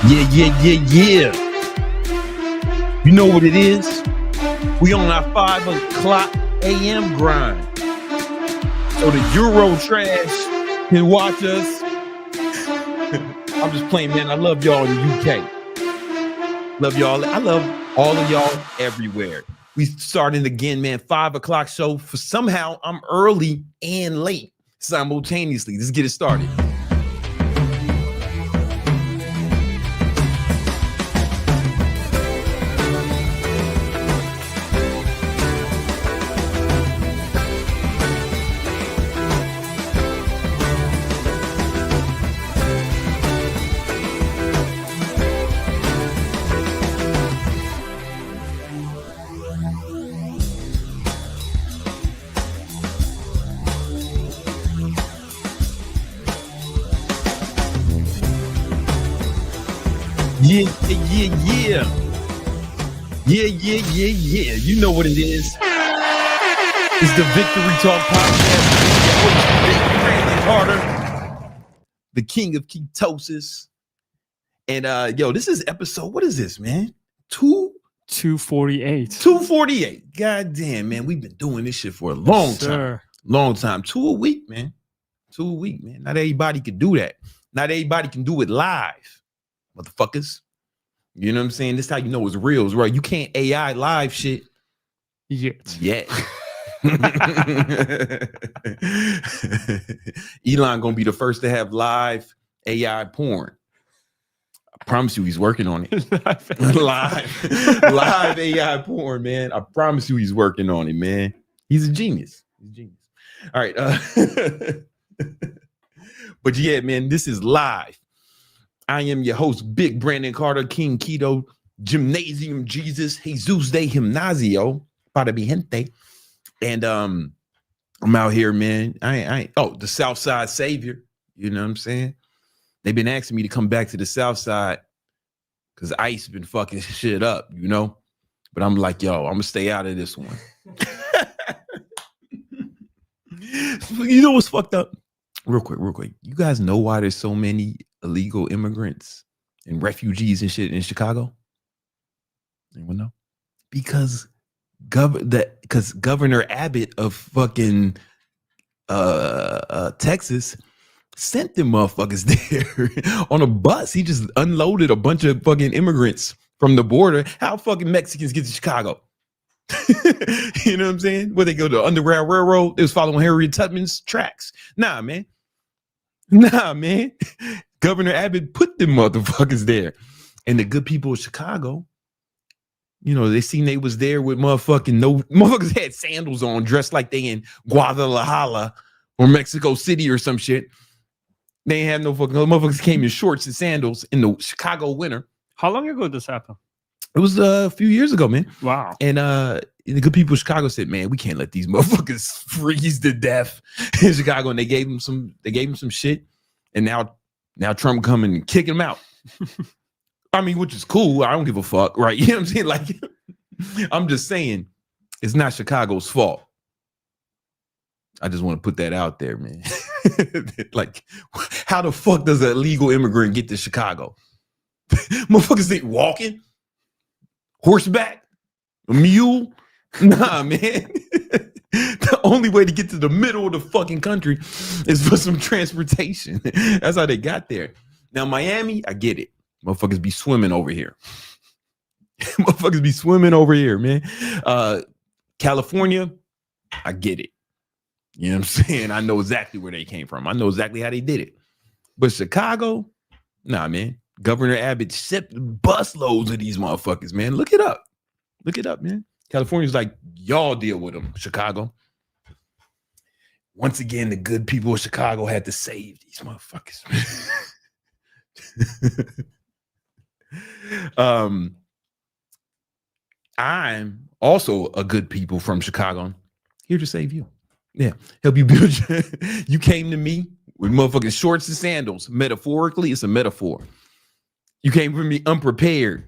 Yeah. You know what it is? We on our 5 o'clock a.m. grind. So the Euro trash can watch us. I'm just playing, man. I love y'all in the UK. Love y'all. I love all of y'all everywhere. We starting again, man. 5 o'clock show. For somehow I'm early and late simultaneously. Let's get it started. Yeah. You know what it is. It's the Victory Talk podcast. Big Brandon Carter, the king of ketosis. And this is episode, what is this, man? 248. 248. God damn, man. We've been doing this shit for a long time. Long time. 2 a week, man. 2 a week, man. Not everybody can do that. Not everybody can do it live, motherfuckers. You know what I'm saying? This is how you know it's real, right? You can't AI live shit yet. Elon gonna be the first to have live AI porn. I promise you he's working on it. live AI porn, man. I promise you he's working on it, man. He's a genius. All right. But yeah, man, this is live. I am your host, Big Brandon Carter, King Keto, Gymnasium Jesus, Jesus de Gimnasio, para mi gente. And I'm out here, man. The South Side Savior. You know what I'm saying? They've been asking me to come back to the South Side because ICE been fucking shit up, you know? But I'm like, yo, I'm gonna stay out of this one. You know what's fucked up? Real quick. You guys know why there's so many illegal immigrants and refugees and shit in Chicago? Anyone know? Because Governor Abbott of fucking Texas sent them motherfuckers there on a bus. He just unloaded a bunch of fucking immigrants from the border. How fucking Mexicans get to Chicago? You know what I'm saying? Where they go to the Underground Railroad? They was following Harriet Tubman's tracks. Nah, man. Governor Abbott put them motherfuckers there. And the good people of Chicago, you know, they seen they was there with motherfuckers had sandals on, dressed like they in Guadalajara or Mexico City or some shit. They ain't have no fucking motherfuckers came in shorts and sandals in the Chicago winter. How long ago did this happen? It was a few years ago, man. Wow. And the good people of Chicago said, man, we can't let these motherfuckers freeze to death in Chicago. And they gave them some shit. And now Trump coming and kicking them out. I mean, which is cool. I don't give a fuck, right? You know what I'm saying? Like, I'm just saying, it's not Chicago's fault. I just want to put that out there, man. Like, how the fuck does an illegal immigrant get to Chicago? Motherfuckers ain't walking, horseback, a mule. Nah, man. The only way to get to the middle of the fucking country is for some transportation. That's how they got there. Now, Miami, I get it. Motherfuckers be swimming over here. Man. California, I get it. You know what I'm saying? I know exactly where they came from. I know exactly how they did it. But Chicago, nah, man. Governor Abbott shipped busloads of these motherfuckers, man. Look it up, man. California's like, y'all deal with them, Chicago. Once again, the good people of Chicago had to save these motherfuckers. I'm also a good people from Chicago, here to save you. Yeah, help you build. You came to me with motherfucking shorts and sandals. Metaphorically, it's a metaphor. You came for me unprepared.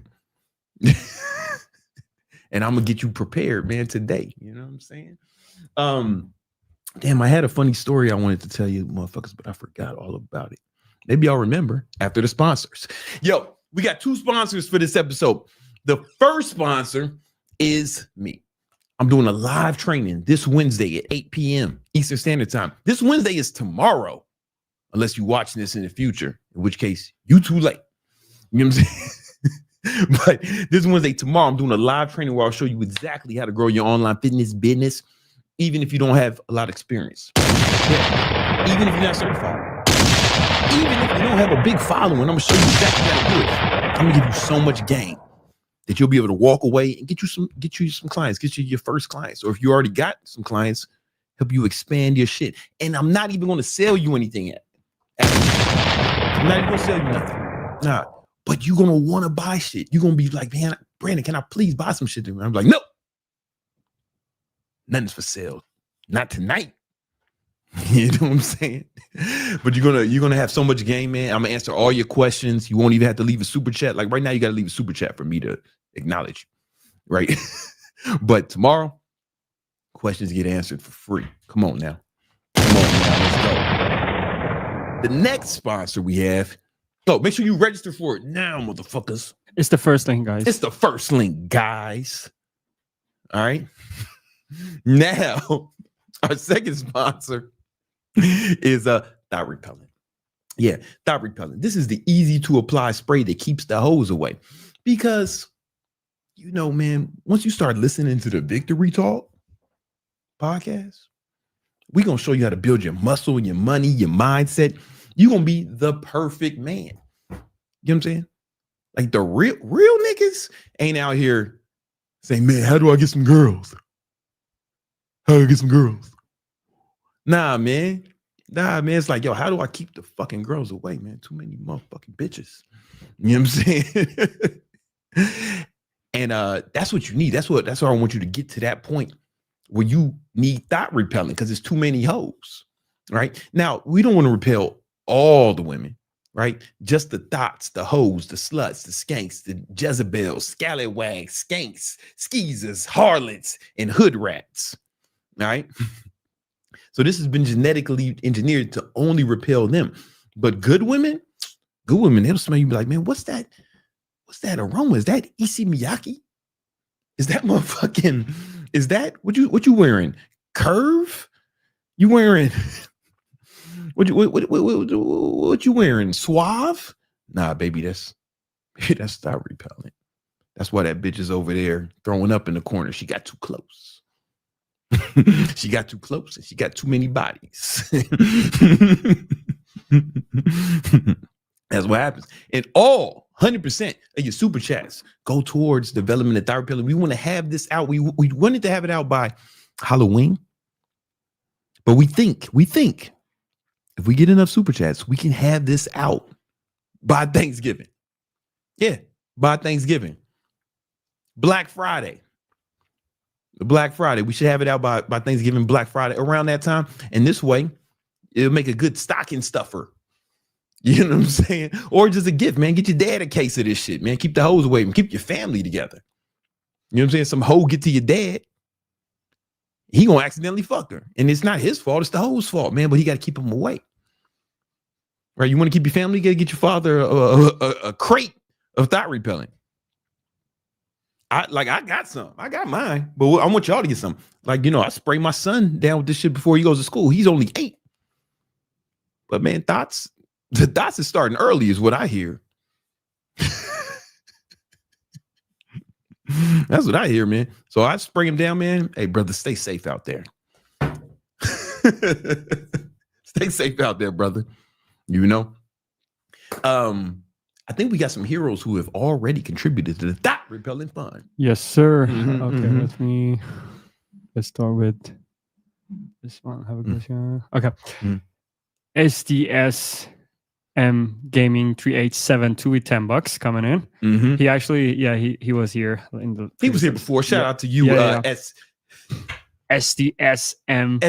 And I'm gonna get you prepared, man, today. You know what I'm saying? Damn, I had a funny story I wanted to tell you, motherfuckers, but I forgot all about it. Maybe y'all remember after the sponsors. Yo, we got 2 sponsors for this episode. The first sponsor is me. I'm doing a live training this Wednesday at 8 p.m. Eastern Standard Time. This Wednesday is tomorrow, unless you're watching this in the future, in which case you too late. You know what I'm saying? But this Wednesday, tomorrow, I'm doing a live training where I'll show you exactly how to grow your online fitness business, even if you don't have a lot of experience. Yeah. Even if you're not certified. Even if you don't have a big following, I'm going to show you exactly how to do it. I'm going to give you so much game that you'll be able to walk away and get you some clients, get you your first clients. Or if you already got some clients, help you expand your shit. And I'm not even going to sell you anything yet. I'm not even going to sell you nothing. Nah. But you're going to want to buy shit. You're going to be like, man, Brandon, can I please buy some shit? I'm like, no. Nothing's for sale. Not tonight. You know what I'm saying? But you're gonna have so much game, man. I'm gonna answer all your questions. You won't even have to leave a super chat. Like right now, you got to leave a super chat for me to acknowledge you, right? But tomorrow, questions get answered for free. Come on now. Let's go. The next sponsor we have. So make sure you register for it now, motherfuckers. It's the first link, guys. It's the first link, guys. All right. Now, our second sponsor is Thought Repellent. Yeah, Thought Repellent. This is the easy to apply spray that keeps the hose away. Because, you know, man, once you start listening to the Victory Talk podcast, we're going to show you how to build your muscle, your money, your mindset. You're going to be the perfect man. You know what I'm saying? Like the real niggas ain't out here saying, man, how do I get some girls? How do I get some girls? Nah, man. It's like, yo, how do I keep the fucking girls away, man? Too many motherfucking bitches. You know what I'm saying? And that's what you need. That's why I want you to get to that point where you need thought repelling because there's too many hoes, right? Now, we don't want to repel all the women, right? Just the thoughts, the hoes, the sluts, the skanks, the Jezebels, scallywags, skanks, skeezers, harlots, and hood rats, all right? So this has been genetically engineered to only repel them. But good women, they'll smell you and be like, man, what's that aroma? Is that Issey Miyake? Is that motherfucking, is that, what you wearing? Curve? You wearing, what you wearing? Suave? Nah, baby, that's Thought Repellent. That's why that bitch is over there throwing up in the corner. She got too close. She got too close and she got too many bodies. That's what happens. And all 100% of your super chats go towards development of Thought Repellent. We want to have this out. We wanted to have it out by Halloween. But we think if we get enough super chats, we can have this out by Thanksgiving. Yeah, by Thanksgiving. Black Friday. We should have it out by Thanksgiving, Black Friday, around that time. And this way, it'll make a good stocking stuffer. You know what I'm saying? Or just a gift, man. Get your dad a case of this shit, man. Keep the hoes away and keep your family together. You know what I'm saying? Some hoe get to your dad. He gonna accidentally fuck her. And it's not his fault. It's the hoe's fault, man. But he got to keep him away. Right? You want to keep your family? You got to get your father a crate of Thought Repellent. I got some. I got mine. But I want y'all to get some. Like, you know, I spray my son down with this shit before he goes to school. He's only 8. But man, the thoughts is starting early is what I hear. That's what I hear, man. So I spray him down, man. Hey, brother, stay safe out there. Stay safe out there, brother. You know? I think we got some heroes who have already contributed to the Thought Repellent Fund. Yes, sir. Okay, let's start with this one. Have a question. Okay. SDS Gaming 3872 with $10 coming in. He actually, he was here he was here before. Shout out to you, SDSM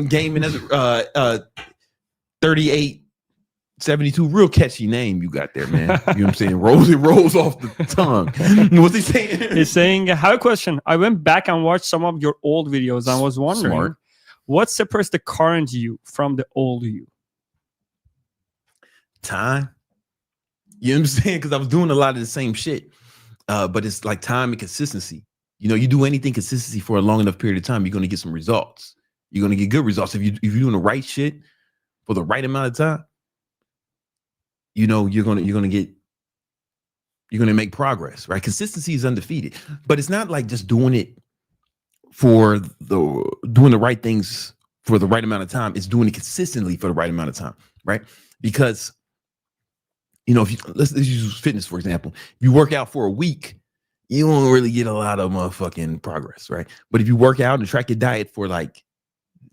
Gaming as 3872. Real catchy name you got there, man. You know what I'm saying? Rolls off the tongue. What's he saying? He's saying, I have a question. I went back and watched some of your old videos. I was wondering, what separates the current you from the old you? Time. You know what I'm saying? Because I was doing a lot of the same shit. But it's like time and consistency. You know, you do anything consistency for a long enough period of time, you're going to get some results. You're going to get good results. If you're doing the right shit for the right amount of time, you know, you're going to make progress, right? Consistency is undefeated, but it's not like just doing the right things for the right amount of time. It's doing it consistently for the right amount of time, right? Because, you know, let's use fitness, for example. If you work out for a week, you won't really get a lot of motherfucking progress, right? But if you work out and track your diet for like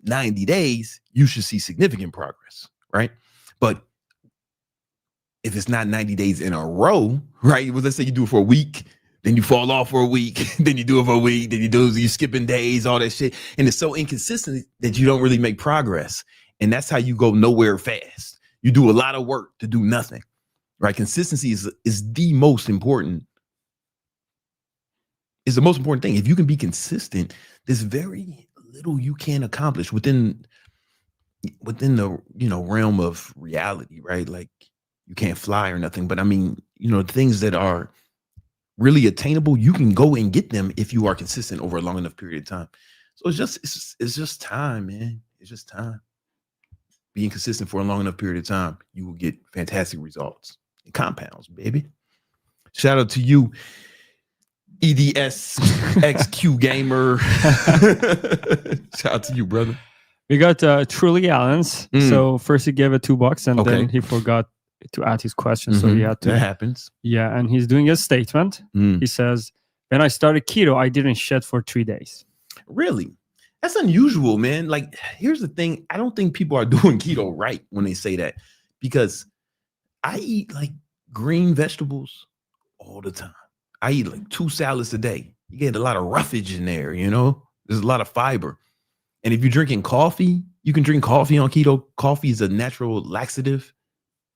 90 days, you should see significant progress, right? But if it's not 90 days in a row, right? Well, let's say you do it for a week, then you fall off for a week, then you do it for a week, then you skipping days, all that shit. And it's so inconsistent that you don't really make progress. And that's how you go nowhere fast. You do a lot of work to do nothing, right? Consistency is the most important. It's the most important thing. If you can be consistent, there's very little you can accomplish within the, you know, realm of reality, right? Like you can't fly or nothing, but I mean, you know, things that are really attainable, you can go and get them if you are consistent over a long enough period of time. So it's just time, man. It's just time. Being consistent for a long enough period of time, you will get fantastic results. It compounds, baby. Shout out to you, EDS XQ Gamer. Shout out to you, brother. We got Truly Allen's. So first he gave it $2 and then he forgot to add his question. So he had to. That happens. Yeah. And he's doing a statement. He says, when I started keto, I didn't shed for 3 days. Really? That's unusual, man. Like, here's the thing. I don't think people are doing keto right when they say that, because I eat like green vegetables all the time. I eat like 2 salads a day. You get a lot of roughage in there, you know? There's a lot of fiber. And if you're drinking coffee, you can drink coffee on keto. Coffee is a natural laxative.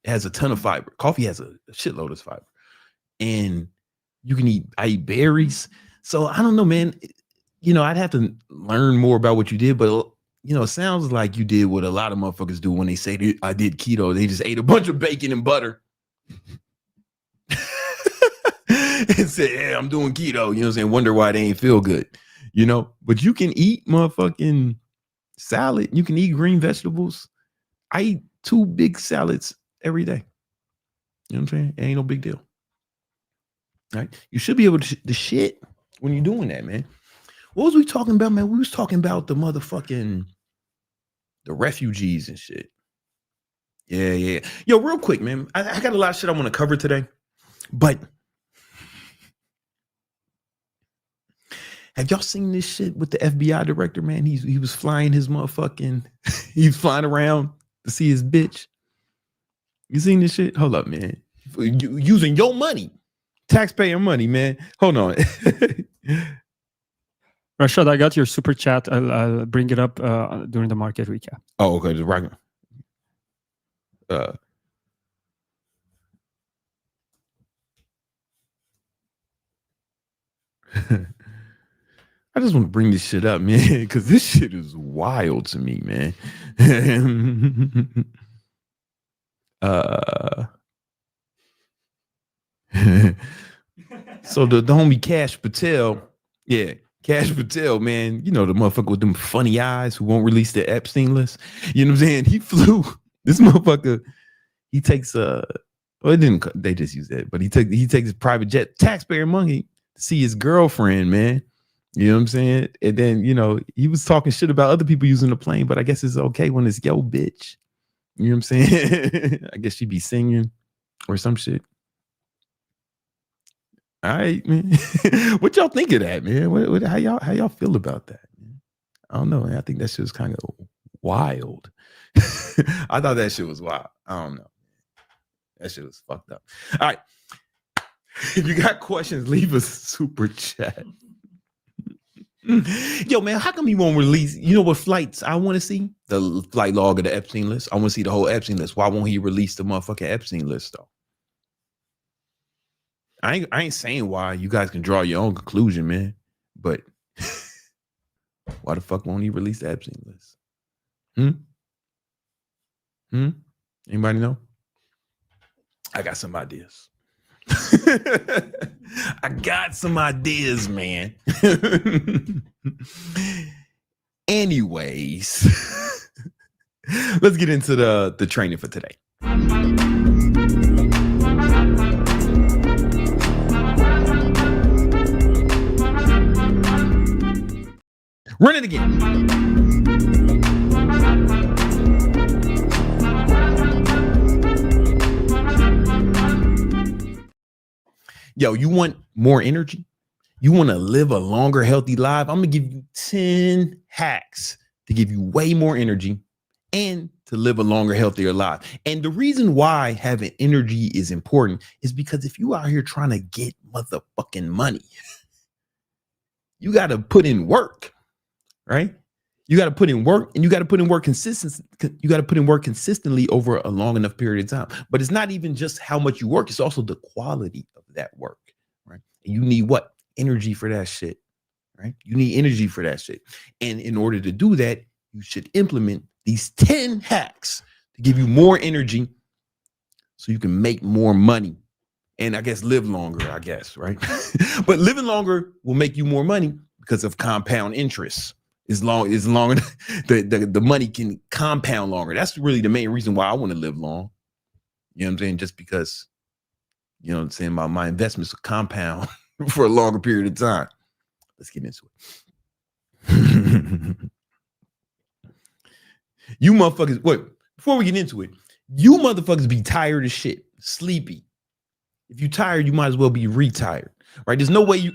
It has a ton of fiber. Coffee has a shitload of fiber. And I eat berries. So I don't know, man. You know, I'd have to learn more about what you did, but you know, it sounds like you did what a lot of motherfuckers do when they say I did keto. They just ate a bunch of bacon and butter and said, yeah, I'm doing keto. You know what I'm saying? Wonder why they ain't feel good, you know? But you can eat motherfucking salad. You can eat green vegetables. I eat 2 big salads every day. You know what I'm saying? It ain't no big deal. Right? You should be able to shit when you're doing that, man. What was we talking about, man? We was talking about the refugees and shit. Yeah. Yo, real quick, man. I got a lot of shit I want to cover today, but have y'all seen this shit with the FBI director, man? He was flying his motherfucking, he's flying around to see his bitch. You seen this shit? Hold up, man. Using your money, taxpayer money, man. Hold on. Rashad, I got your super chat. I'll bring it up during the market recap. Oh, okay. The right. I just want to bring this shit up, man, because this shit is wild to me, man. So the homie Cash Patel, Cash Patel, man, you know, the motherfucker with them funny eyes who won't release the Epstein list. You know what I'm saying? He flew. This motherfucker, he takes they just use that, but he takes his private jet, taxpayer money, to see his girlfriend, man. You know what I'm saying? And then, you know, he was talking shit about other people using the plane, but I guess it's okay when it's yo bitch. You know what I'm saying? I guess she be singing or some shit. All right, man. What y'all think of that, man? How y'all feel about that, man? I don't know, man. I think that shit was kind of wild. I thought that shit was wild. I don't know. That shit was fucked up. All right. If you got questions, leave a super chat. Yo, man, how come you won't release? You know what flights I want to see? The flight log of the Epstein list. I want to see the whole Epstein list. Why won't he release the motherfucking Epstein list, though? I ain't saying why. You guys can draw your own conclusion, man. But why the fuck won't he release the Epstein list? Anybody know? I got some ideas. I got some ideas, man. Anyways, let's get into the training for today. Run it again. Yo, you want more energy? You want to live a longer, healthy life? I'm going to give you 10 hacks to give you way more energy and to live a longer, healthier life. And the reason why having energy is important is because if you out here trying to get motherfucking money, you got to put in work, right? You got to put in work, and you got to put in work consistently. You got to put in work consistently over a long enough period of time. But it's not even just how much you work. It's also the quality of that work, right? And you need what? Energy for that shit, right? You need energy for that shit. And in order to do that, you should implement these 10 hacks to give you more energy so you can make more money and I guess live longer, I guess, right? But living longer will make you more money because of compound interest. As longer the money can compound longer. That's really the main reason why I want to live long. You know what I'm saying? Just because, you know what I'm saying, my investments will compound for a longer period of time. Let's get into it. You motherfuckers, wait, before we get into it, you motherfuckers be tired as shit, sleepy. If you tired, you might as well be retired, right? There's no way you...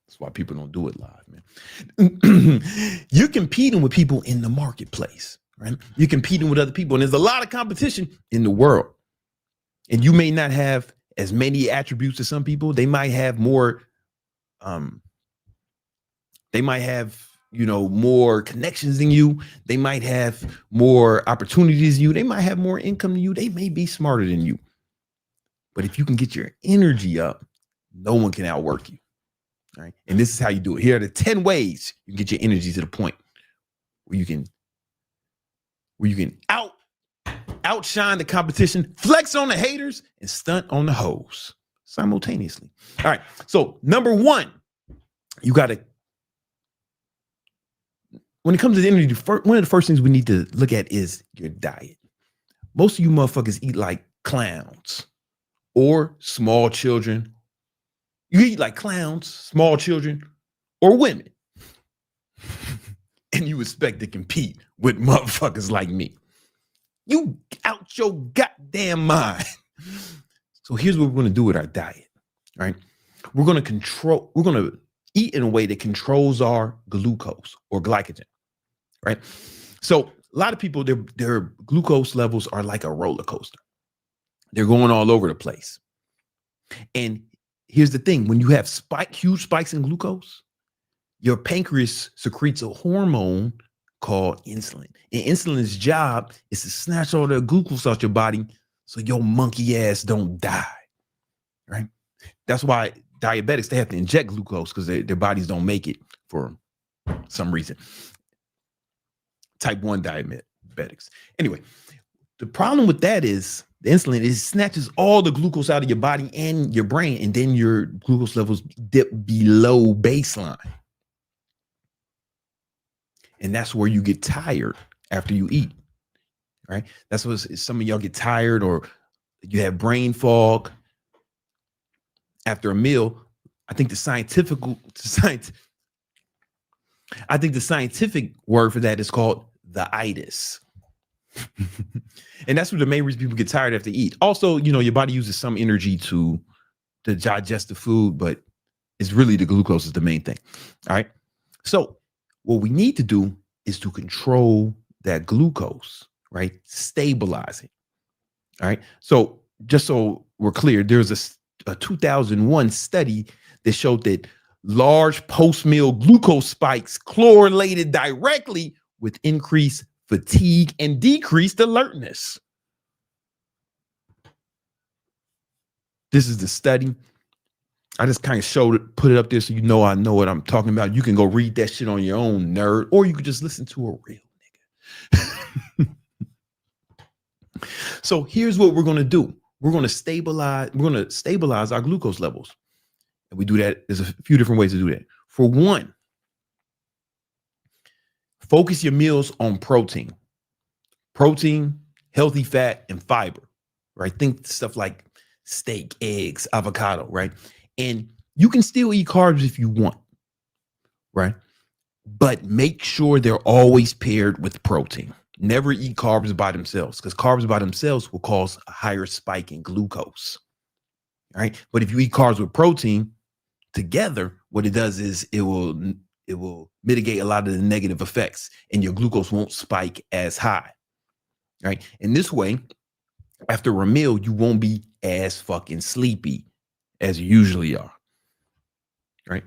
That's why people don't do it live, man. You're competing with people in the marketplace, right? You're competing with other people, and there's a lot of competition in the world. And you may not have as many attributes as some people. They might have more, they might have, you know, more connections than you. They might have more opportunities than you. They might have more income than you. They may be smarter than you. But if you can get your energy up, no one can outwork you. Right. And this is how you do it. Here are the 10 ways you can get your energy to the point where you can outshine the competition, flex on the haters, and stunt on the hoes simultaneously. All right. So number one, you got to, when it comes to the energy, one of the first things we need to look at is your diet. Most of you motherfuckers eat like clowns or small children. You eat like clowns, small children, or women. And you expect to compete with motherfuckers like me. You out your goddamn mind. So here's what we're going to do with our diet, right? We're going to eat in a way that controls our glucose or glycogen, right? So a lot of people, their glucose levels are like a roller coaster. They're going all over the place. And here's the thing. When you have huge spikes in glucose, your pancreas secretes a hormone called insulin. And insulin's job is to snatch all the glucose out your body so your monkey ass don't die, right? That's why diabetics, they have to inject glucose because their bodies don't make it for some reason. Type 1 diabetics. Anyway, the problem with that is the insulin, it snatches all the glucose out of your body and your brain, and then your glucose levels dip below baseline. And that's where you get tired after you eat, right? That's what some of y'all get tired, or you have brain fog after a meal. I think the scientific word for that is called the itis. And that's what the main reason people get tired after eat. Also, you know, your body uses some energy to digest the food, but it's really the glucose is the main thing. All right. So what we need to do is to control that glucose, right? Stabilize it. All right. So just so we're clear, there's a 2001 study that showed that large post-meal glucose spikes correlated directly with increased fatigue and decreased alertness. This is the study. I just kind of put it up there so you know I know what I'm talking about. You can go read that shit on your own, nerd, or you could just listen to a real nigga. So here's what we're going to do. We're going to stabilize our glucose levels. And we do that. There's a few different ways to do that. For one, focus your meals on protein, healthy fat, and fiber, right? Think stuff like steak, eggs, avocado, right? And you can still eat carbs if you want, right? But make sure they're always paired with protein. Never eat carbs by themselves, because carbs by themselves will cause a higher spike in glucose, right? But if you eat carbs with protein together, what it does is it will mitigate a lot of the negative effects, and your glucose won't spike as high, right? And this way, after a meal, you won't be as fucking sleepy as you usually are, right?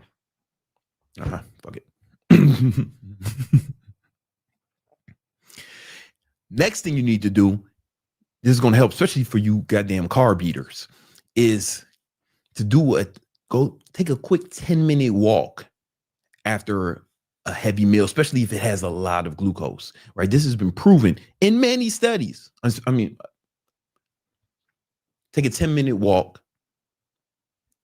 Fuck it. Next thing you need to do, this is going to help, especially for you goddamn carb eaters, is to go take a quick 10-minute walk after a heavy meal, especially if it has a lot of glucose, right? This has been proven in many studies. I mean, take a 10-minute walk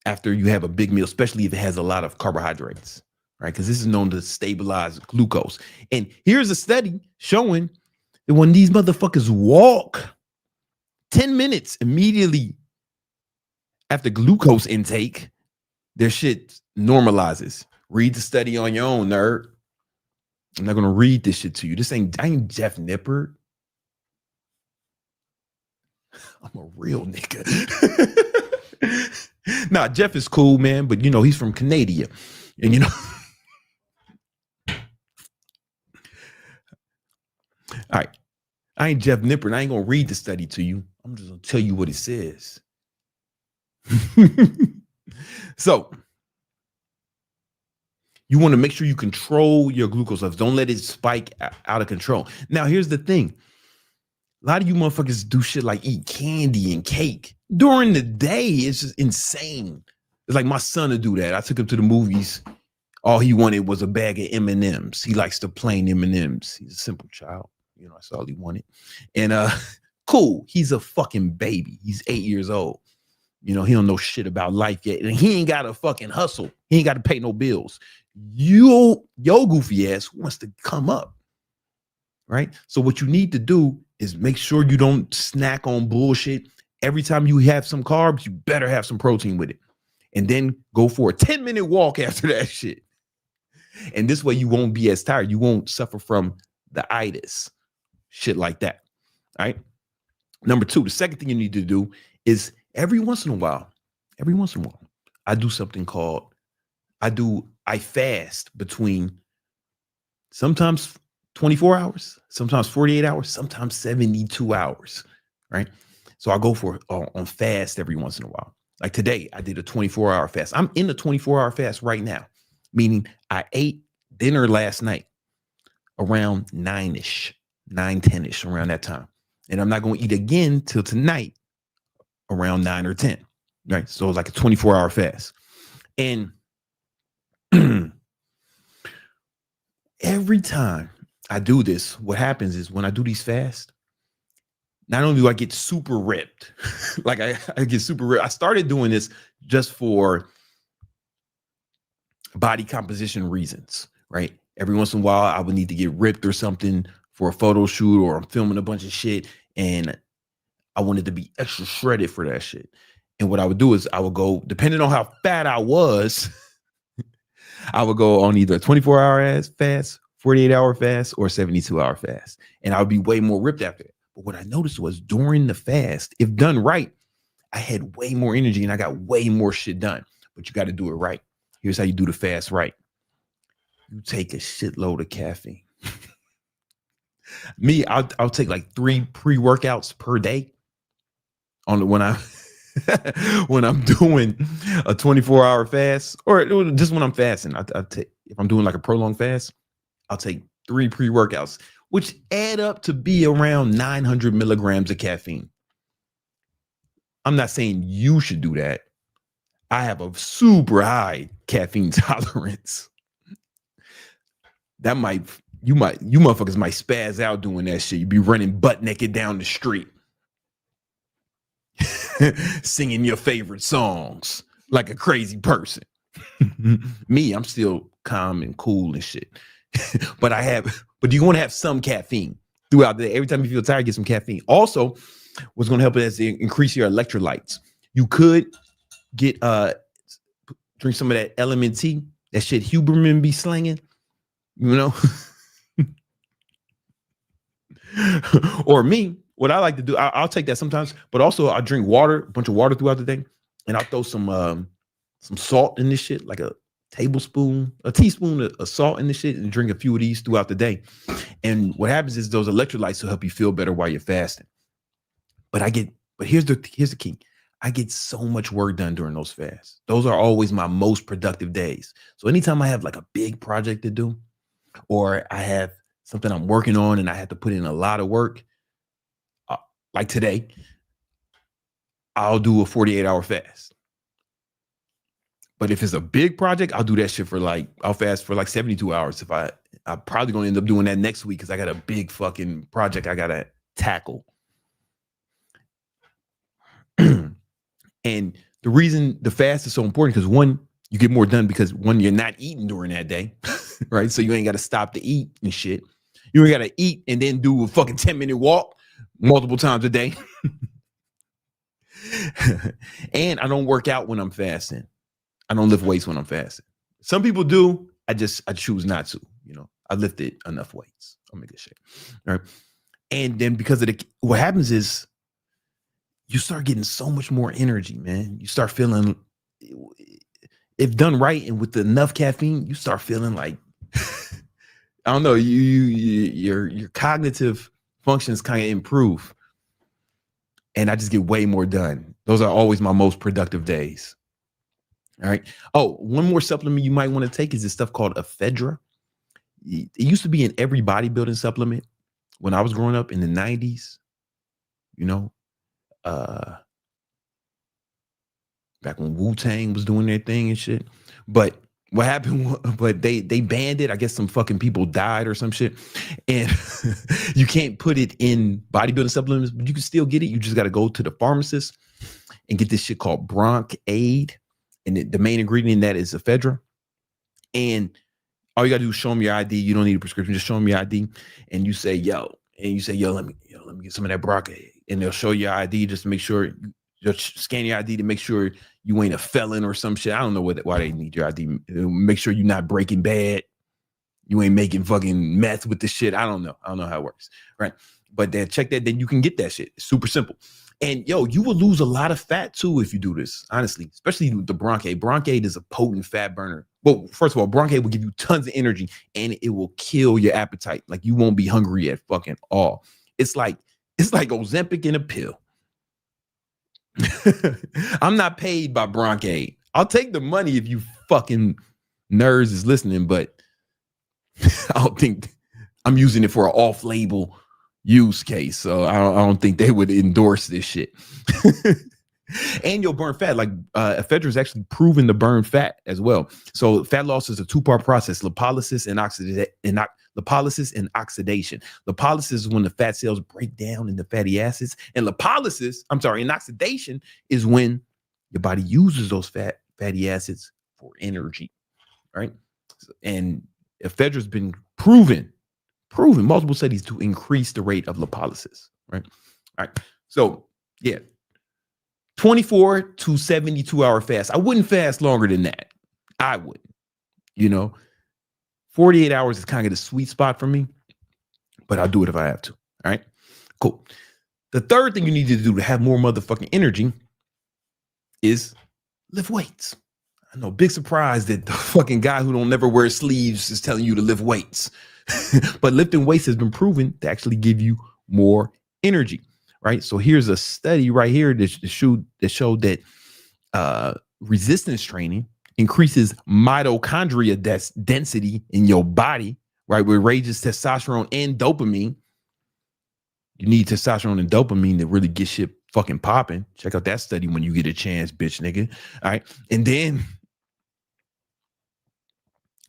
after you have a big meal, especially if it has a lot of carbohydrates, right? Because this is known to stabilize glucose. And here's a study showing that when these motherfuckers walk 10 minutes immediately after glucose intake, their shit normalizes. Read the study on your own, nerd. I'm not gonna read this shit to you. I ain't Jeff Nippert. I'm a real nigga. Nah, Jeff is cool, man, but he's from Canada. And all right. I ain't Jeff Nippert. I ain't gonna read the study to you. I'm just gonna tell you what it says. So you want to make sure you control your glucose levels. Don't let it spike out of control. Now, here's the thing. A lot of you motherfuckers do shit like eat candy and cake during the day. It's just insane. It's like my son to do that. I took him to the movies. All he wanted was a bag of M&Ms. He likes the plain M&Ms. He's a simple child. That's all he wanted. And cool. He's a fucking baby. He's 8 years old. He don't know shit about life yet. And he ain't got to fucking hustle. He ain't got to pay no bills. Your goofy ass wants to come up. Right? So what you need to do is make sure you don't snack on bullshit. Every time you have some carbs, you better have some protein with it. And then go for a 10-minute walk after that shit. And this way you won't be as tired. You won't suffer from the itis. Shit like that. All right. Number two, the second thing you need to do is every once in a while, I do something called, I fast between sometimes 24 hours, sometimes 48 hours, sometimes 72 hours, right? So I go for on fast every once in a while. Like today, I did a 24-hour fast. I'm in a 24-hour fast right now, meaning I ate dinner last night around 9-ish, 10-ish, around that time. And I'm not going to eat again till tonight around 9 or 10, right? So it's like a 24-hour fast. And every time I do this, what happens is when I do these fasts, not only do I get super ripped, like I get super ripped. I started doing this just for body composition reasons, right? Every once in a while, I would need to get ripped or something for a photo shoot, or I'm filming a bunch of shit and I wanted to be extra shredded for that shit. And what I would do is I would go, depending on how fat I was, I would go on either a 24-hour fast, 48-hour fast, or 72-hour fast. And I would be way more ripped after it. But what I noticed was during the fast, if done right, I had way more energy and I got way more shit done. But you got to do it right. Here's how you do the fast right. You take a shitload of caffeine. Me, I'll take like 3 pre-workouts per day when I'm doing a 24-hour fast, or just when I'm fasting. If I'm doing like a prolonged fast, I'll take 3 pre-workouts, which add up to be around 900 milligrams of caffeine. I'm not saying you should do that. I have a super high caffeine tolerance. That might you motherfuckers might spaz out doing that shit. You be running butt naked down the street, singing your favorite songs like a crazy person. Me, I'm still calm and cool and shit. but you want to have some caffeine throughout the day. Every time you feel tired, get some caffeine. Also, what's going to help it is increase your electrolytes. You could get drink some of that LMNT, that shit Huberman be slanging, you know. Or me, what I like to do, I'll take that sometimes, but also I drink water, a bunch of water throughout the day, and I'll throw some salt in this shit, like a teaspoon of salt in this shit, and drink a few of these throughout the day. And what happens is those electrolytes will help you feel better while you're fasting. But here's the key. I get so much work done during those fasts. Those are always my most productive days. So anytime I have like a big project to do, or I have something I'm working on and I have to put in a lot of work, like today, I'll do a 48-hour fast. But if it's a big project, I'll do that shit I'll fast for like 72 hours. I'm probably going to end up doing that next week because I got a big fucking project I got to tackle. And the reason the fast is so important, because one, you get more done because one, you're not eating during that day, right? So you ain't got to stop to eat and shit. You ain't got to eat and then do a fucking 10-minute walk multiple times a day. And I don't work out when I'm fasting. I don't lift weights when I'm fasting. Some people do. I choose not to. You know, I lifted enough weights. I'll make a shake. All right. And then because of what happens is you start getting so much more energy, man. You start feeling, if done right and with enough caffeine, you start feeling like, I don't know, your cognitive functions kind of improve. And I just get way more done. Those are always my most productive days. All right. Oh, one more supplement you might want to take is this stuff called ephedra. It used to be in every bodybuilding supplement when I was growing up in the 90s, you know, back when Wu-Tang was doing their thing and shit. But what happened, but they banned it. I guess some fucking people died or some shit. And you can't put it in bodybuilding supplements, but you can still get it. You just got to go to the pharmacist and get this shit called Bronc Aid. And the main ingredient in that is ephedra. And all you got to do is show them your ID. You don't need a prescription. Just show them your ID. And you say, let me get some of that Bronc Aid. And they'll show your ID just to make sure, just scan your ID to make sure you ain't a felon or some shit. I don't know why they need your ID. Make sure you're not Breaking Bad. You ain't making fucking meth with the shit. I don't know how it works. Right. But then check that, then you can get that shit. It's super simple. And you will lose a lot of fat too if you do this, honestly, especially with the Bronc Aid. Bronc Aid is a potent fat burner. Well, first of all, Bronc Aid will give you tons of energy and it will kill your appetite. Like you won't be hungry at fucking all. It's like Ozempic in a pill. I'm not paid by Bronc Aid. I'll take the money if you fucking nerds is listening, but I don't think I'm using it for an off-label use case. So I don't think they would endorse this shit. And you'll burn fat. Like ephedra is actually proven to burn fat as well. So fat loss is a two-part process: lipolysis and oxidation. Lipolysis is when the fat cells break down into fatty acids, and oxidation is when your body uses those fatty acids for energy, right? And ephedra has been proven multiple studies to increase the rate of lipolysis, right? All right. So yeah, 24 to 72 hour fast. I wouldn't fast longer than that. I wouldn't, 48 hours is kind of the sweet spot for me, but I'll do it if I have to. All right, cool. The third thing you need to do to have more motherfucking energy is lift weights. I know, big surprise that the fucking guy who don't never wear sleeves is telling you to lift weights. But lifting weights has been proven to actually give you more energy, right? So here's a study right here that showed that resistance training increases mitochondria density in your body, right? Where it raises testosterone and dopamine. You need testosterone and dopamine to really get shit fucking popping. Check out that study when you get a chance, bitch nigga. All right. And then,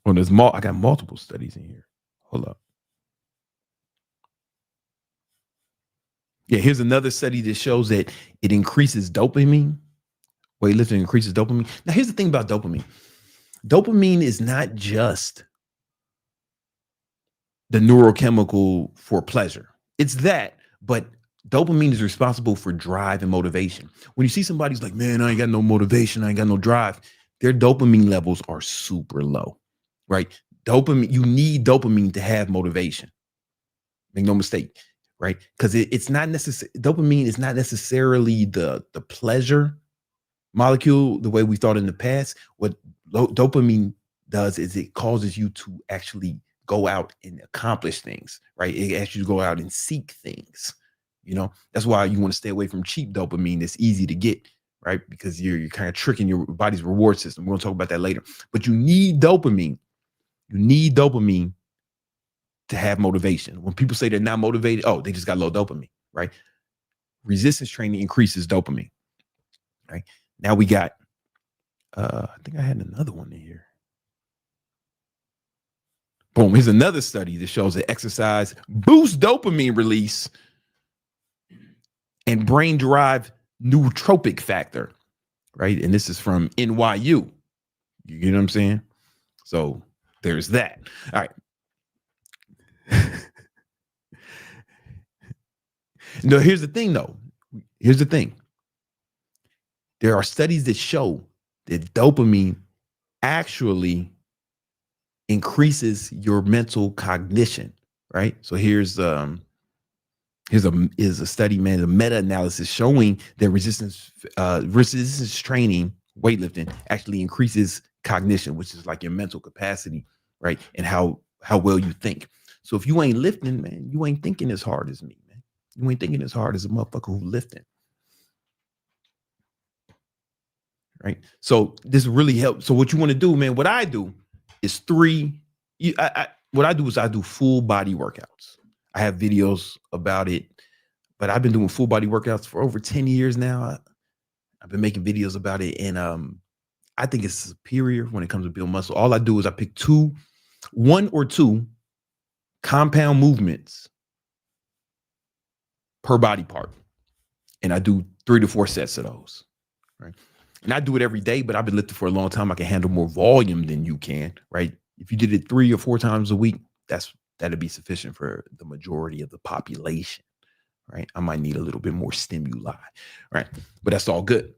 I got multiple studies in here. Hold up. Yeah, here's another study that shows that it increases dopamine. Weightlifting increases dopamine. Now, here's the thing about dopamine. Dopamine is not just the neurochemical for pleasure. It's that, but dopamine is responsible for drive and motivation. When you see somebody's like, man, I ain't got no motivation, I ain't got no drive, their dopamine levels are super low, right? Dopamine, you need dopamine to have motivation. Make no mistake, right? Because it's not necessary. Dopamine is not necessarily the pleasure molecule the way we thought in the past. What dopamine does is it causes you to actually go out and accomplish things, right? It asks you to go out and seek things. You know, that's why you want to stay away from cheap dopamine. It's easy to get, right? Because you're kind of tricking your body's reward system. We're going to talk about that later. But you need dopamine. You need dopamine to have motivation. When people say they're not motivated, oh, they just got low dopamine, right? Resistance training increases dopamine, right? Now we got, I think I had another one in here. Boom, here's another study that shows that exercise boosts dopamine release and brain-derived nootropic factor, right? And this is from NYU. You know what I'm saying? So there's that. All right. No, here's the thing, though. Here's the thing. There are studies that show that dopamine actually increases your mental cognition, right? So here's a study, man, a meta-analysis showing that resistance training, weightlifting, actually increases cognition, which is like your mental capacity, right? And how well you think. So if you ain't lifting, man, you ain't thinking as hard as me, man. You ain't thinking as hard as a motherfucker who's lifting. Right. So this really helps. So what you want to do, man, what I do is what I do is I do full body workouts. I have videos about it, but I've been doing full body workouts for over 10 years now. I've been making videos about it, and I think it's superior when it comes to build muscle. All I do is I pick one or two compound movements per body part, and I do 3 to 4 sets of those, right? And I do it every day, but I've been lifting for a long time. I can handle more volume than you can, right? If you did it 3 or 4 times a week, that'd be sufficient for the majority of the population, right? I might need a little bit more stimuli, right? But that's all good,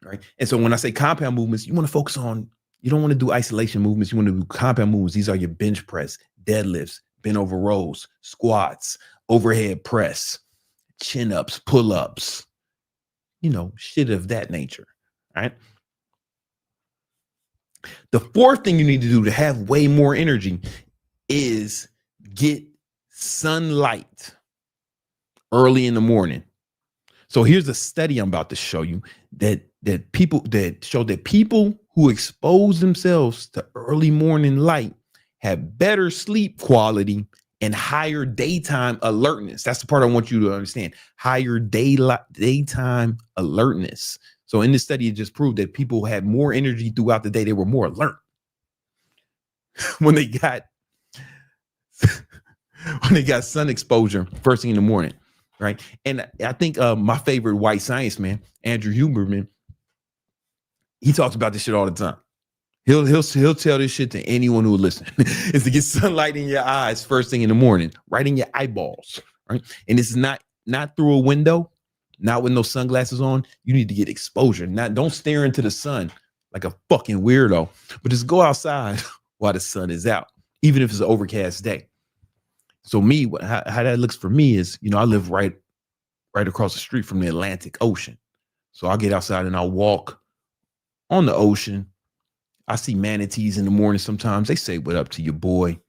right? And so when I say compound movements, you want to focus on, you don't want to do isolation movements. You want to do compound movements. These are your bench press, deadlifts, bent over rows, squats, overhead press, chin ups, pull ups, shit of that nature. Right. The fourth thing you need to do to have way more energy is get sunlight early in the morning. So here's a study I'm about to show you that people who expose themselves to early morning light have better sleep quality and higher daytime alertness. That's the part I want you to understand. Higher daytime alertness. So in this study, it just proved that people had more energy throughout the day. They were more alert when they got sun exposure first thing in the morning, right? And I think my favorite white science man, Andrew Huberman, he talks about this shit all the time. He'll tell this shit to anyone who will listen. Is to get sunlight in your eyes first thing in the morning, right in your eyeballs, right? And it's not through a window. Not with no sunglasses on. You need to get exposure. Don't stare into the sun like a fucking weirdo, but just go outside while the sun is out, even if it's an overcast day. So how that looks for me is, I live right across the street from the Atlantic Ocean. So I'll get outside and I'll walk on the ocean. I see manatees in the morning sometimes. They say what up to your boy.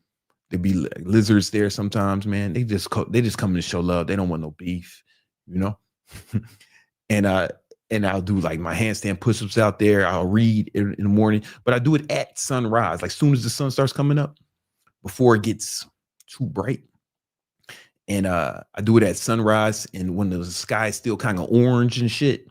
There be lizards there sometimes, man. They just come to show love. They don't want no beef, and I'll do like my handstand push-ups out there. I'll read in the morning, but I do it at sunrise, like soon as the sun starts coming up, before it gets too bright. And I do it at sunrise, and when the sky is still kind of orange and shit.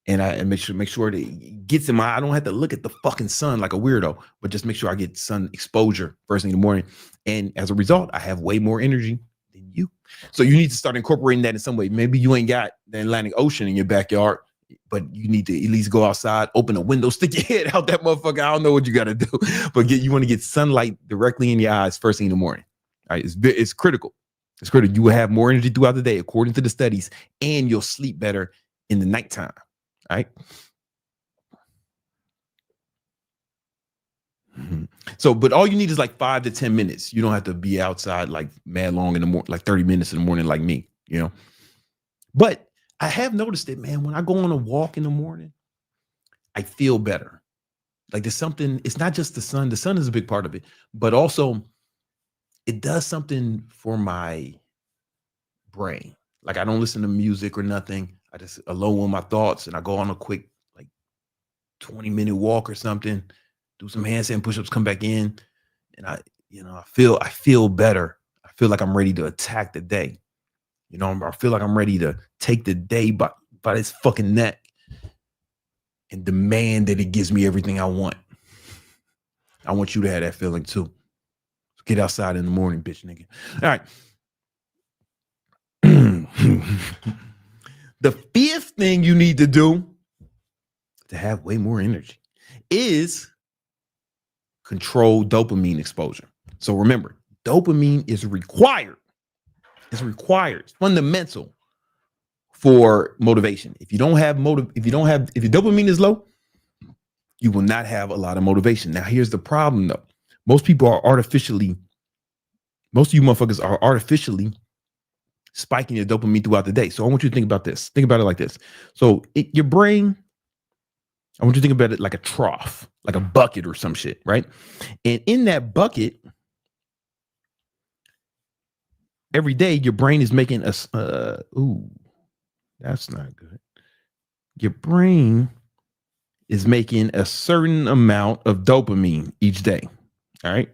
And I make sure that it gets in my. I don't have to look at the fucking sun like a weirdo, but just make sure I get sun exposure first thing in the morning. And as a result, I have way more energy in you. So you need to start incorporating that in some way. Maybe you ain't got the Atlantic Ocean in your backyard, but you need to at least go outside, open a window, stick your head out that motherfucker. I don't know what you got to do, but you want to get sunlight directly in your eyes first thing in the morning. All right, it's critical. It's critical. You will have more energy throughout the day, according to the studies, and you'll sleep better in the nighttime. All right. So, but all you need is like 5 to 10 minutes. You don't have to be outside like mad long in the morning, like 30 minutes in the morning, like me, you know. But I have noticed it, man. When I go on a walk in the morning, I feel better. Like there's something, it's not just the sun. The sun is a big part of it, but also it does something for my brain. Like I don't listen to music or nothing. I just alone with my thoughts and I go on a quick like 20-minute walk or something, do some handstand push-ups, come back in, and I feel better. I feel like I'm ready to attack the day. You know, I feel like I'm ready to take the day by its fucking neck and demand that it gives me everything I want. I want you to have that feeling too. So get outside in the morning, bitch nigga. All right. The fifth thing you need to do to have way more energy is control dopamine exposure. So remember, dopamine is required. It's required. It's fundamental for motivation. If your dopamine is low, you will not have a lot of motivation. Now, here's the problem though. Most of you motherfuckers are artificially spiking your dopamine throughout the day. So I want you to think about this. Think about it like this. So your brain, I want you to think about it like a trough, like a bucket or some shit, right? And in that bucket, every day your brain is making that's not good. Your brain is making a certain amount of dopamine each day. All right.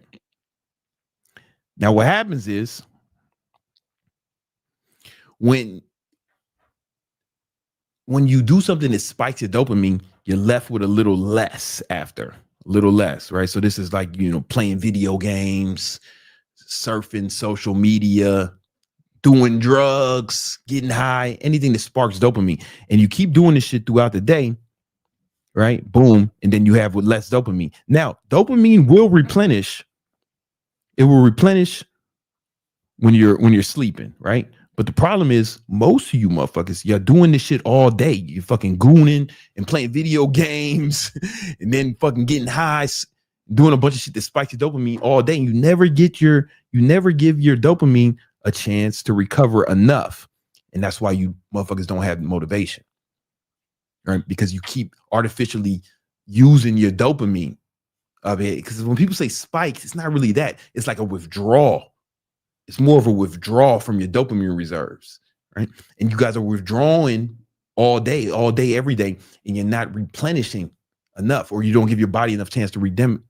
Now what happens is when you do something that spikes your dopamine, you're left with a little less after, right? So this is like, playing video games, surfing social media, doing drugs, getting high, anything that sparks dopamine. And you keep doing this shit throughout the day, right? Boom. And then you have with less dopamine. Now, dopamine will replenish. It will replenish when you're sleeping, right? But the problem is most of you motherfuckers, you're doing this shit all day. You're fucking gooning and playing video games and then fucking getting high, doing a bunch of shit that spikes your dopamine all day. And you never give your dopamine a chance to recover enough. And that's why you motherfuckers don't have motivation, right? Because you keep artificially using your dopamine of it. Because when people say spikes, it's not really that. It's like a withdrawal. It's more of a withdrawal from your dopamine reserves, right? And you guys are withdrawing all day, every day, and you're not replenishing enough, or you don't give your body enough chance to replenish.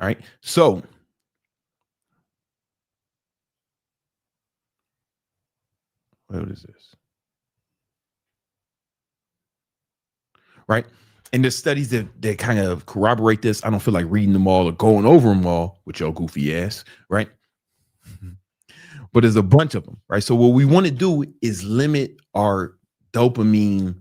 All right. So what is this? Right. And there's studies that kind of corroborate this. I don't feel like reading them all or going over them all with your goofy ass, right? But there's a bunch of them, right? So what we want to do is limit our dopamine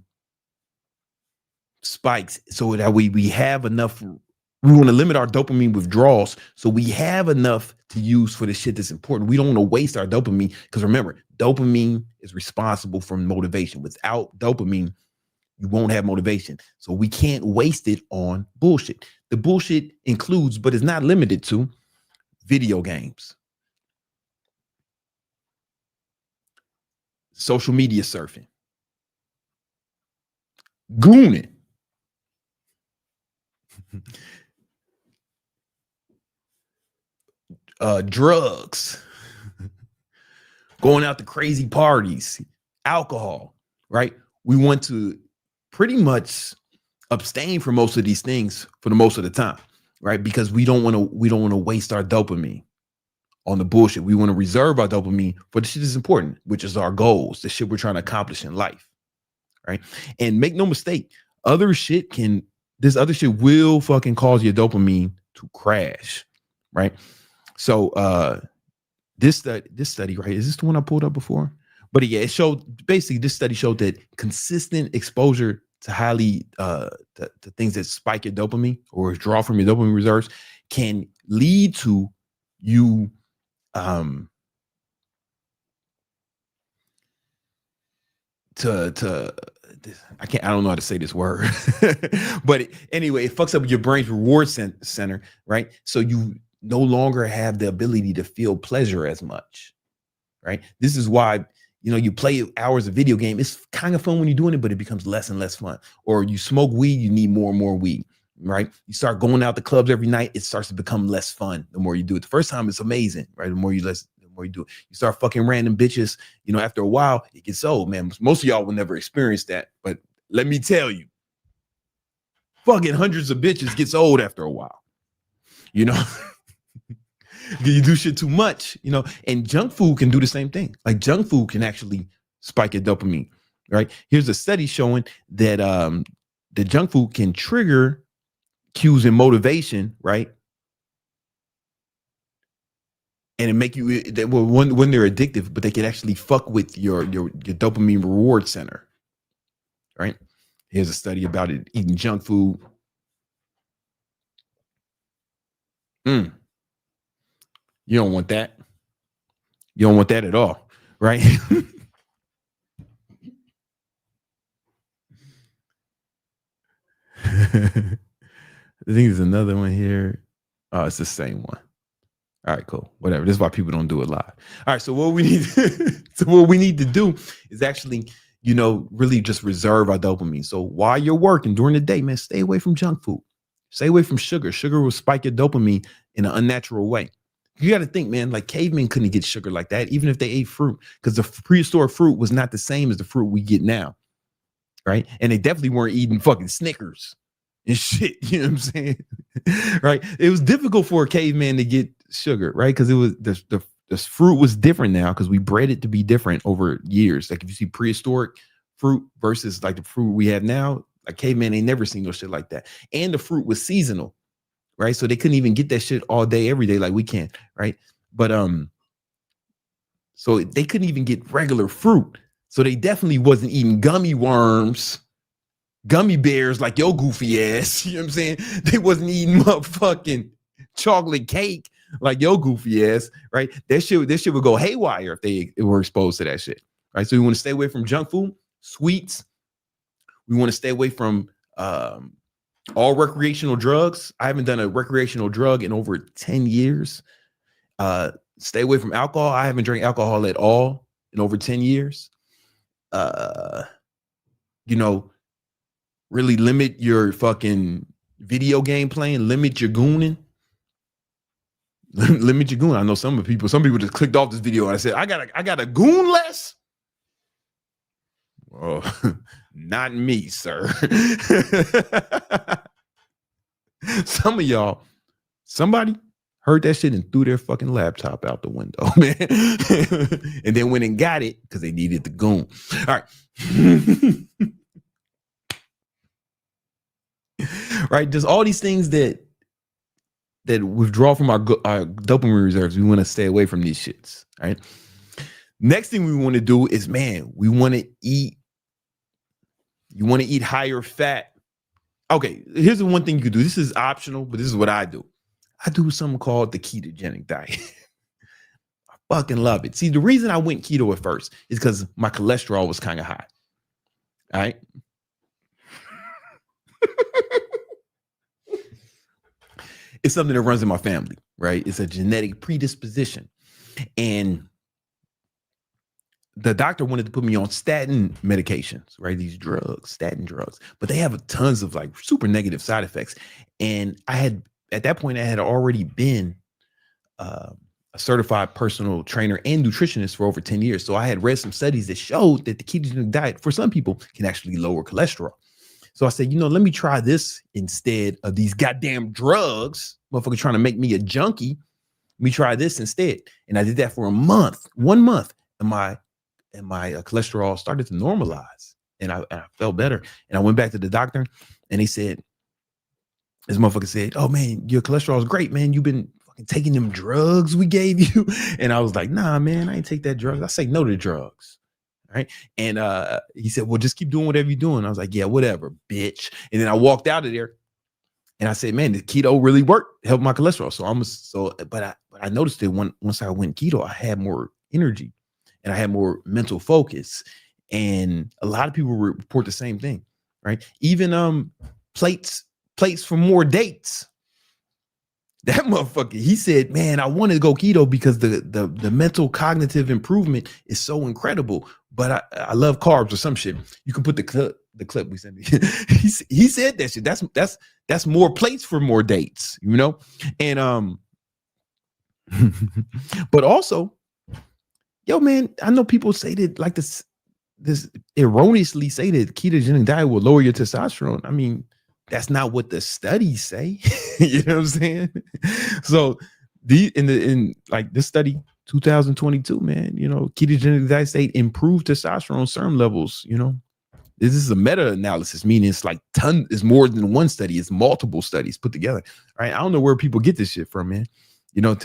spikes so that we have enough. We want to limit our dopamine withdrawals so we have enough to use for the shit that's important. We don't want to waste our dopamine because remember, dopamine is responsible for motivation. Without dopamine, you won't have motivation. So we can't waste it on bullshit. The bullshit includes, but is not limited to, video games, social media surfing, gooning, drugs, going out to crazy parties, alcohol, right? We want to pretty much abstain from most of these things for the most of the time, right? Because we don't want to waste our dopamine on the bullshit. We want to reserve our dopamine for the shit that's important, which is our goals, the shit we're trying to accomplish in life, right? And make no mistake, this other shit will fucking cause your dopamine to crash, right? So this study, right? Is this the one I pulled up before? But yeah, it showed basically this study showed that consistent exposure to highly to things that spike your dopamine or withdraw from your dopamine reserves can lead to you to I don't know how to say this word, but anyway, it fucks up your brain's reward center, right? So you no longer have the ability to feel pleasure as much, right? This is why, you play hours of video game. It's kind of fun when you're doing it, but it becomes less and less fun. Or you smoke weed, you need more and more weed, right? You start going out to clubs every night, it starts to become less fun the more you do it. The first time it's amazing, right? The more you do it, you start fucking random bitches. After a while, it gets old, man. Most of y'all will never experience that, but let me tell you, fucking hundreds of bitches gets old after a while. You do shit too much, and junk food can do the same thing. Like junk food can actually spike your dopamine, right? Here's a study showing that the junk food can trigger cues in motivation, right? And it make you when they're addictive, but they can actually fuck with your dopamine reward center, right? Here's a study about it, eating junk food. You don't want that. You don't want that at all, right? I think there's another one here. Oh, it's the same one. All right, cool. Whatever. This is why people don't do it live. All right. So what we need to do is actually, really just reserve our dopamine. So while you're working during the day, man, stay away from junk food. Stay away from sugar. Sugar will spike your dopamine in an unnatural way. You got to think, man, like cavemen couldn't get sugar like that, even if they ate fruit, because the prehistoric fruit was not the same as the fruit we get now. Right. And they definitely weren't eating fucking Snickers and shit. You know what I'm saying? Right. It was difficult for a caveman to get sugar, right? Because it was the fruit was different now because we bred it to be different over years. Like if you see prehistoric fruit versus like the fruit we have now, like caveman ain't never seen no shit like that. And the fruit was seasonal, right? So they couldn't even get that shit all day, every day like we can, right? But so they couldn't even get regular fruit. So they definitely wasn't eating gummy worms, gummy bears like your goofy ass. You know what I'm saying? They wasn't eating motherfucking chocolate cake like your goofy ass, right? This shit would go haywire if they were exposed to that shit, right? So we want to stay away from junk food, sweets. We want to stay away from all recreational drugs. I haven't done a recreational drug in over 10 years. Stay away from alcohol. I haven't drank alcohol at all in over 10 years. Really limit your fucking video game playing, limit your gooning. Limit your goon. I know some people just clicked off this video and I said, I got a goon less. Oh, not me, sir. Some of y'all, somebody heard that shit and threw their fucking laptop out the window, man. And then went and got it because they needed the goon. All right. Right. Just all these things that withdraw from our dopamine reserves. We want to stay away from these shits. Right. Next thing we want to do is, man, we want to eat. You want to eat higher fat. Okay, here's the one thing you could do. This is optional, but this is what I do. I do something called the ketogenic diet. I fucking love it. See, the reason I went keto at first is because my cholesterol was kind of high. All right. It's something that runs in my family, right? It's a genetic predisposition. And the doctor wanted to put me on statin medications, right? These drugs, statin drugs, but they have tons of like super negative side effects. And at that point, I had already been a certified personal trainer and nutritionist for over 10 years. So I had read some studies that showed that the ketogenic diet for some people can actually lower cholesterol. So I said, let me try this instead of these goddamn drugs. Motherfucker trying to make me a junkie. Let me try this instead. And I did that for 1 month. And my cholesterol started to normalize. And I felt better. And I went back to the doctor and he said, this motherfucker said, "Oh man, your cholesterol is great, man. You've been fucking taking them drugs we gave you." And I was like, "Nah, man, I ain't take that drugs. I say no to drugs." Right. And he said, "Well, just keep doing whatever you're doing." I was like, "Yeah, whatever, bitch." And then I walked out of there and I said, "Man, the keto really worked, helped my cholesterol." But I noticed that once I went keto, I had more energy and I had more mental focus. And a lot of people report the same thing, right? Even plates for more dates. That motherfucker, he said, "Man, I wanted to go keto because the mental cognitive improvement is so incredible. But I love carbs or some shit." You can put the clip we sent me. he said that shit. That's more plates for more dates, you know? And but also, yo, man, I know people say that like this erroneously say that ketogenic diet will lower your testosterone. I mean, that's not what the studies say. You know what I'm saying? So in this study 2022, man, you know, ketogenic diet state improved testosterone serum levels. You know, this is a meta-analysis, meaning it's like it's more than one study, it's multiple studies put together. Right? I don't know where people get this shit from, man. You know,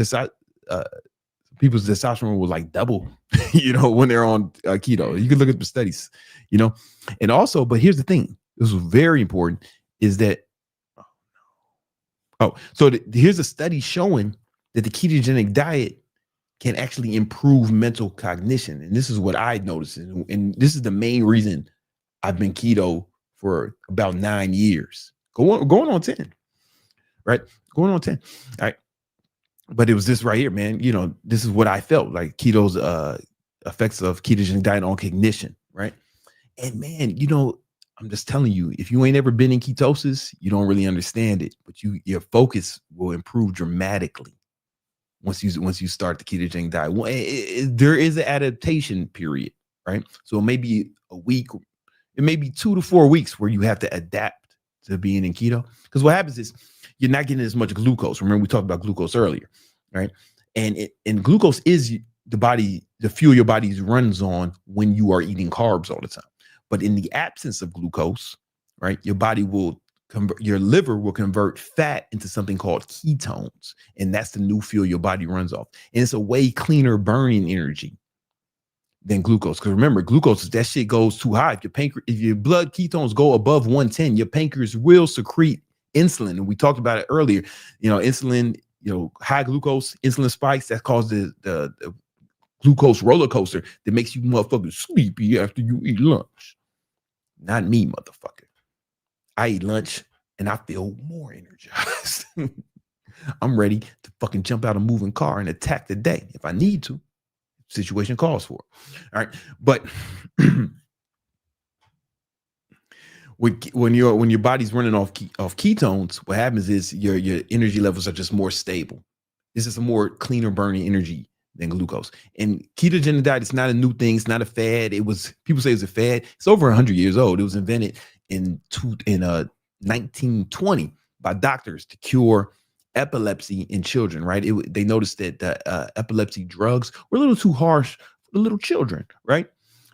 people's testosterone will like double, you know, when they're on keto. You can look at the studies, you know. And also, but here's the thing, this was very important, is that here's a study showing that the ketogenic diet can actually improve mental cognition. And this is what I noticed, and this is the main reason I've been keto for about 9 years, going on 10, right? Going on 10. All right. But it was this right here, man. You know, this is what I felt like keto's effects of ketogenic diet on cognition, right? And man, you know, I'm just telling you, if you ain't ever been in ketosis, you don't really understand it. But your focus will improve dramatically once you start the ketogenic diet. There is an adaptation period, right? So it may be a week, it may be 2 to 4 weeks where you have to adapt to being in keto. Because what happens is you're not getting as much glucose. Remember, we talked about glucose earlier, right? And glucose is the fuel your body runs on when you are eating carbs all the time. But in the absence of glucose, right, your liver will convert fat into something called ketones. And that's the new fuel your body runs off. And it's a way cleaner burning energy than glucose. Because remember, glucose, that shit goes too high. If your blood ketones go above 110, your pancreas will secrete insulin. And we talked about it earlier. You know, insulin, you know, high glucose, insulin spikes, that causes the glucose roller coaster that makes you motherfuckers sleepy after you eat lunch. Not me, motherfucker. I eat lunch and I feel more energized. I'm ready to fucking jump out a moving car and attack the day if I need to. Situation calls for it. All right. But when your body's running off ketones, what happens is your energy levels are just more stable. This is a more cleaner burning energy than glucose. And ketogenic diet is not a new thing. It's not a fad. People say it's a fad. It's over 100 years old. It was invented in 1920 by doctors to cure epilepsy in children, right? They noticed that the epilepsy drugs were a little too harsh for the little children, right?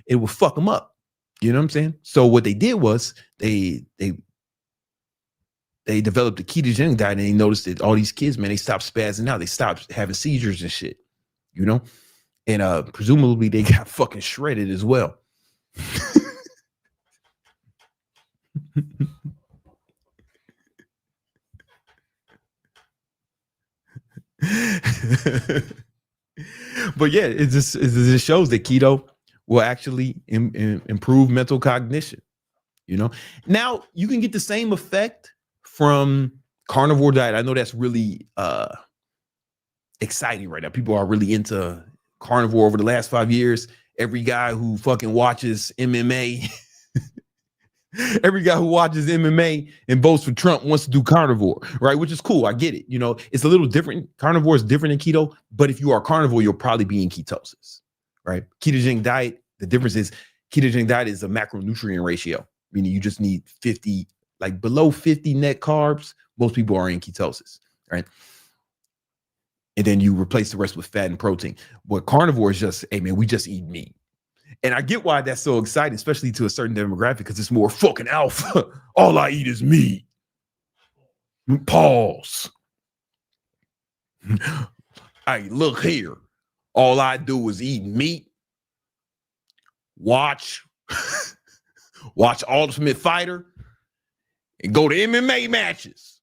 It would fuck them up. You know what I'm saying? So what they did was they developed a ketogenic diet, and they noticed that all these kids, man, they stopped spazzing out. They stopped having seizures and shit, you know? And presumably they got fucking shredded as well. But yeah, it just shows that keto will actually improve mental cognition. You know, now you can get the same effect from carnivore diet. I know that's really exciting right now. People are really into carnivore over the last 5 years. Every guy who fucking watches MMA, every guy who watches MMA and votes for Trump wants to do carnivore, right? Which is cool. I get it. You know, it's a little different. Carnivore is different than keto, but if you are carnivore, you'll probably be in ketosis, right? Ketogenic diet, the difference is ketogenic diet is a macronutrient ratio, meaning you just need 50, like below 50 net carbs. Most people are in ketosis, right? And then you replace the rest with fat and protein. What carnivore is just, hey man, we just eat meat. And I get why that's so exciting, especially to a certain demographic, because it's more fucking alpha. All I eat is meat. Pause. Hey, look here. All I do is eat meat, watch Ultimate Fighter, and go to MMA matches.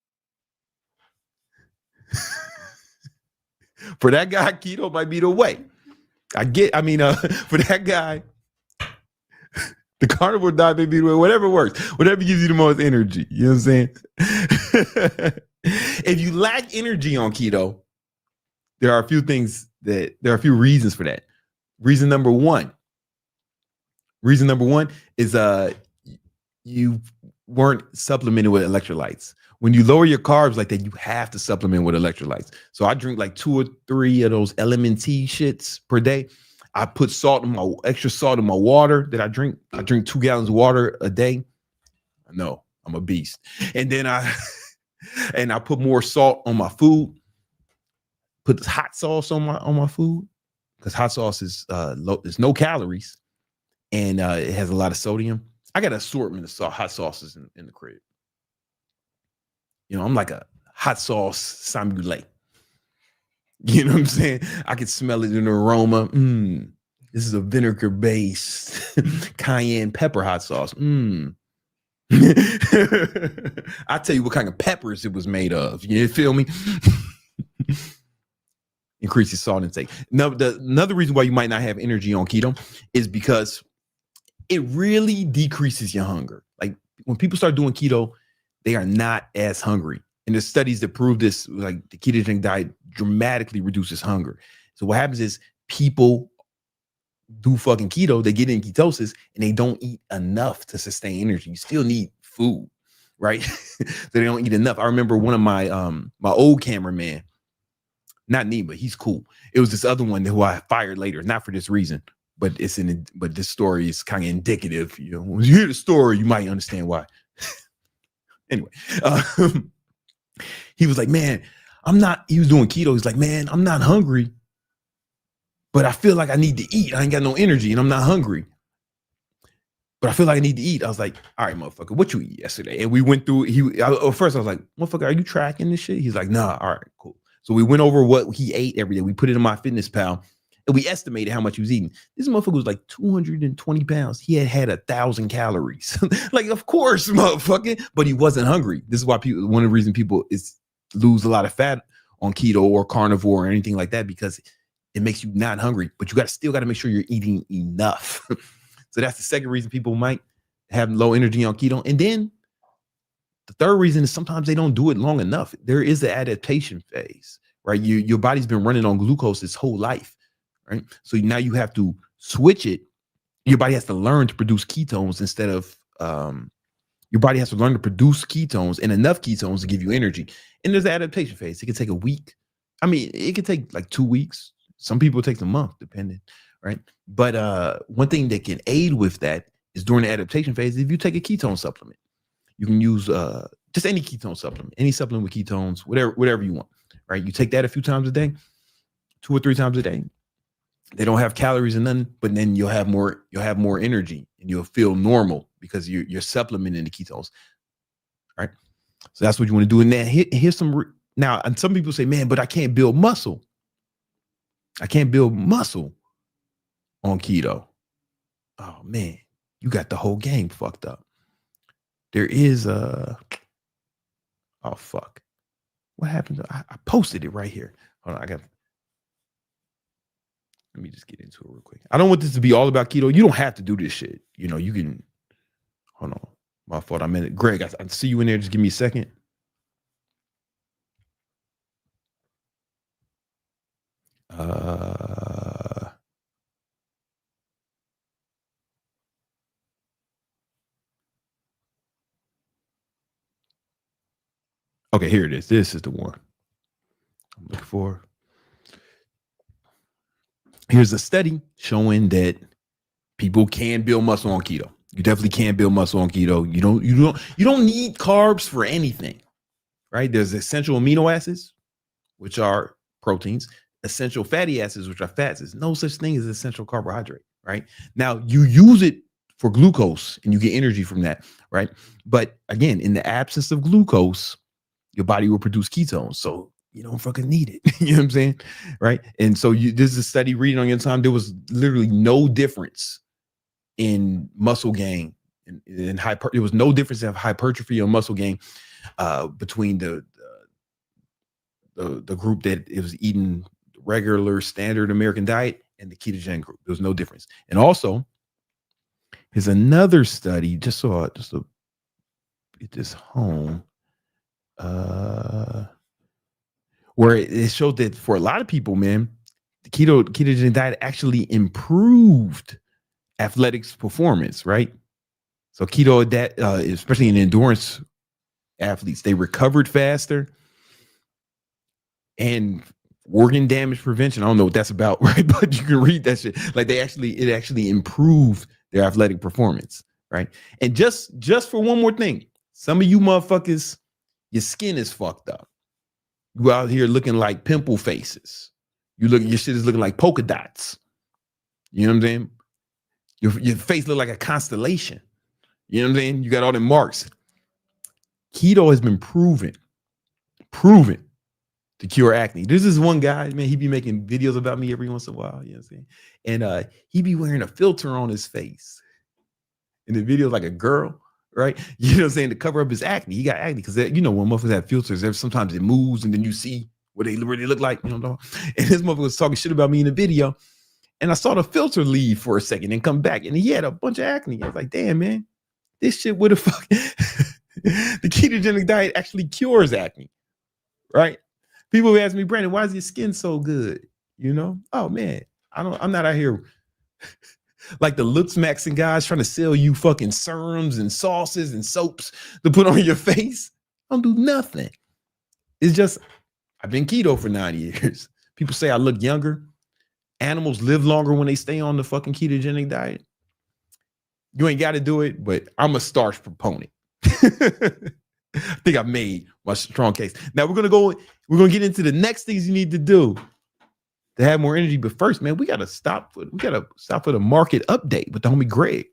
For that guy, keto might be the way. For that guy, the carnivore diet may be the way. Whatever works, whatever gives you the most energy. You know what I'm saying? If you lack energy on keto, there are a few reasons for that. Reason number one is you weren't supplemented with electrolytes. When you lower your carbs like that, you have to supplement with electrolytes. So I drink like 2 or 3 of those LMNT shits per day. I put extra salt in my water that I drink. I drink 2 gallons of water a day. No, I'm a beast. And then I put more salt on my food. Put hot sauce on my food because hot sauce is low. There's no calories, and it has a lot of sodium. I got an assortment of hot sauces in the crib. You know, I'm like a hot sauce sommelier. You know what I'm saying? I can smell it in the aroma. This is a vinegar-based cayenne pepper hot sauce. I'll tell you what kind of peppers it was made of. You feel me? Increase your salt intake. Now, another reason why you might not have energy on keto is because it really decreases your hunger. Like when people start doing keto, they are not as hungry. And there's studies that prove this, like the ketogenic diet dramatically reduces hunger. So what happens is people do fucking keto, they get in ketosis and they don't eat enough to sustain energy. You still need food, right? So they don't eat enough. I remember one of my my old cameraman, not me, but he's cool. It was this other one who I fired later, not for this reason, but but this story is kind of indicative. You know, when you hear the story, you might understand why. Anyway, he was like, man, he was doing keto. He's like, man, I'm not hungry, but I feel like I need to eat. I ain't got no energy and I'm not hungry, but I feel like I need to eat. I was like, all right, motherfucker, what you eat yesterday? And we went through, first I was like, motherfucker, are you tracking this shit? He's like, nah, all right, cool. So we went over what he ate every day. We put it in MyFitnessPal and we estimated how much he was eating. This motherfucker was like 220 pounds. He had 1,000 calories. Like, of course, motherfucker, but he wasn't hungry. This is why one of the reasons people lose a lot of fat on keto or carnivore or anything like that, because it makes you not hungry, but you still got to make sure you're eating enough. So that's the second reason people might have low energy on keto. And then the third reason is sometimes they don't do it long enough. There is an adaptation phase, right? Your body's been running on glucose its whole life, right? So now you have to switch it. Your body has to learn to produce ketones instead of, your body has to learn to produce ketones and enough ketones to give you energy. And there's an adaptation phase. It can take a week. I mean, it can take like 2 weeks. Some people take a month, depending, right? But one thing that can aid with that is during the adaptation phase, if you take a ketone supplement. You can use just any ketone supplement, any supplement with ketones, whatever you want, right? You take that a few times a day, 2 or 3 times a day. They don't have calories and nothing, but then you'll have more energy and you'll feel normal because you're supplementing the ketones, right? So that's what you want to do. And then here's now, and some people say, man, but I can't build muscle. I can't build muscle on keto. Oh man, you got the whole game fucked up. There is oh fuck. What happened? I posted it right here. Hold on, let me just get into it real quick. I don't want this to be all about keto. You don't have to do this shit. You know, you can, hold on. My fault. I'm in it. Greg, I see you in there. Just give me a second. Okay, here it is. This is the one I'm looking for. Here's a study showing that people can build muscle on keto. You definitely can build muscle on keto. You don't need carbs for anything, right? There's essential amino acids, which are proteins, essential fatty acids, which are fats. There's no such thing as essential carbohydrate, right? Now you use it for glucose and you get energy from that, right? But again, in the absence of glucose, your body will produce ketones. So you don't fucking need it. You know what I'm saying? Right. And so this is a study reading on your time. There was literally no difference in muscle gain and there was no difference in hypertrophy or muscle gain between the group that it was eating regular standard American diet and the ketogenic group. There was no difference. And also, here's another study, just to get this home, where it showed that for a lot of people, man, the ketogenic diet actually improved athletics performance, right? So keto, that especially in endurance athletes, they recovered faster. And organ damage prevention, I don't know what that's about, right? But you can read that shit. Like it actually improved their athletic performance, right? And just for one more thing, some of you motherfuckers, your skin is fucked up. You out here looking like pimple faces. Your shit is looking like polka dots. You know what I'm saying? Your face look like a constellation. You know what I'm saying? You got all the marks. Keto has been proven to cure acne. This is one guy, man, he be making videos about me every once in a while, you know what I'm saying? And he be wearing a filter on his face. In the video, like a girl, right? You know what I'm saying? To cover up his acne. He got acne because, you know, when motherfuckers have filters, sometimes it moves and then you see what they really look like, you know? And this motherfucker was talking shit about me in the video. And I saw the filter leave for a second and come back. And he had a bunch of acne. I was like, damn, man, this shit would have fucking... The ketogenic diet actually cures acne, right? People ask me, Brandon, why is your skin so good? You know? Oh man, I'm not out here like the looks maxing guys trying to sell you fucking serums and sauces and soaps to put on your face. I don't do nothing. It's just, I've been keto for 9 years. People say I look younger. Animals live longer when they stay on the fucking ketogenic diet. You ain't got to do it, but I'm a starch proponent. I think I've made my strong case. Now we're gonna get into the next things you need to do to have more energy. But first, man, we gotta stop for the market update with the homie Greg.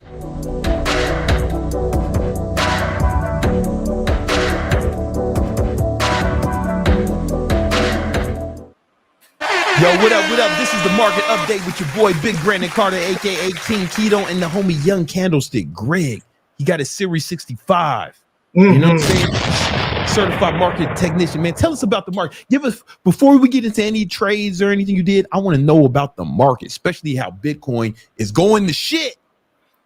Yo, what up? What up? This is the market update with your boy Big Brandon Carter, aka King Keto, and the homie Young Candlestick Greg. He got his Series 65. You know what I'm saying? Certified market technician, man. Tell us about the market. Give us, before we get into any trades or anything you did, I want to know about the market, especially how Bitcoin is going to shit.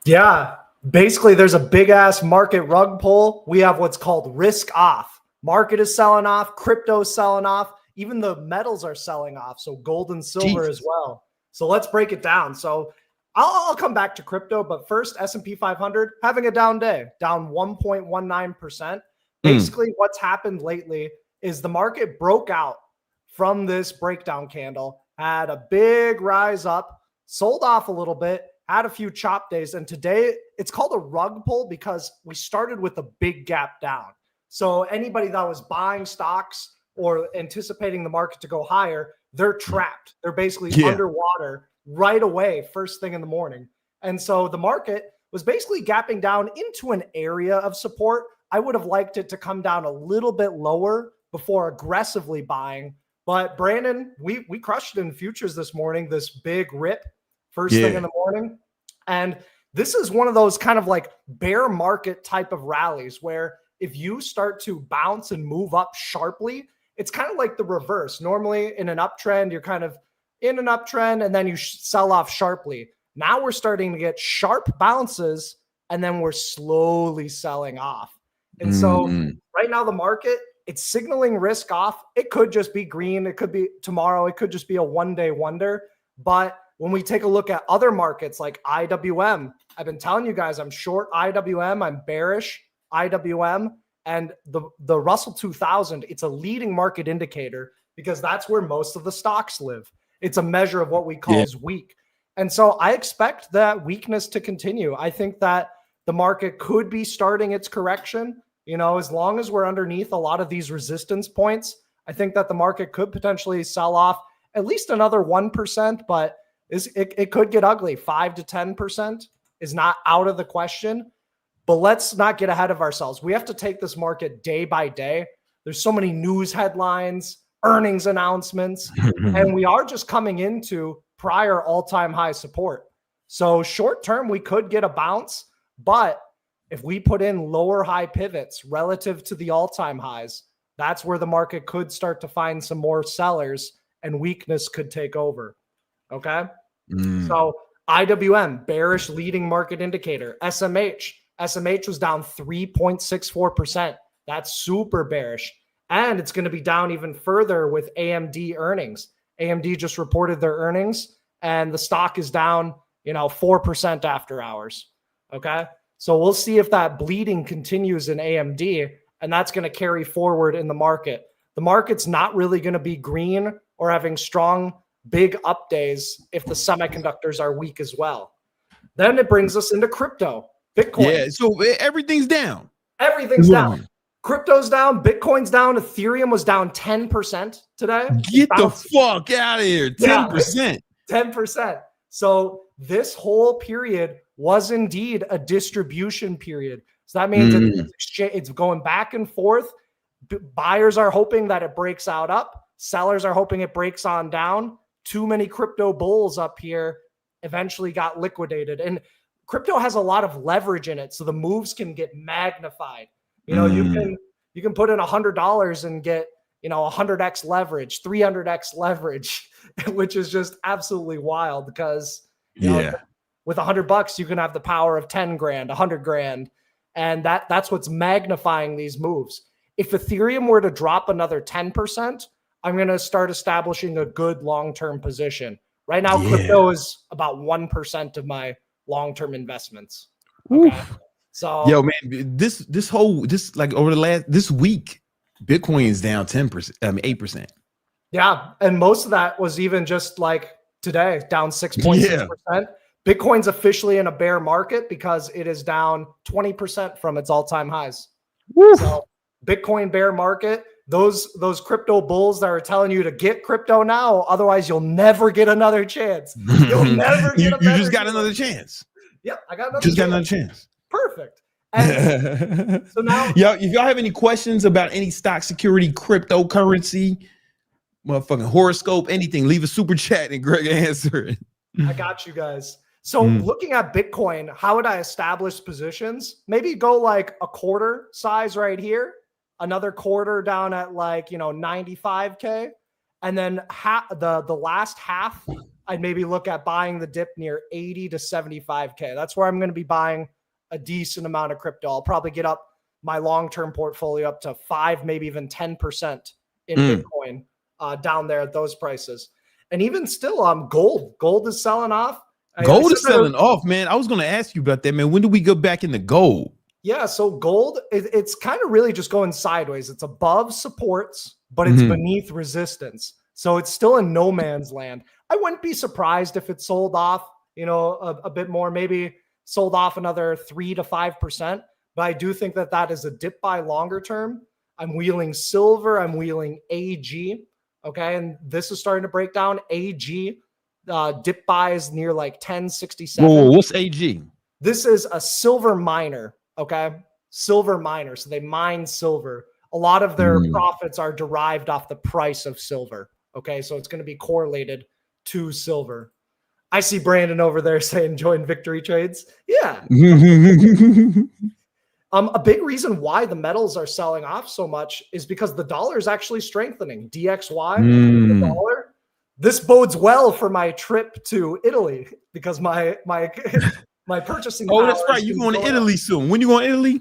Yeah. Basically, there's a big ass market rug pull. We have what's called risk off. Market is selling off. Crypto is selling off. Even the metals are selling off. So gold and silver as well. So let's break it down. So I'll come back to crypto, but first, S&P 500 having a down day, down 1.19%. Basically, what's happened lately is the market broke out from this breakdown candle, had a big rise up, sold off a little bit, had a few chop days, and today it's called a rug pull because we started with a big gap down. So anybody that was buying stocks or anticipating the market to go higher, they're trapped. They're basically underwater right away, first thing in the morning. And so the market was basically gapping down into an area of support. I would have liked it to come down a little bit lower before aggressively buying. But Brandon, we crushed it in futures this morning, this big rip first thing in the morning. And this is one of those kind of like bear market type of rallies where if you start to bounce and move up sharply, it's kind of like the reverse. Normally in an uptrend, you're kind of in an uptrend and then you sell off sharply. Now we're starting to get sharp bounces and then we're slowly selling off. And so right now the market, it's signaling risk off. It could just be green. It could be tomorrow. It could just be a one-day wonder. But when we take a look at other markets like IWM, I've been telling you guys I'm short IWM. I'm bearish IWM. And the Russell 2000, it's a leading market indicator because that's where most of the stocks live. It's a measure of what we call as weak. And so I expect that weakness to continue. I think that the market could be starting its correction. You know, as long as we're underneath a lot of these resistance points, I think that the market could potentially sell off at least another 1%, but it could get ugly. 5 to 10% is not out of the question. But let's not get ahead of ourselves. We have to take this market day by day. There's so many news headlines, earnings announcements, and we are just coming into prior all-time high support. So short term, we could get a bounce, but if we put in lower high pivots relative to the all-time highs, that's where the market could start to find some more sellers and weakness could take over. Okay. So IWM, bearish leading market indicator. SMH was down 3.64%. That's super bearish. And it's going to be down even further with AMD earnings. AMD just reported their earnings and the stock is down, 4% after hours. Okay. So we'll see if that bleeding continues in AMD, and that's going to carry forward in the market. The market's not really going to be green or having strong, big up days if the semiconductors are weak as well. Then it brings us into crypto, Bitcoin. Yeah, so everything's down. Everything's down. Crypto's down. Bitcoin's down. Ethereum was down 10% today. Get the fuck out of here. 10%. 10%. So this whole period was indeed a distribution period. So that means it's going back and forth. Buyers are hoping that it breaks out up. Sellers are hoping it breaks on down. Too many crypto bulls up here eventually got liquidated. And crypto has a lot of leverage in it, so the moves can get magnified. You can put in $100 and get 100x leverage, 300x leverage, which is just absolutely wild because with $100 you can have the power of 10 grand, 100 grand, and that's what's magnifying these moves. If Ethereum were to drop another 10%, I'm going to start establishing a good long-term position. Right now, crypto is about 1% of my long-term investments. Okay. So, yo, man, this over this week, Bitcoin is down 8%. Yeah, and most of that was even just like today, down 6.6%. Bitcoin's officially in a bear market because it is down 20% from its all-time highs. So, Bitcoin bear market. Those crypto bulls that are telling you to get crypto now, otherwise you'll never get another chance. You'll never get you just got another chance. Yep, I got another chance. Perfect. And so now, if y'all have any questions about any stock, security, cryptocurrency, motherfucking horoscope, anything, leave a super chat and Greg answer it. I got you guys. So looking at Bitcoin, how would I establish positions? Maybe go like a quarter size right here, another quarter down at 95K, and then the last half, I'd maybe look at buying the dip near 80 to 75K. That's where I'm going to be buying a decent amount of crypto. I'll probably get up my long-term portfolio up to 5, maybe even 10% in Bitcoin down there at those prices. And even still, gold is selling off. Gold is selling off, man. I was going to ask you about that, man. When do we go back into gold? Yeah, so gold, it's kind of really just going sideways. It's above supports, but it's beneath resistance. So it's still in no man's land. I wouldn't be surprised if it sold off, a bit more, maybe sold off another 3 to 5%. But I do think that is a dip buy longer term. I'm wheeling silver. I'm wheeling AG. Okay, and this is starting to break down. AG dip buys near like 1067. Whoa, what's AG? This is a silver miner. Okay, silver miner. So they mine silver. A lot of their profits are derived off the price of silver. Okay, so it's going to be correlated to silver. I see Brandon over there saying join victory trades. Yeah. A big reason why the metals are selling off so much is because the dollar is actually strengthening. DXY, the dollar. This bodes well for my trip to Italy because my purchasing. Oh, that's right. You're going to Italy soon. When you going to Italy?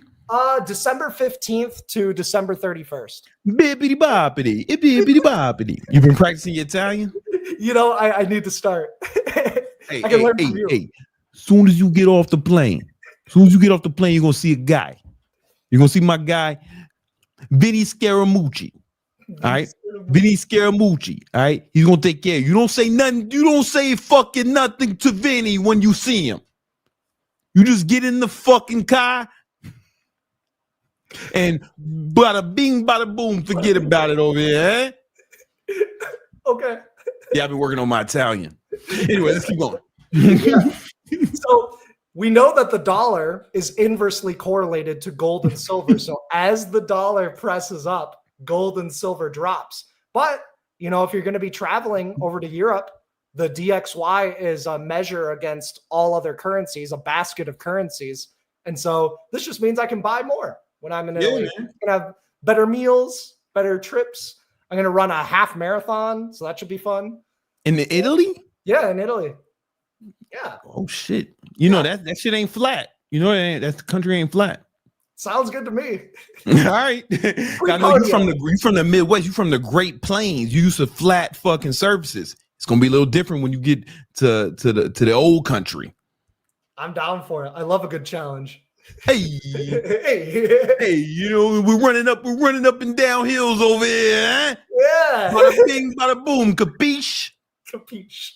December 15th to December 31st. Bibbidi boppity, bibbidi boppity. You've been practicing your Italian? I need to start. Hey, soon as you get off the plane, you're going to see a guy. You're going to see my guy, Vinny Scaramucci. All right? Vinny Scaramucci. All right? He's going to take care of you. You don't say nothing. You don't say fucking nothing to Vinny when you see him. You just get in the fucking car and bada bing, bada boom, forget about it over here. Eh? Okay. Yeah, I've been working on my Italian. Anyway, let's keep going. So we know that the dollar is inversely correlated to gold and silver. So as the dollar presses up, gold and silver drops. But, you know, if you're going to be traveling over to Europe, the DXY is a measure against all other currencies, a basket of currencies. And so this just means I can buy more when I'm in Italy. I'm going to have better meals, better trips. I'm going to run a half marathon, so that should be fun. In Italy? Yeah, in Italy. Yeah. Oh, shit. You know, that shit ain't flat. You know, that country ain't flat. Sounds good to me. All right. I know you from the Midwest. You from the Great Plains. You used to flat fucking surfaces. It's gonna be a little different when you get to the old country. I'm down for it. I love a good challenge. Hey, hey, you know, we're running up and down hills over here, huh? Yeah. Bada bing, bada boom, capiche? Capiche.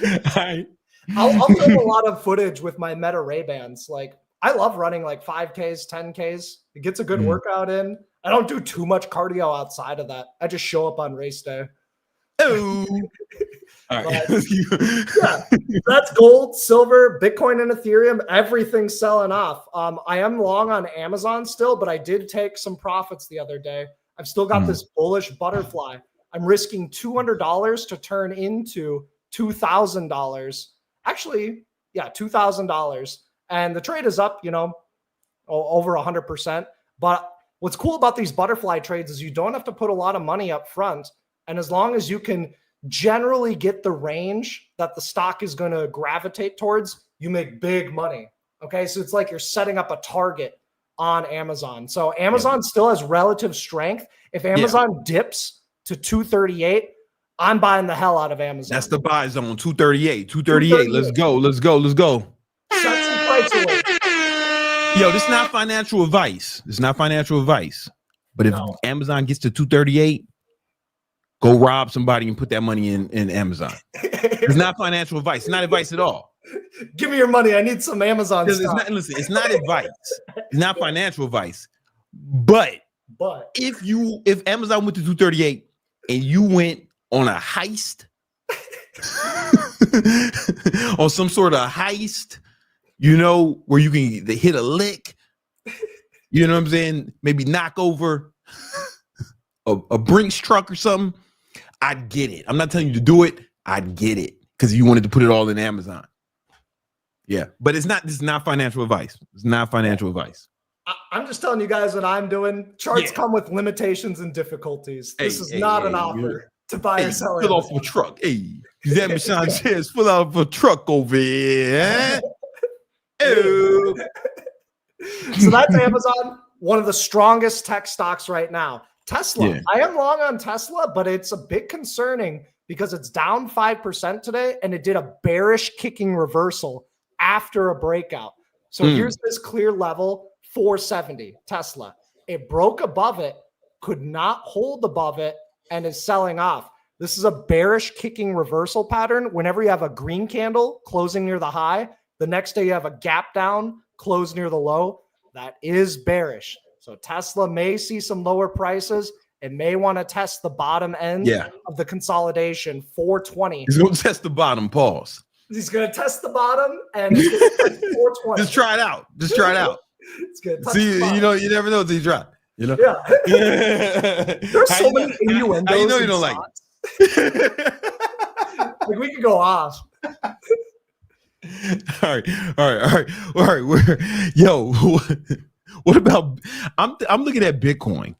All right. I'll film a lot of footage with my Meta Ray-Bans. Like, I love running like 5Ks, 10Ks. It gets a good workout in. I don't do too much cardio outside of that. I just show up on race day. Oh. All right. Yeah, that's gold, silver, Bitcoin, and Ethereum. Everything's selling off. I am long on Amazon still, but I did take some profits the other day. I've still got this bullish butterfly. I'm risking $200 to turn into $2,000. Actually, yeah, $2,000. And the trade is up, you know, over 100%. But what's cool about these butterfly trades is you don't have to put a lot of money up front. And as long as you can generally get the range that the stock is going to gravitate towards, you make big money. Okay. So it's like you're setting up a target on Amazon. So Amazon still has relative strength. If Amazon dips to 238, I'm buying the hell out of Amazon. That's the buy zone. 238. 238. Let's go. Set some price away. Yo, this is not financial advice. But if Amazon gets to 238, go rob somebody and put that money in Amazon. It's not financial advice. It's not advice at all. Give me your money. I need some Amazon stuff. It's not advice. It's not financial advice. But if Amazon went to 238 and you went on a heist, on some sort of heist, you know, where you can hit a lick, you know what I'm saying? Maybe knock over a Brinks truck or something. I'd get it. I'm not telling you to do it. I'd get it because you wanted to put it all in Amazon. Yeah, but this is not financial advice. It's not financial advice. I'm just telling you guys what I'm doing. Charts come with limitations and difficulties. This is not an offer to buy or sell. Fill off a truck. Hey, that Michon says, fill out a truck over here. Oh. So that's Amazon, one of the strongest tech stocks right now. Tesla. Yeah. I am long on Tesla, but it's a bit concerning because it's down 5% today and it did a bearish kicking reversal after a breakout. So here's this clear level, 470 Tesla. It broke above it, could not hold above it, and is selling off. This is a bearish kicking reversal pattern. Whenever you have a green candle closing near the high, the next day you have a gap down, close near the low. That is bearish. So Tesla may see some lower prices. It may want to test the bottom end of the consolidation, 420. He's going to test the bottom, pause. He's going to test the bottom and it's going to test 420. Just try it out. It's good. See, you know, you never know until you try. You know? Yeah. There's so many innuendos. How you know you don't like it? Like we could go off. All right. Yo, what about? I'm looking at Bitcoin.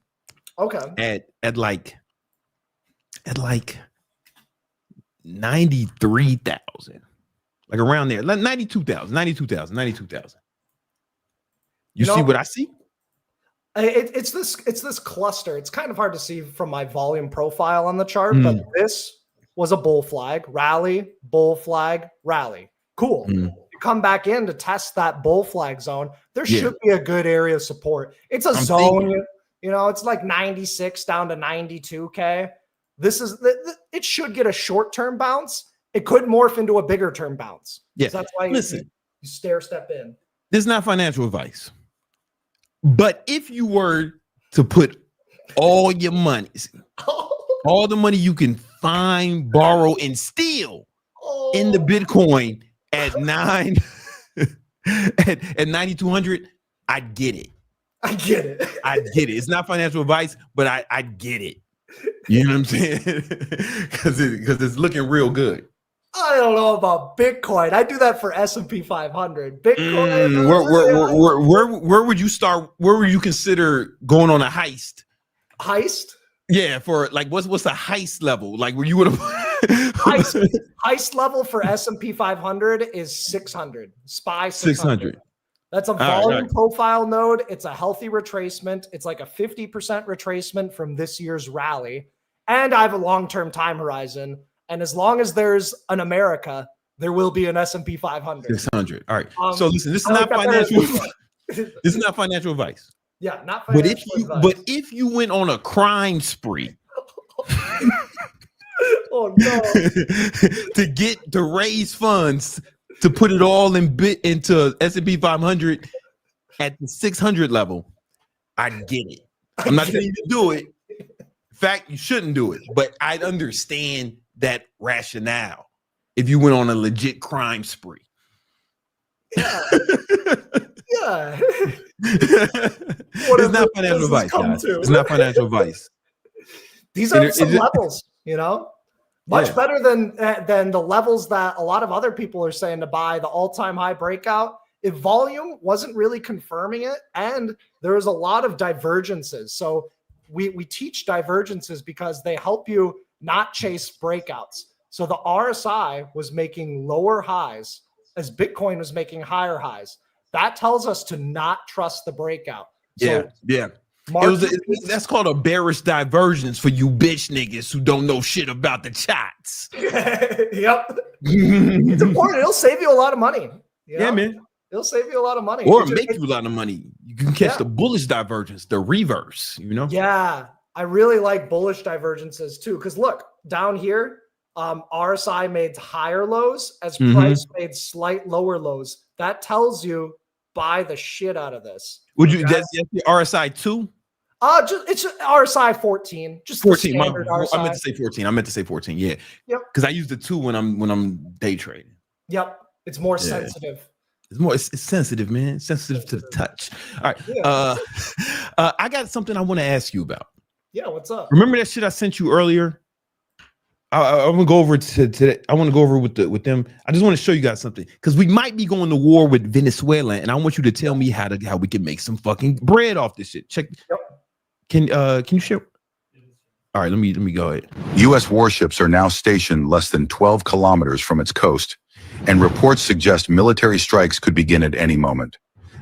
Okay. At like 93,000, like around there, like 92,000. You see what I see? It's this cluster. It's kind of hard to see from my volume profile on the chart, but this was a bull flag, rally, bull flag, rally. Cool. You come back in to test that bull flag zone. There should be a good area of support. It's a zone, you know, it's like 96 down to 92K. This is it should get a short-term bounce. It could morph into a bigger term bounce. Yeah. So that's why you stair step in. This is not financial advice. But if you were to put all your money, all the money you can find, borrow, and steal in the Bitcoin at 9 at 9,200, I'd get it. I get it. I get it. It's not financial advice, but I get it. You know what I'm saying? Because it's looking real good. I don't know about Bitcoin. I do that for S&P 500. Bitcoin. Where would you start? Where would you consider going on a heist? Heist? Yeah, for like what's the heist level? Like where you would have heist level for S&P 500 is 600. SPY 600. That's a volume profile node. It's a healthy retracement. It's like a 50% retracement from this year's rally. And I have a long-term time horizon. And as long as there's an America, there will be an S&P 500. 600. All right. So listen, this is not financial. This is not financial advice. Yeah, not financial advice. But if you went on a crime spree, oh no, to raise funds to put it all into S&P 500 at the 600 level, I get it. I'm not saying you do it. In fact, you shouldn't do it, but I understand that rationale if you went on a legit crime spree. Yeah. Yeah. It's not financial advice, guys. It's not financial advice. These are some levels, much better than the levels that a lot of other people are saying to buy, the all-time high breakout. If volume wasn't really confirming it, and there was a lot of divergences. So we teach divergences because they help you not chase breakouts. So the RSI was making lower highs as Bitcoin was making higher highs. That tells us to not trust the breakout. So yeah. That's called a bearish divergence for you bitch niggas who don't know shit about the charts. Yep. It's important. It'll save you a lot of money. Yeah, man. It'll save you a lot of money. Or make you a lot of money. You can catch the bullish divergence, the reverse, Yeah. I really like bullish divergences too. Because look, down here, RSI made higher lows as price made slight lower lows. That tells you buy the shit out of this. Would you? That's the RSI 2? It's RSI 14. Just 14. RSI. I meant to say 14. Yeah. Yep. Because I use the 2 when I'm day trading. Yep. It's more sensitive. It's sensitive, man. It's sensitive to the touch. All right. Yeah. I got something I want to ask you about. Yeah. What's up? Remember that shit I sent you earlier? I want to go over to I want to go over with them. I just want to show you guys something because we might be going to war with Venezuela, and I want you to tell me how we can make some fucking bread off this shit. Check. Yep. Can you share? All right, let me go ahead. U.S. warships are now stationed less than 12 kilometers from its coast, and reports suggest military strikes could begin at any moment.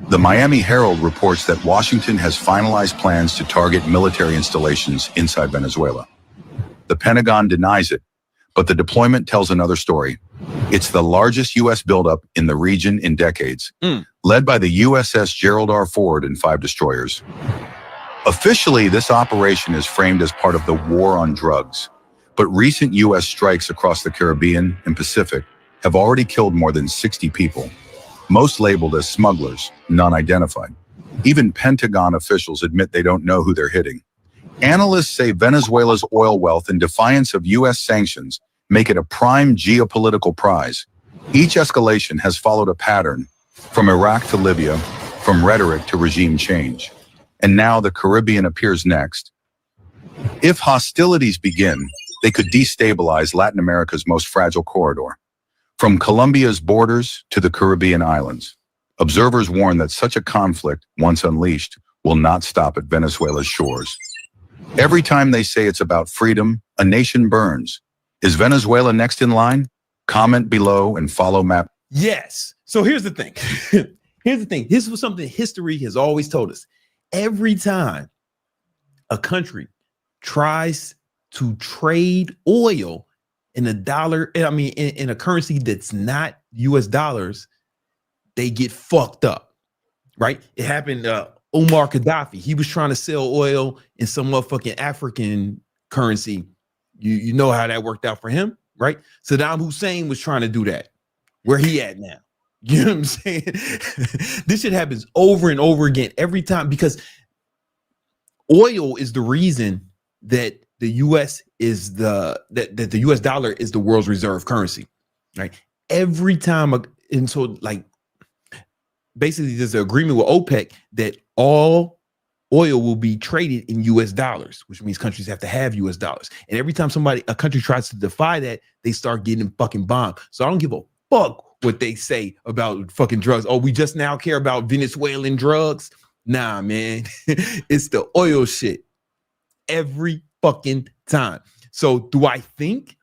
The Miami Herald reports that Washington has finalized plans to target military installations inside Venezuela. The Pentagon denies it, but the deployment tells another story. It's the largest U.S. buildup in the region in decades, led by the USS Gerald R. Ford and 5 destroyers. Officially, this operation is framed as part of the war on drugs, but recent U.S. strikes across the Caribbean and Pacific have already killed more than 60 people, most labeled as smugglers, none identified. Even Pentagon officials admit they don't know who they're hitting. Analysts say Venezuela's oil wealth, in defiance of U.S. sanctions, make it a prime geopolitical prize. Each escalation has followed a pattern, from Iraq to Libya, from rhetoric to regime change. And now the Caribbean appears next. If hostilities begin, they could destabilize Latin America's most fragile corridor, from Colombia's borders to the Caribbean islands. Observers warn that such a conflict, once unleashed, will not stop at Venezuela's shores. Every time they say it's about freedom, a nation burns. Is Venezuela next in line? Comment below and follow map. Yes. So here's the thing. This was something history has always told us. Every time a country tries to trade oil in a dollar, in a currency that's not US dollars, they get fucked up, right? It happened Omar Gaddafi, he was trying to sell oil in some motherfucking African currency. You know how that worked out for him, right? Saddam Hussein was trying to do that. Where he at now? You know what I'm saying? This shit happens over and over again every time because oil is the reason that the US is that the US dollar is the world's reserve currency, right? Every time, and so like basically there's an agreement with OPEC that all oil will be traded in US dollars, which means countries have to have US dollars. And every time a country tries to defy that, they start getting fucking bombed. So I don't give a fuck what they say about fucking drugs. Oh, we just now care about Venezuelan drugs. Nah, man. It's the oil shit every fucking time. So do I think?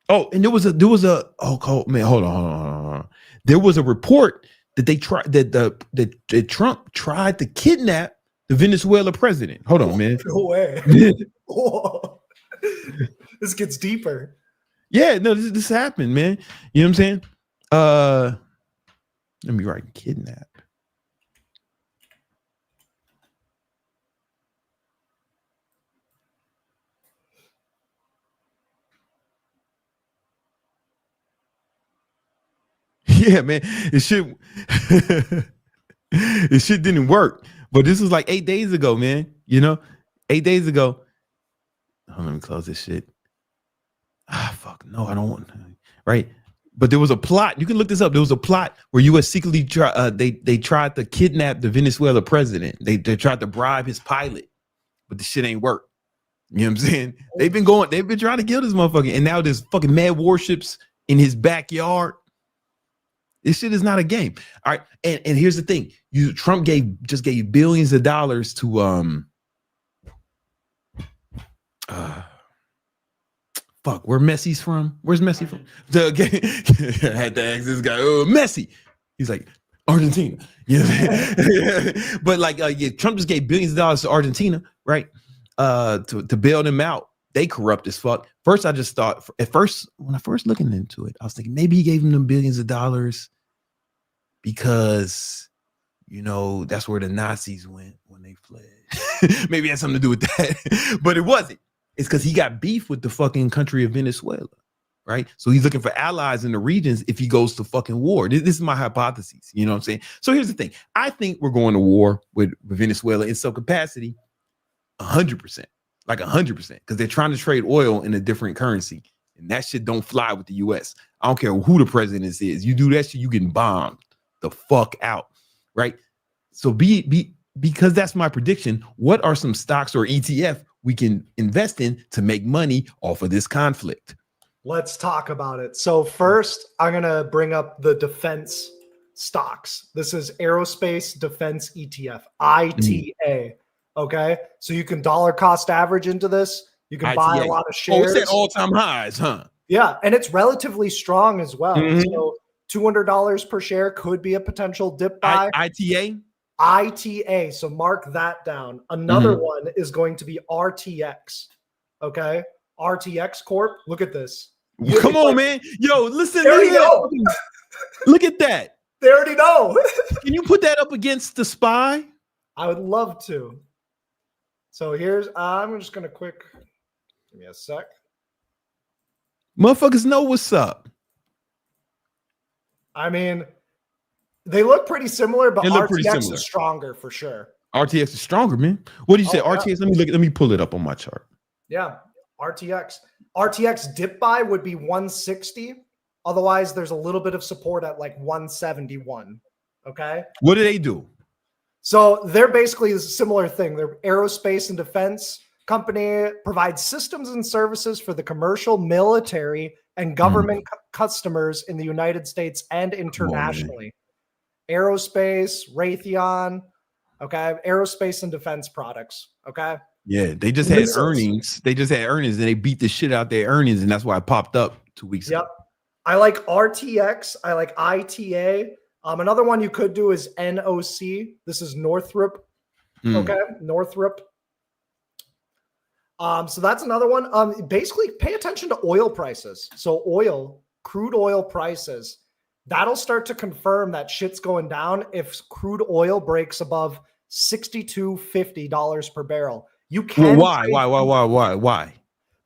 Oh, and there was a man, hold on. There was a report that they tried that Trump tried to kidnap the Venezuela president. Hold on, man. No way. This gets deeper. Yeah, no, this happened, man. You know what I'm saying? Let me write kidnap. Yeah, man. It shit didn't work. But this was like 8 days ago, man. 8 days ago. Oh, let me close this shit. Fuck. No, I don't want to. Right. But there was a plot. You can look this up. There was a plot where U.S. secretly they tried to kidnap the Venezuela president. They tried to bribe his pilot, but the shit ain't work. You know what I'm saying? They've been trying to kill this motherfucker, and now there's fucking mad warships in his backyard. This shit is not a game. All right. And here's the thing. Trump just gave billions of dollars to fuck, where Messi's from? Where's Messi from? I had to ask this guy, Messi. He's like, Argentina. But like Trump just gave billions of dollars to Argentina, right? To bail them out. They corrupt as fuck. First, I just thought when I first looking into it, I was thinking maybe he gave them billions of dollars because that's where the Nazis went when they fled. Maybe it had something to do with that, but it wasn't. It's because he got beef with the fucking country of Venezuela, right? So he's looking for allies in the regions if he goes to fucking war. This is my hypothesis. You know what I'm saying? So here's the thing. I think we're going to war with Venezuela in some capacity, 100%. Like 100%, because they're trying to trade oil in a different currency, and that shit don't fly with the U.S. I don't care who the president is. You do that shit, you getting bombed the fuck out, right? So because that's my prediction. What are some stocks or ETF we can invest in to make money off of this conflict? Let's talk about it. So first, I'm gonna bring up the defense stocks. This is Aerospace Defense ETF, ITA. Okay, so you can dollar cost average into this. You can buy a lot of shares. It's at all-time highs, huh? Yeah, and it's relatively strong as well. So $200 per share could be a potential dip buy. ITA. So mark that down. Another one is going to be RTX. Okay, RTX Corp. Look at this. Come on, man. Yo, listen. Look at that. They already know. Can you put that up against the SPY? I would love to. So I'm just going to give me a sec. Motherfuckers know what's up. I mean, they look pretty similar, but RTX is stronger for sure. RTX is stronger, man. What do you say? RTX, let me pull it up on my chart. Yeah, RTX dip buy would be 160. Otherwise, there's a little bit of support at like 171. Okay. What do they do? So they're basically a similar thing. They're aerospace and defense company, provides systems and services for the commercial, military, and government customers in the United States and internationally. Aerospace, Raytheon, okay, aerospace and defense products, okay? Yeah, they just had earnings. They just had earnings and they beat the shit out their earnings, and that's why it popped up 2 weeks ago. I like RTX. I like ITA. Another one you could do is NOC. This is Northrop. Okay, Northrop. So that's another one. Basically, pay attention to oil prices. So crude oil prices, that'll start to confirm that shit's going down if crude oil breaks above $62.50 per barrel. You can. Well, why?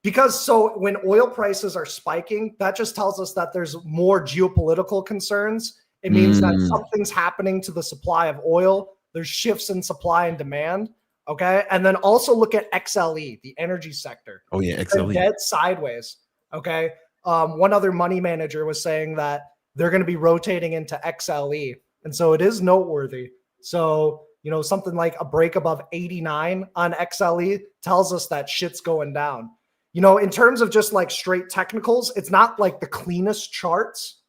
Because so when oil prices are spiking, that just tells us that there's more geopolitical concerns. It means that something's happening to the supply of oil. There's shifts in supply and demand. Okay. And then also look at XLE, the energy sector. Oh, yeah. XLE. They're dead sideways. Okay. One other money manager was saying that they're going to be rotating into XLE. And so it is noteworthy. So you know, something like a break above 89 on XLE tells us that shit's going down. You know, in terms of just like straight technicals, it's not like the cleanest charts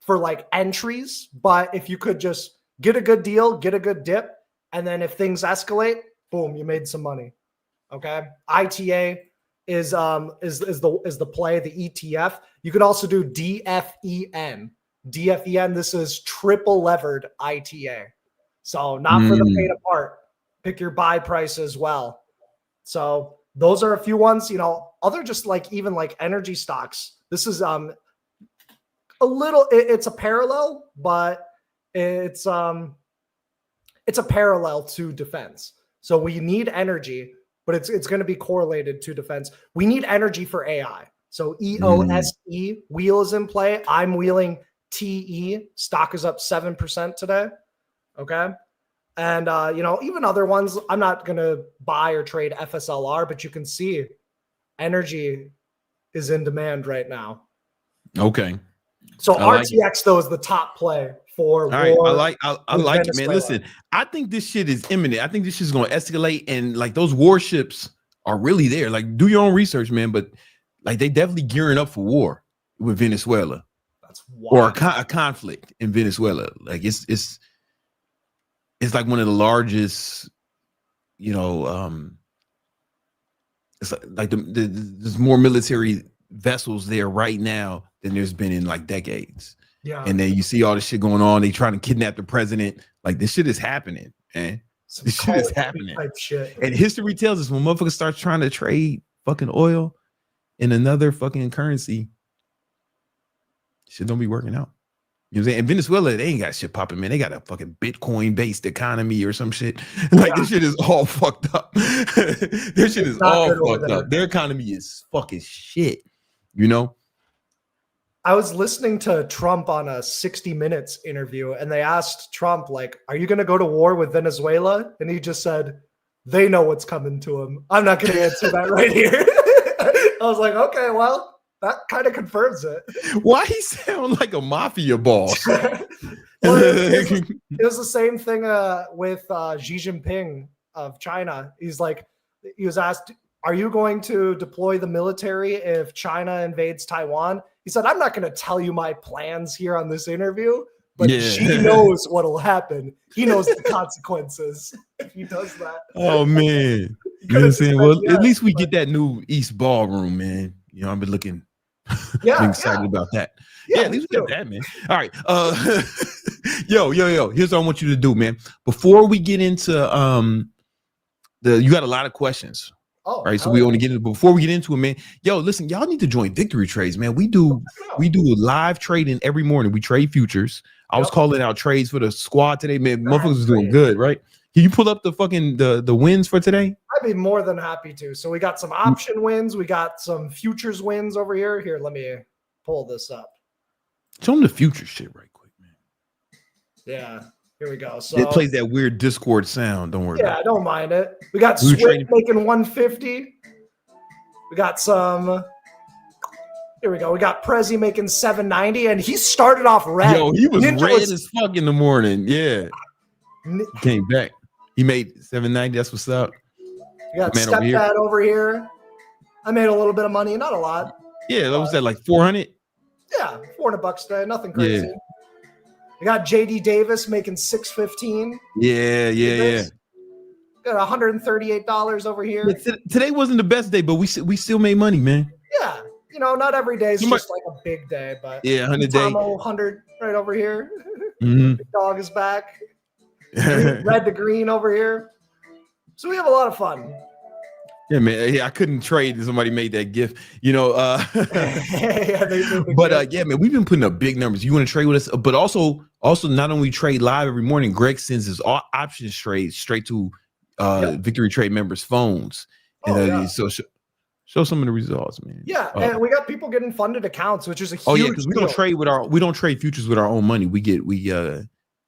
for like entries, but if you could just get a good deal, get a good dip, and then if things escalate, boom, you made some money. Okay. ITA is the play, the ETF. You could also do DFEN. DFEN, this is triple levered ITA. So not for the faint of heart. Pick your buy price as well. So those are a few ones, you know, other just like even like energy stocks. This is a little, it's a parallel, but it's a parallel to defense. So we need energy, but it's going to be correlated to defense. We need energy for AI. So EOSE wheel is in play. I'm wheeling TE. Stock is up 7% today. Okay. And, you know, even other ones, I'm not going to buy or trade FSLR, but you can see energy is in demand right now. Okay. So RTX, though, is the top play for war. Right. I like it, man. Listen, I think this shit is imminent. I think this shit is going to escalate. And like those warships are really there. Like do your own research, man. But like they definitely gearing up for war with Venezuela. That's wild. Or a conflict in Venezuela. Like it's like one of the largest, you know, it's like there's more military vessels there right now than there's been in like decades. Yeah. And then you see all this shit going on. They trying to kidnap the president. Like this shit is happening, man. This shit is happening. Shit. And history tells us when motherfuckers start trying to trade fucking oil in another fucking currency, shit don't be working out. You know what I'm saying? In Venezuela, they ain't got shit popping, man. They got a fucking Bitcoin-based economy or some shit. Like, this shit is all fucked up. This shit is all fucked up. Their economy is fucking shit, you know? I was listening to Trump on a 60 Minutes interview, and they asked Trump, like, are you going to go to war with Venezuela? And he just said, they know what's coming to him. I'm not going to answer that right here. I was like, okay, well, that kind of confirms it. Why he sound like a mafia boss? Well, it was the same thing with Xi Jinping of China. He was asked, are you going to deploy the military if China invades Taiwan? He said, I'm not going to tell you my plans here on this interview, but Xi knows what will happen. He knows the consequences if he does that. Oh, man. You know what I'm saying? Well, at least we get that new East Ballroom, man. You know, I've been looking excited about that. Yeah, at least we got that, man. All right. Yo. Here's what I want you to do, man. Before we get into you got a lot of questions. Oh, right. So we only get into before we get into it, man. Yo, listen, y'all need to join Victory Trades, man. We do live trading every morning. We trade futures. I was calling out trades for the squad today, man. Motherfuckers is doing good, right? Can you pull up the fucking the wins for today? I'd be more than happy to. So we got some option wins. We got some futures wins over here. Here, let me pull this up. Show them the future shit right quick, man. Yeah, here we go. So it plays that weird Discord sound. Don't worry. Yeah, I don't mind it. We got Swift making 150. We got some. Here we go. We got Prezi making 790, and he started off red. Yo, he was red as fuck in the morning. Yeah, came back. He made 790. That's what's up. We got Stepdad over here. I made a little bit of money, not a lot. Yeah, that was that like 400. Yeah, $400 today. Nothing crazy. Yeah. We got JD Davis making 615. Yeah. Got $138 over here. Yeah, today wasn't the best day, but we still made money, man. Yeah, you know, not every day is just like a big day, but 100 day. 100 right over here. Big dog is back. Red to green over here. So we have a lot of fun. Yeah, man. I couldn't trade. Somebody made that gift, you know. Yeah, man, we've been putting up big numbers. You want to trade with us, but also not only trade live every morning. Greg sends his options trade straight to Victory Trade members' phones. So show some of the results, man. Yeah, and we got people getting funded accounts, which is a huge because we don't trade futures with our own money. We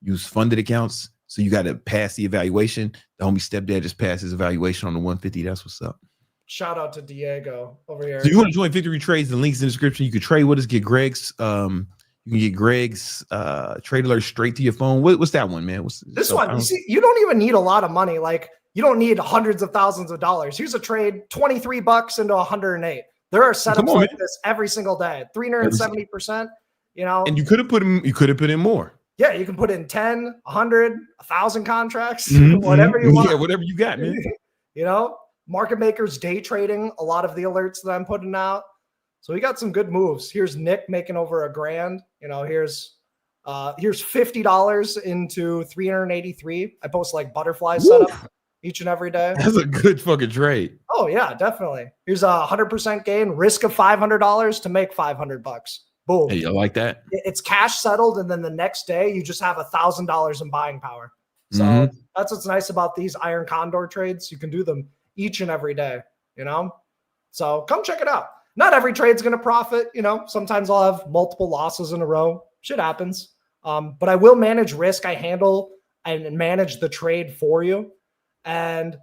use funded accounts. So you got to pass the evaluation. The homie Stepdad just passed his evaluation on the 150. That's what's up. Shout out to Diego over here. So you want to join Victory Trades? The link's in the description. You could trade with us. Get Greg's You can get Greg's trade alert straight to your phone. What's that one, man? This one? You see, you don't even need a lot of money. Like, you don't need hundreds of thousands of dollars. Here's a trade, $23 into 108. There are setups like this every single day, 370%. You know, and you could have put in more. Yeah, you can put in 10, 100, 1,000 contracts, whatever you want. Yeah, whatever you got, man. You know, market makers day trading a lot of the alerts that I'm putting out. So we got some good moves. Here's Nick making over $1,000. You know, here's $50 into 383. I post like butterfly setup each and every day. That's a good fucking trade. Oh yeah, definitely. Here's a 100% gain, risk of $500 to make $500. Boom. Hey, I like that. It's cash settled, and then the next day you just have $1,000 in buying power. So that's what's nice about these Iron Condor trades. You can do them each and every day, you know? So come check it out. Not every trade's going to profit. You know, sometimes I'll have multiple losses in a row. Shit happens. But I will manage risk. I handle and manage the trade for you. And,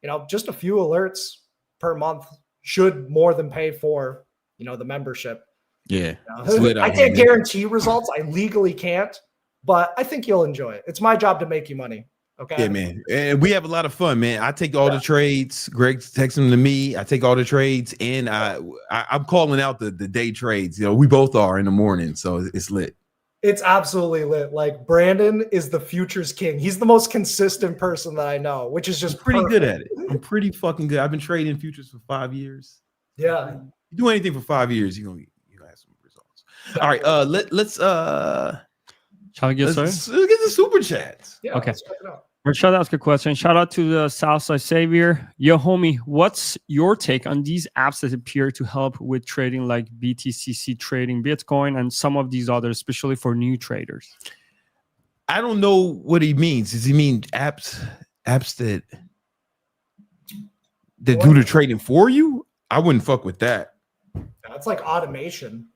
you know, just a few alerts per month should more than pay for, you know, the membership. Yeah. You know, I can't guarantee results. I legally can't, but I think you'll enjoy it. It's my job to make you money. Okay. Yeah, man. And we have a lot of fun, man. I take all the trades. Greg texts them to me. I take all the trades, and I'm calling out the day trades. You know, we both are in the morning, so it's lit. It's absolutely lit. Like, Brandon is the futures king. He's the most consistent person that I know, which is just pretty good at it. I'm pretty fucking good. I've been trading futures for 5 years. Yeah. You do anything for 5 years, you're gonna have some results. All right. Let's shall I get started? Let's get the super chats. Yeah, okay. let's check it out. Rashad ask a question. Shout out to the Southside Savior. Yo, homie, what's your take on these apps that appear to help with trading, like BTCC trading Bitcoin and some of these others, especially for new traders? I don't know what he means. Does he mean apps that do the trading for you? I wouldn't fuck with that. That's like automation.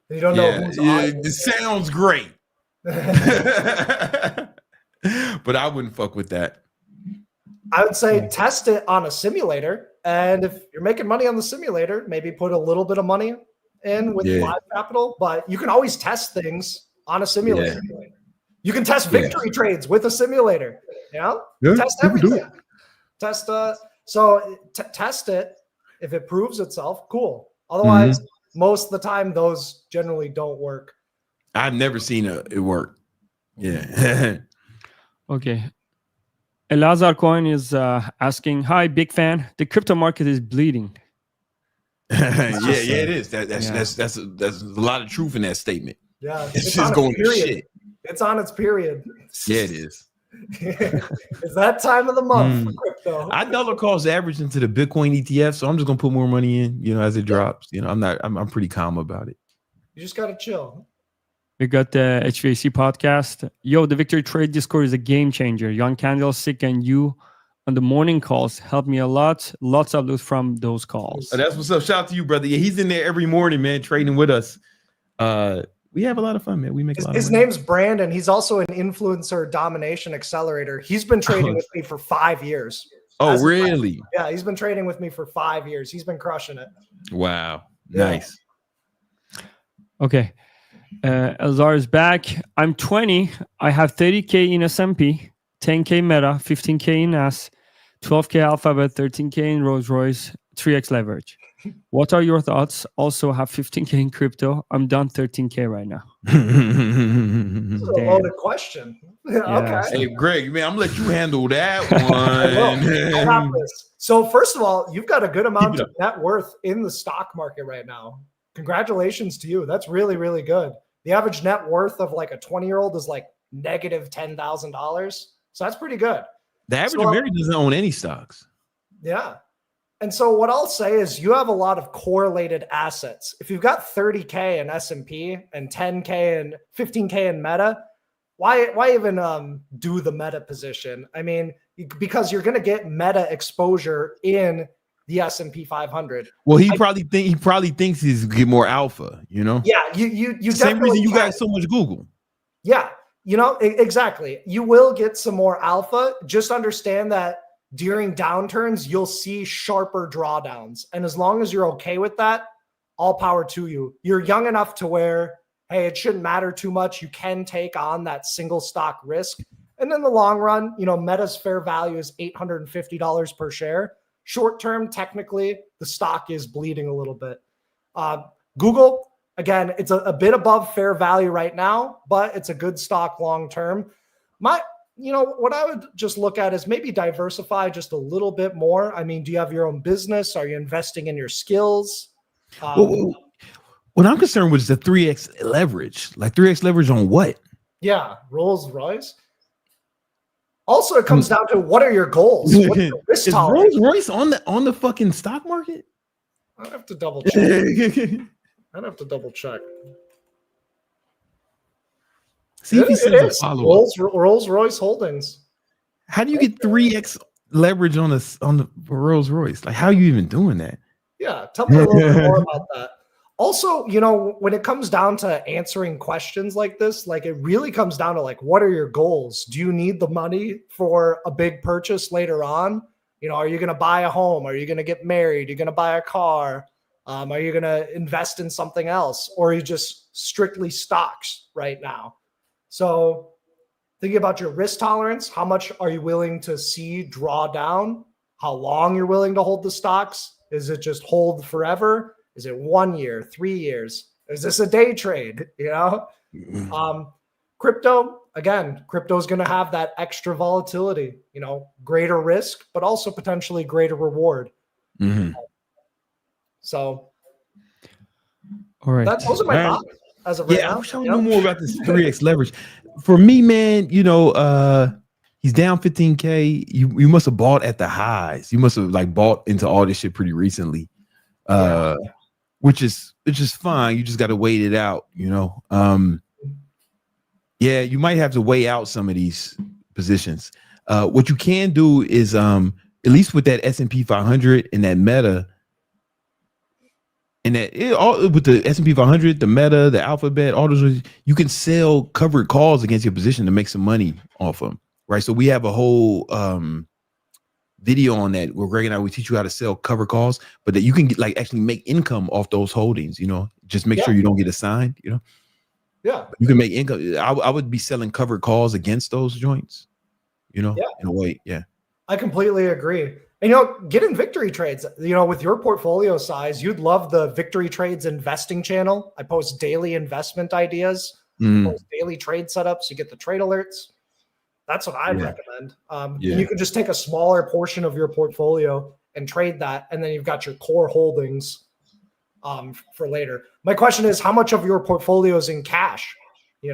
You don't know who's it sounds great. But I wouldn't fuck with that. I would say test it on a simulator. And if you're making money on the simulator, maybe put a little bit of money in with live capital. But you can always test things on a simulator. Yeah. You can test victory trades with a simulator. You know? Test everything. Test test it. If it proves itself, cool. Otherwise, most of the time, those generally don't work. I've never seen it work. Yeah. Okay. Elazar Coin is asking, hi, big fan. The crypto market is bleeding. It is. That's a lot of truth in that statement. Yeah. It's just going to shit. It's on its period. Yeah, it is. It's that time of the month for crypto. I dollar cost average into the Bitcoin ETF, so I'm just gonna put more money in, you know, as it drops. You know, I'm pretty calm about it. You just gotta chill. We got the HVAC podcast. Yo, the Victory Trade Discord is a game changer. Young Candlestick and you on the morning calls helped me a lot. Lots of loot from those calls. Oh, that's what's up. Shout out to you, brother. Yeah, he's in there every morning, man, trading with us. We have a lot of fun, man. We make a lot of His money. name's Brandon. He's also an influencer domination accelerator. He's been trading with me for 5 years. Oh, really? Yeah, he's been trading with me for 5 years. He's been crushing it. Wow. Nice. Okay. Elzar is back. I'm 20. I have 30K in S&P, 10K Meta, 15K in NAS, 12K Alphabet, 13K in Rolls Royce, 3x leverage. What are your thoughts? Also have 15K in crypto. I'm done 13K right now. This is a loaded question. Okay. Hey, Greg, man, I'm gonna let you handle that one. I got this. So first of all, you've got a good amount of net worth in the stock market right now. Congratulations to you. That's really, really good. The average net worth of like a 20-year-old is like negative $10,000. So that's pretty good. The average American doesn't own any stocks. Yeah. And so what I'll say is you have a lot of correlated assets. If you've got 30K in S&P and 10K and 15K in Meta, why even do the Meta position? I mean, because you're going to get Meta exposure in the S&P 500. Well, he probably thinks he's get more alpha, you know? Yeah, you same reason you got so much Google. Yeah, you know, exactly. You will get some more alpha. Just understand that during downturns, you'll see sharper drawdowns. And as long as you're okay with that, all power to you. You're young enough to where hey, it shouldn't matter too much. You can take on that single stock risk. And in the long run, Meta's fair value is $850 per share. Short term, technically, the stock is bleeding a little bit. Google, again, it's a bit above fair value right now, but it's a good stock long term. What I would just look at is maybe diversify just a little bit more. I mean, do you have your own business? Are you investing in your skills? What I'm concerned with is the 3x leverage. Like 3x leverage on what? Yeah, Rolls Royce. Also, it comes down to what are your goals? What's your risk Is tolerance? Rolls Royce on the fucking stock market? I'd have to double check. See if he says a is follow-up. Rolls Royce Holdings. How do you get 3x leverage on the Rolls Royce? Like, how are you even doing that? Yeah, tell me a little bit more about that. Also, when it comes down to answering questions like this, like it really comes down to like, what are your goals? Do you need the money for a big purchase later on? Are you going to buy a home? Are you going to get married? Are you going to buy a car? Are you going to invest in something else? Or are you just strictly stocks right now? So thinking about your risk tolerance, how much are you willing to see draw down? How long you're willing to hold the stocks? Is it just hold forever? Is it 1 year, 3 years? Is this a day trade? Crypto, again, crypto is going to have that extra volatility, greater risk, but also potentially greater reward. Mm-hmm. So, all right. Those are my thoughts as of right now. I wish I knew more about this 3x leverage. For me, man, he's down 15K. You must have bought at the highs. You must have like bought into all this shit pretty recently. Which is fine. You just got to wait it out, Yeah, you might have to weigh out some of these positions. What you can do is, at least with that S&P 500 and that Meta, and with the S&P 500, the Meta, the Alphabet, all those, you can sell covered calls against your position to make some money off them, right? So we have a whole video on that where Greg and I, we teach you how to sell cover calls, but that you can get, like, actually make income off those holdings. Just make sure you don't get assigned. Yeah, you can make income. I would be selling covered calls against those joints. In a way. Yeah, I completely agree. And get in victory trades. With your portfolio size, you'd love the victory trades investing channel. I post daily investment ideas, post daily trade setups. You get the trade alerts. That's what I'd recommend. You can just take a smaller portion of your portfolio and trade that, and then you've got your core holdings for later. My question is, how much of your portfolio is in cash? Do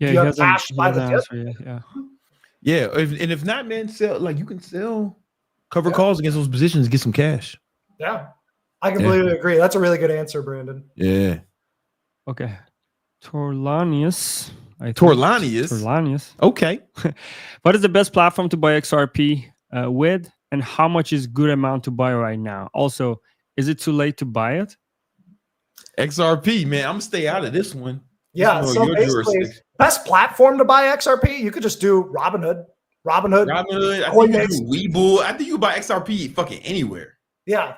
you have cash by the dip? Yeah. If not, man, you can sell cover calls against those positions and get some cash. Yeah, I completely agree. That's a really good answer, Brandon. Yeah. Okay. Torlanius. Okay. What is the best platform to buy XRP with, and how much is good amount to buy right now? Also, is it too late to buy it? XRP, man, I'm gonna stay out of this one. Yeah, so basically, best platform to buy XRP, you could just do Robinhood. I think you do Webull. I think you buy XRP fucking anywhere. Yeah,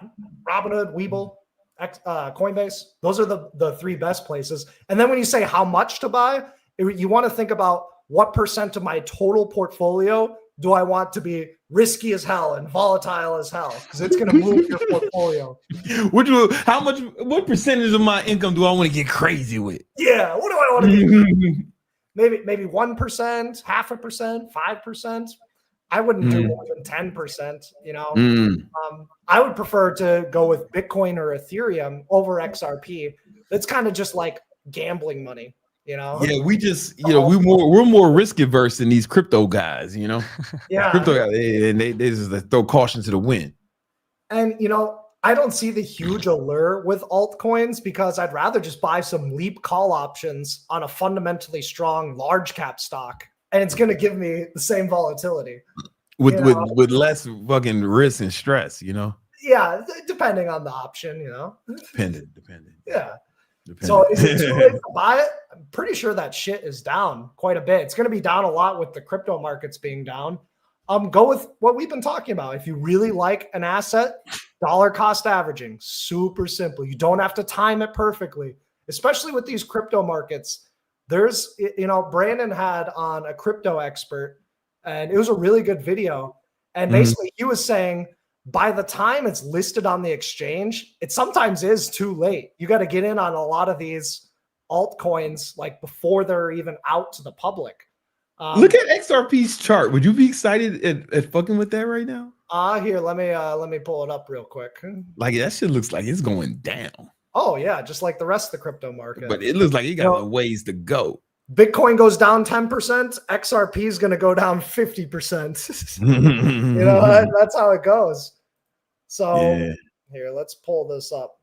Robinhood, Webull, Coinbase. Those are the three best places. And then when you say how much to buy, you want to think about what percent of my total portfolio do I want to be risky as hell and volatile as hell, because it's going to move your portfolio. What percentage of my income do I want to get crazy with? Yeah, what do I want to do? Maybe 1%, 0.5%, 5%. I wouldn't do more than 10%. I would prefer to go with Bitcoin or Ethereum over XRP. It's kind of just like gambling money. Yeah, we just, we're more risk averse than these crypto guys, Yeah. Crypto guys, and they just throw caution to the wind. And, I don't see the huge allure with altcoins, because I'd rather just buy some leap call options on a fundamentally strong large cap stock, and it's going to give me the same volatility. With less fucking risk and stress, Yeah, depending on the option, Dependent. Yeah. So is it too late to buy it? I'm pretty sure that shit is down quite a bit. It's going to be down a lot with the crypto markets being down. Go with what we've been talking about. If you really like an asset, dollar cost averaging, super simple. You don't have to time it perfectly. especially with these crypto markets. There's, Brandon had on a crypto expert, and it was a really good video. And basically he was saying, by the time it's listed on the exchange, it sometimes is too late. You got to get in on a lot of these altcoins like before they're even out to the public. Look at XRP's chart. Would you be excited at fucking with that right now? Here, let me pull it up real quick. Like that shit looks like it's going down. Oh yeah, just like the rest of the crypto market. But it looks like it got a ways to go. Bitcoin goes down 10%. XRP is going to go down 50%. That's how it goes. So here, let's pull this up.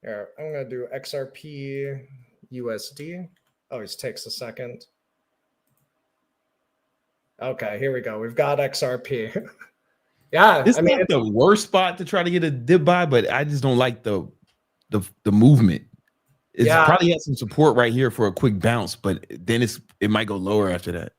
Here, I'm going to do XRP USD. Always takes a second. Okay, here we go. We've got XRP. Yeah, it's not the worst spot to try to get a dip buy, but I just don't like the movement. It's probably has some support right here for a quick bounce, but then it might go lower after that.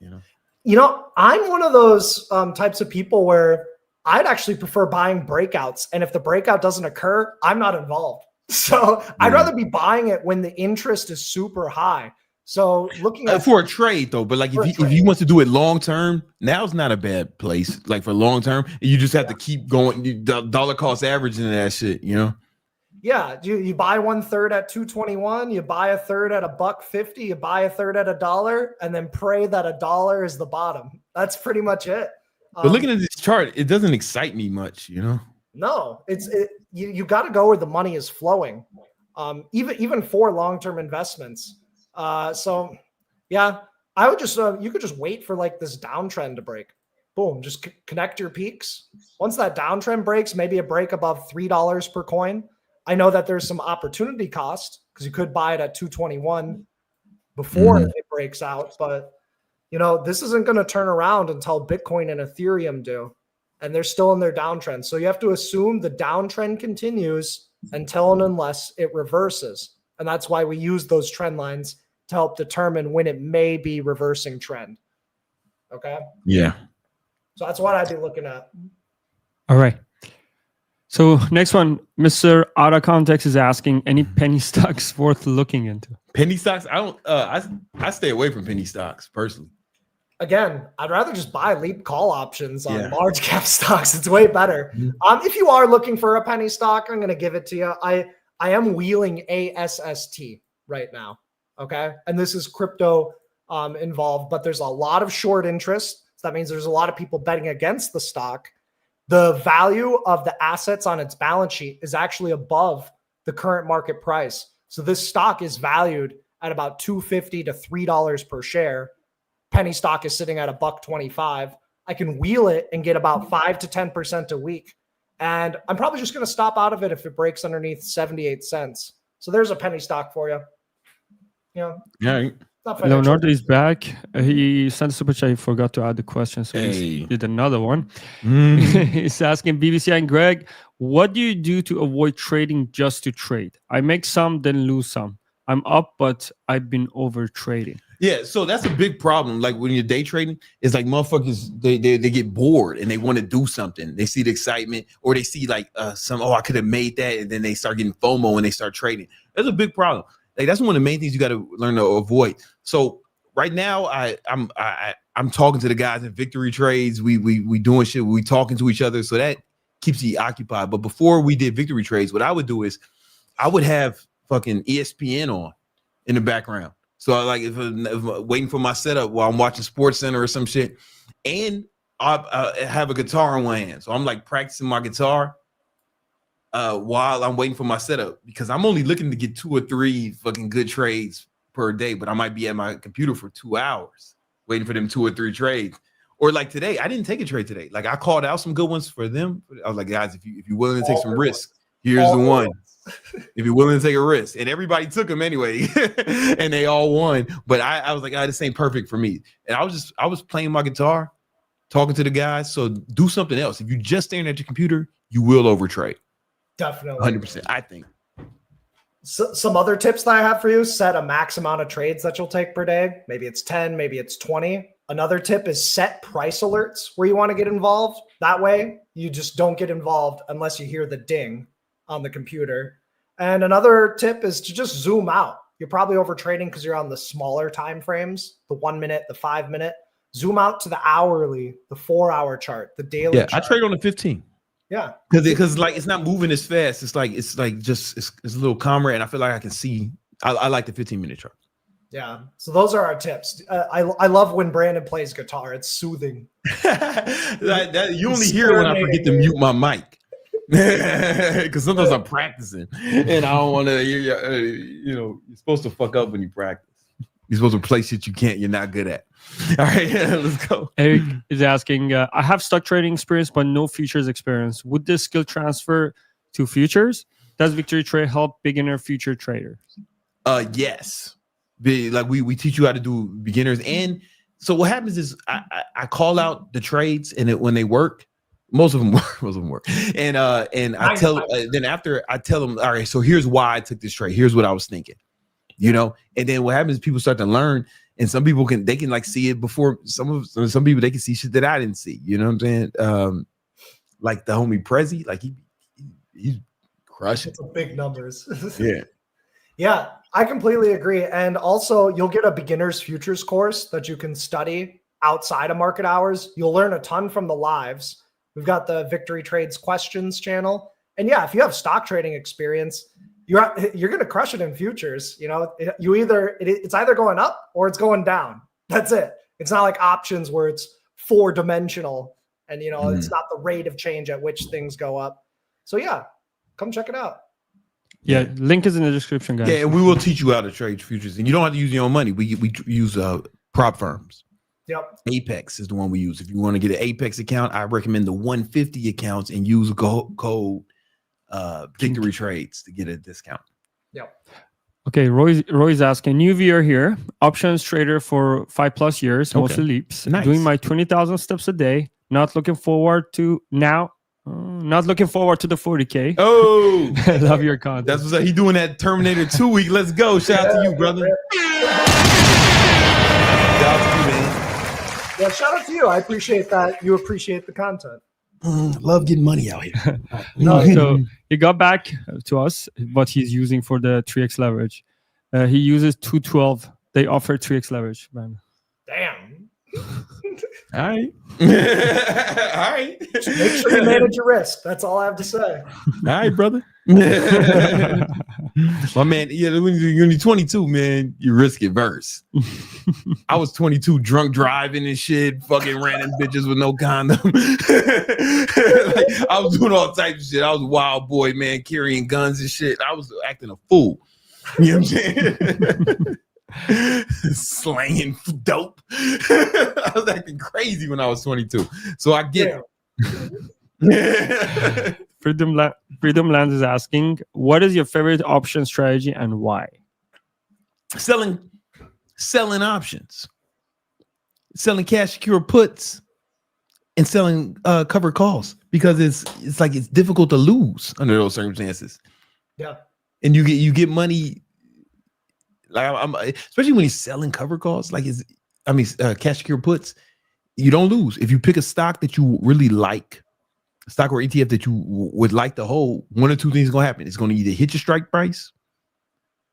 I'm one of those types of people where I'd actually prefer buying breakouts, and if the breakout doesn't occur, I'm not involved. So I'd rather be buying it when the interest is super high. So looking at for a trade though, but like if you want to do it long term, now's not a bad place. Like for long term, you just have to keep going. Dollar cost averaging that shit, Yeah, you buy 1/3 at 221, you buy a third at $1.50, you buy a third at $1, and then pray that $1 is the bottom. That's pretty much it. But looking at this chart, it doesn't excite me much, No, you got to go where the money is flowing, even for long-term investments. So yeah, I would just you could just wait for like this downtrend to break. Boom, just connect your peaks. Once that downtrend breaks, maybe a break above $3 per coin. I know that there's some opportunity cost because you could buy it at 221 before it breaks out, but this isn't going to turn around until Bitcoin and Ethereum do, and they're still in their downtrend. So you have to assume the downtrend continues until and unless it reverses, and that's why we use those trend lines to help determine when it may be reversing trend. Okay. Yeah. So that's what I'd be looking at. All right. So next one, Mr. Out of Context is asking, any penny stocks worth looking into? Penny stocks? I don't. I stay away from penny stocks personally. Again, I'd rather just buy leap call options on large cap stocks. It's way better. If you are looking for a penny stock, I'm going to give it to you. I am wheeling ASST right now. Okay, and this is crypto involved, but there's a lot of short interest. So that means there's a lot of people betting against the stock. The value of the assets on its balance sheet is actually above the current market price. So this stock is valued at about $2.50 to $3 per share. Penny stock is sitting at $1.25. I can wheel it and get about 5 to 10% a week. And I'm probably just going to stop out of it if it breaks underneath 78 cents. So there's a penny stock for you. Yeah. Leonardo is back. He sent a super chat. He forgot to add the question, so he did another one. He's asking BBC and Greg, what do you do to avoid trading just to trade? I make some, then lose some. I'm up, but I've been over trading. Yeah, so that's a big problem. Like when you're day trading, it's like motherfuckers, they get bored and they want to do something. They see the excitement, or they see like I could have made that, and then they start getting FOMO and they start trading. That's a big problem. Like that's one of the main things you got to learn to avoid. So right now, I'm talking to the guys in Victory Trades. We doing shit. We talking to each other, so that keeps you occupied. But before we did Victory Trades, what I would do is I would have fucking ESPN on in the background. So like if I'm waiting for my setup while I'm watching Sports Center or some shit, and I have a guitar in one hand, so I'm like practicing my guitar while I'm waiting for my setup, because I'm only looking to get 2 or 3 fucking good trades per day, but I might be at my computer for 2 hours waiting for them 2 or 3 trades. Or like today, I didn't take a trade today. Like I called out some good ones for them. I was like, guys, if you're willing to take some risk, here's the one. If you're willing to take a risk, and everybody took them anyway, and they all won. But I was like, this ain't perfect for me. And I was playing my guitar, talking to the guys. So do something else. If you're just staring at your computer, you will overtrade. Definitely. 100%, I think. So, some other tips that I have for you: set a max amount of trades that you'll take per day. Maybe it's 10, maybe it's 20. Another tip is set price alerts where you want to get involved. That way, you just don't get involved unless you hear the ding on the computer. And another tip is to just zoom out. You're probably overtrading because you're on the smaller time frames, the 1 minute, the 5 minute. Zoom out to the hourly, the 4 hour chart, the daily. Yeah, chart. I trade on the 15. Yeah, because like it's not moving as fast. It's like it's a little calmer, and I feel like I can see. I like the 15-minute chart. Yeah. So those are our tips. I love when Brandon plays guitar. It's soothing. You only hear it when I forget to mute my mic. Because sometimes I'm practicing and I don't want to. You're supposed to fuck up when you practice. You're supposed to play shit you're not good at. All right, let's go. Eric is asking, I have stock trading experience, but no futures experience. Would this skill transfer to futures? Does Victory Trade help beginner future traders? Yes. We teach you how to do beginners. And so what happens is I call out the trades, and when they work, most of them work. And I tell then after I tell them, all right, so here's why I took this trade. Here's what I was thinking. And then what happens is people start to learn, and some people can like see it before some people they can see shit that I didn't see. You know what I'm saying? Like the homie Prezi, like he's crushing. It's big numbers. Yeah. Yeah, I completely agree. And also you'll get a beginner's futures course that you can study outside of market hours. You'll learn a ton from the lives. We've got the Victory Trades questions channel. And yeah, if you have stock trading experience, you're going to crush it in futures. It's either going up or it's going down. That's it. It's not like options where it's 4-dimensional and, it's not the rate of change at which things go up. So yeah, come check it out. Yeah, link is in the description, guys. Yeah, and we will teach you how to trade futures. And you don't have to use your own money. We use prop firms. Yep. Apex is the one we use. If you want to get an Apex account, I recommend the 150 accounts and use code Victory Trades to get a discount. Yep. Okay, Roy's asking, new viewer here, options trader for 5+ years, mostly leaps, Nice. doing my 20,000 steps a day, not looking forward to the 40K. Oh, I love your content. that's what's up. He doing that Terminator 2 week. Let's go. Shout out to you, brother. Shout out to you, man. Yeah, shout out to you. I appreciate that. You appreciate the content. Love getting money out here. So he got back to us what he's using for the 3x leverage. He uses 212. They offer 3x leverage, man. Damn. All right. All right. Just make sure you manage your risk. That's all I have to say. All right, brother. My man, when you're 22, man, you risk adverse. I was 22, drunk driving and shit, fucking random bitches with no condom. I was doing all types of shit. I was a wild boy, man, carrying guns and shit. I was acting a fool. You know what I'm saying? Slanging dope. I was acting crazy when I was 22. So I get it. Freedom Lands is asking, what is your favorite option strategy and why? Selling options, selling cash secure puts, and selling covered calls, because it's like it's difficult to lose under those circumstances. Yeah, and you get money. Like especially when he's selling covered calls, cash secure puts, you don't lose if you pick a stock that you really like. Stock or ETF that you would like to hold, one or two things is gonna happen. It's gonna either hit your strike price,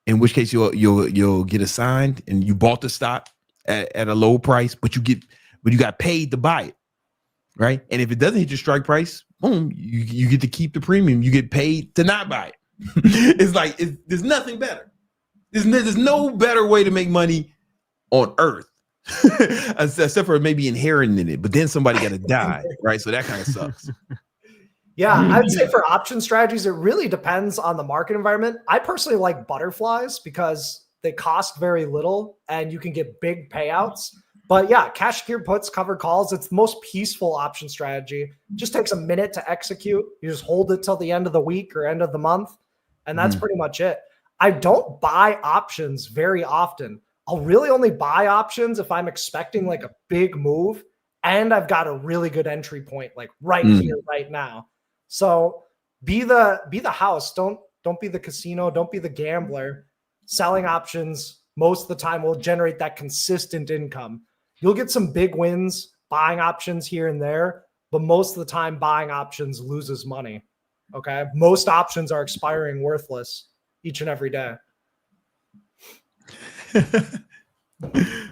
in which case you'll get assigned and you bought the stock at a low price, but you got paid to buy it, right? And if it doesn't hit your strike price, boom, you get to keep the premium. You get paid to not buy it. It's like there's nothing better. There's no better way to make money on earth. Except for maybe inheriting it, but then somebody got to die, right? So that kind of sucks. Yeah, I'd say for option strategies, it really depends on the market environment. I personally like butterflies because they cost very little and you can get big payouts. But yeah, cash secured puts, covered calls, it's the most peaceful option strategy. It just takes a minute to execute. You just hold it till the end of the week or end of the month, and that's pretty much it. I don't buy options very often. I'll really only buy options if I'm expecting like a big move and I've got a really good entry point, like right here, right now. So be the house. Don't be the casino. Don't be the gambler. Selling options most of the time will generate that consistent income. You'll get some big wins buying options here and there, but most of the time buying options loses money. Okay. Most options are expiring worthless each and every day.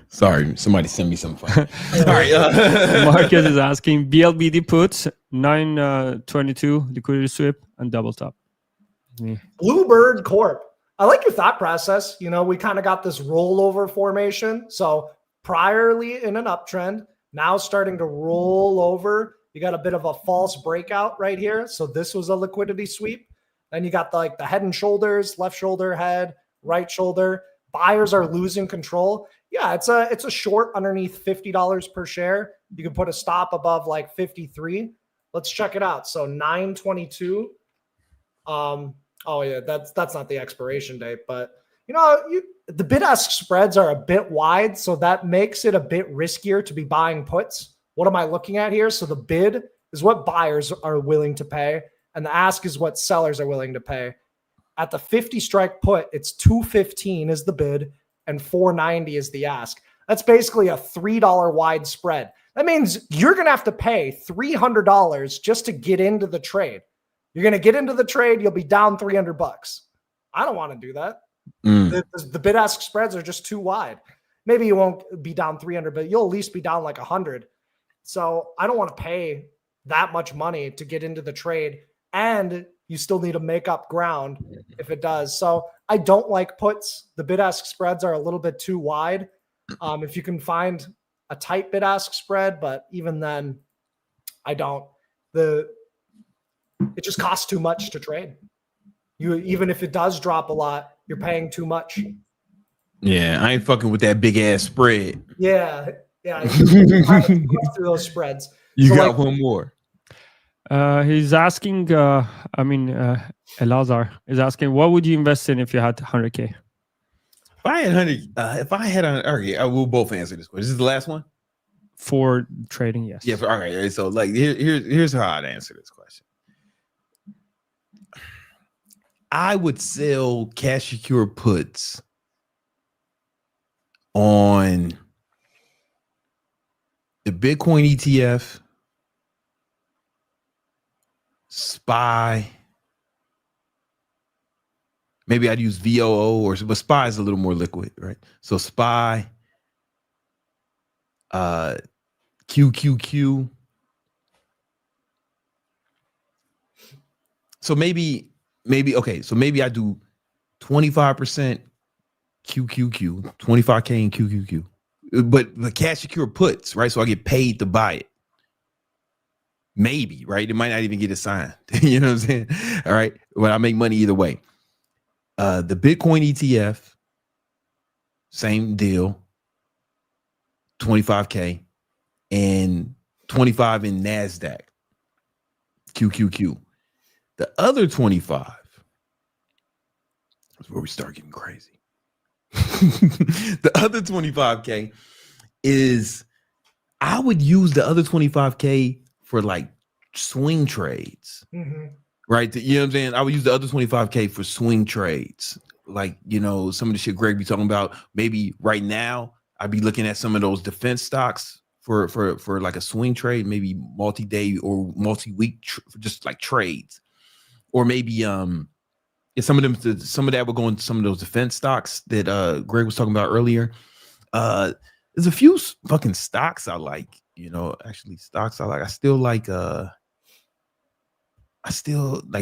Sorry, somebody send me some fun. All right. Marcus is asking BLBD puts 922 liquidity sweep and double top. Bluebird Corp. I like your thought process. You know, we kind of got this rollover formation. So priorly in an uptrend, now starting to roll over. You got a bit of a false breakout right here. So this was a liquidity sweep. Then you got like the head and shoulders, left shoulder, head, right shoulder. Buyers are losing control. Yeah, it's a short underneath $50 per share. You can put a stop above like 53. Let's check it out. So 922. Oh yeah, that's not the expiration date, but you know, the bid-ask spreads are a bit wide, so that makes it a bit riskier to be buying puts. What am I looking at here? So the bid is what buyers are willing to pay, and the ask is what sellers are willing to pay. At the 50 strike put, it's 215 is the bid and 490 is the ask. That's basically a $3 wide spread. That means you're going to have to pay $300 just to get into the trade. You're going to get into the trade, you'll be down $300. I don't want to do that. The bid ask spreads are just too wide. Maybe you won't be down 300, but you'll at least be down like 100. So I don't want to pay that much money to get into the trade, and you still need to make up ground if it does. So I don't like puts. The bid ask spreads are a little bit too wide. If you can find a tight bid ask spread, but even then, I don't. It just costs too much to trade. Even if it does drop a lot, you're paying too much. Yeah, I ain't fucking with that big ass spread. Yeah. Through those spreads. You so got like, one more. He's asking. Elazar is asking, what would you invest in if you had 100K? If I had 100, okay, I will both answer this question. This is the last one for trading. Yes. Yeah. All right. So like, here's how I'd answer this question. I would sell cash secure puts on the Bitcoin ETF, SPY. Maybe I'd use VOO but SPY is a little more liquid, right? So SPY, QQQ. So maybe I do 25% QQQ, 25K in QQQ, but the cash secure puts, right? So I get paid to buy it. Maybe, right? It might not even get assigned. You know what I'm saying? All right. But I make money either way. The Bitcoin ETF, same deal, 25K and 25 in NASDAQ, QQQ. The other 25 is where we start getting crazy. The other 25K is, I would use the other 25K for like swing trades, right? You know what I'm saying? I would use the other 25K for swing trades. Like, you know, some of the shit Greg be talking about, maybe right now I'd be looking at some of those defense stocks for like a swing trade, maybe multi-day or multi-week, just like trades. Or maybe some of that will go into some of those defense stocks that Greg was talking about earlier. There's a few fucking stocks I like, you know, actually stocks I like. I still like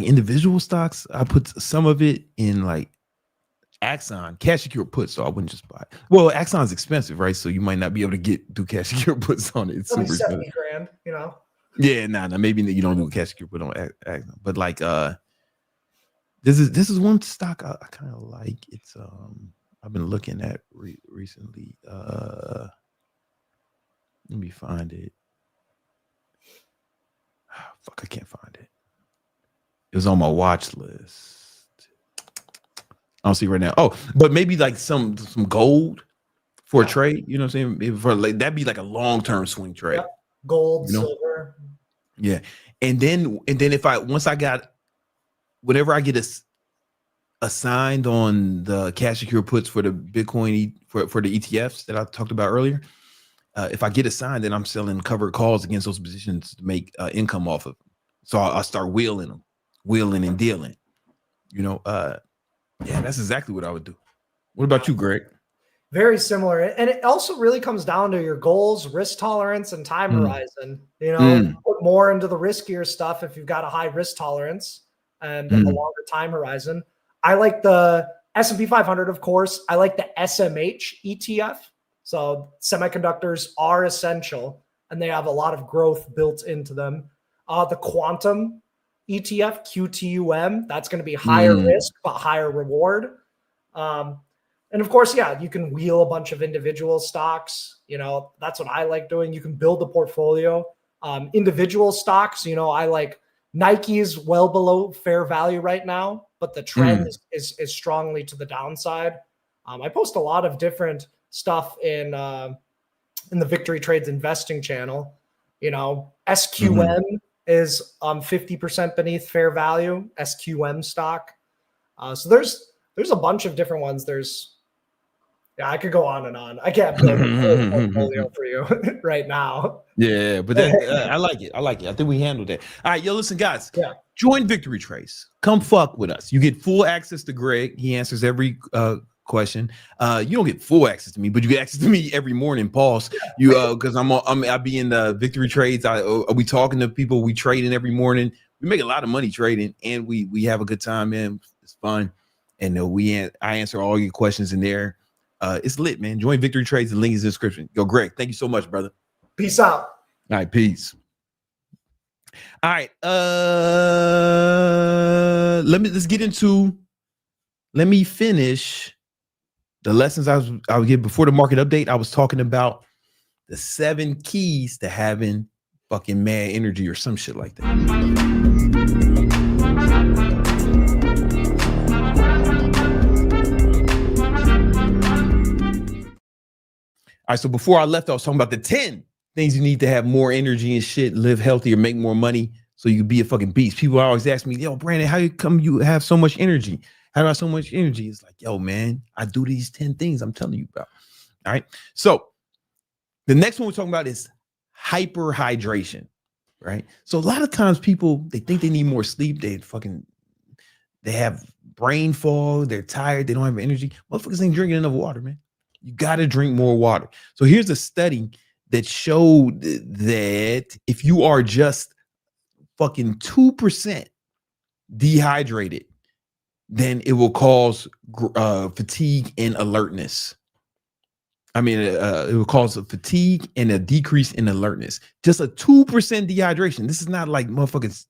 individual stocks. I put some of it in like Axon, cash secure puts, so I wouldn't just buy it. Well, Axon's expensive, right? So you might not be able to do cash secure puts on it. It's super expensive. $70,000, you know. Yeah, nah, maybe you don't do a cash secure put on Axon, but like this is one stock I kind of like. It's I've been looking at recently. Let me find it. Fuck, I can't find it. It was on my watch list. I don't see it right now. Oh, but maybe like some gold for a trade. You know what I'm saying? For like, that'd be like a long-term swing trade. Yep. Gold, you know? silver. Yeah. And then once I got whatever I get assigned on the cash secure puts for the Bitcoin for the ETFs that I talked about earlier, if I get assigned, then I'm selling covered calls against those positions to make income off of them. So I'll start wheeling and dealing, you know. Yeah, that's exactly what I would do. What about you, Greg? Very similar. And it also really comes down to your goals, risk tolerance, and time horizon. You know, put more into the riskier stuff if you've got a high risk tolerance and a longer time horizon. I like the S&P 500, of course. I like the SMH ETF. So semiconductors are essential, and they have a lot of growth built into them. The quantum ETF, QTUM, that's going to be higher risk, but higher reward. And of course, yeah, you can wheel a bunch of individual stocks. You know, that's what I like doing. You can build a portfolio. Individual stocks, you know, I like Nike's well below fair value right now, but the trend is strongly to the downside. I post a lot of different stuff in the Victory Trades investing channel. You know, SQM is 50% beneath fair value, SQM stock. So there's a bunch of different ones. I could go on and on. I can't build a full portfolio for you right now. Yeah, but that I like it. I like it. I think we handled that. All right, yo, listen, guys. Yeah. Join Victory Trace. Come fuck with us. You get full access to Greg. He answers every question. You don't get full access to me, but you get access to me every morning. Pause. You because I'll be in the Victory Trades. We talking to people. We trading every morning. We make a lot of money trading, and we have a good time, man. It's fun, and I answer all your questions in there. It's lit, man. Join Victory Trades. The link is in the description. Yo, Greg, thank you so much, brother. Peace out. All right, peace. All right. Let me finish the lessons I would give before the market update. I was talking about the 7 keys to having fucking mad energy or some shit like that. All right, so before I left, I was talking about the 10 things you need to have more energy and shit, live healthier, make more money, so you can be a fucking beast. People always ask me, yo, Brandon, how come you have so much energy? How do I have so much energy? It's like, yo, man, I do these 10 things I'm telling you about. All right. So the next one we're talking about is hyperhydration, right? So a lot of times people, they think they need more sleep. They have brain fog. They're tired. They don't have energy. Motherfuckers ain't drinking enough water, man. You got to drink more water. So here's a study that showed that if you are just fucking 2% dehydrated, then it will cause fatigue and alertness. I mean, it will cause a fatigue and a decrease in alertness. Just a 2% dehydration. This is not like motherfuckers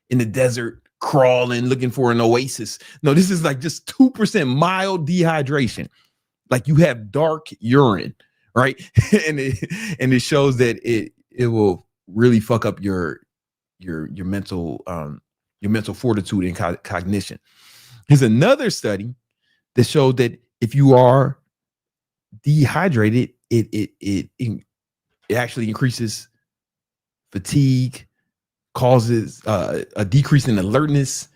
in the desert crawling, looking for an oasis. No, this is like just 2% mild dehydration. Like you have dark urine, right? and it shows that it will really fuck up your mental fortitude and cognition. There's another study that showed that if you are dehydrated, it actually increases fatigue, causes a decrease in alertness.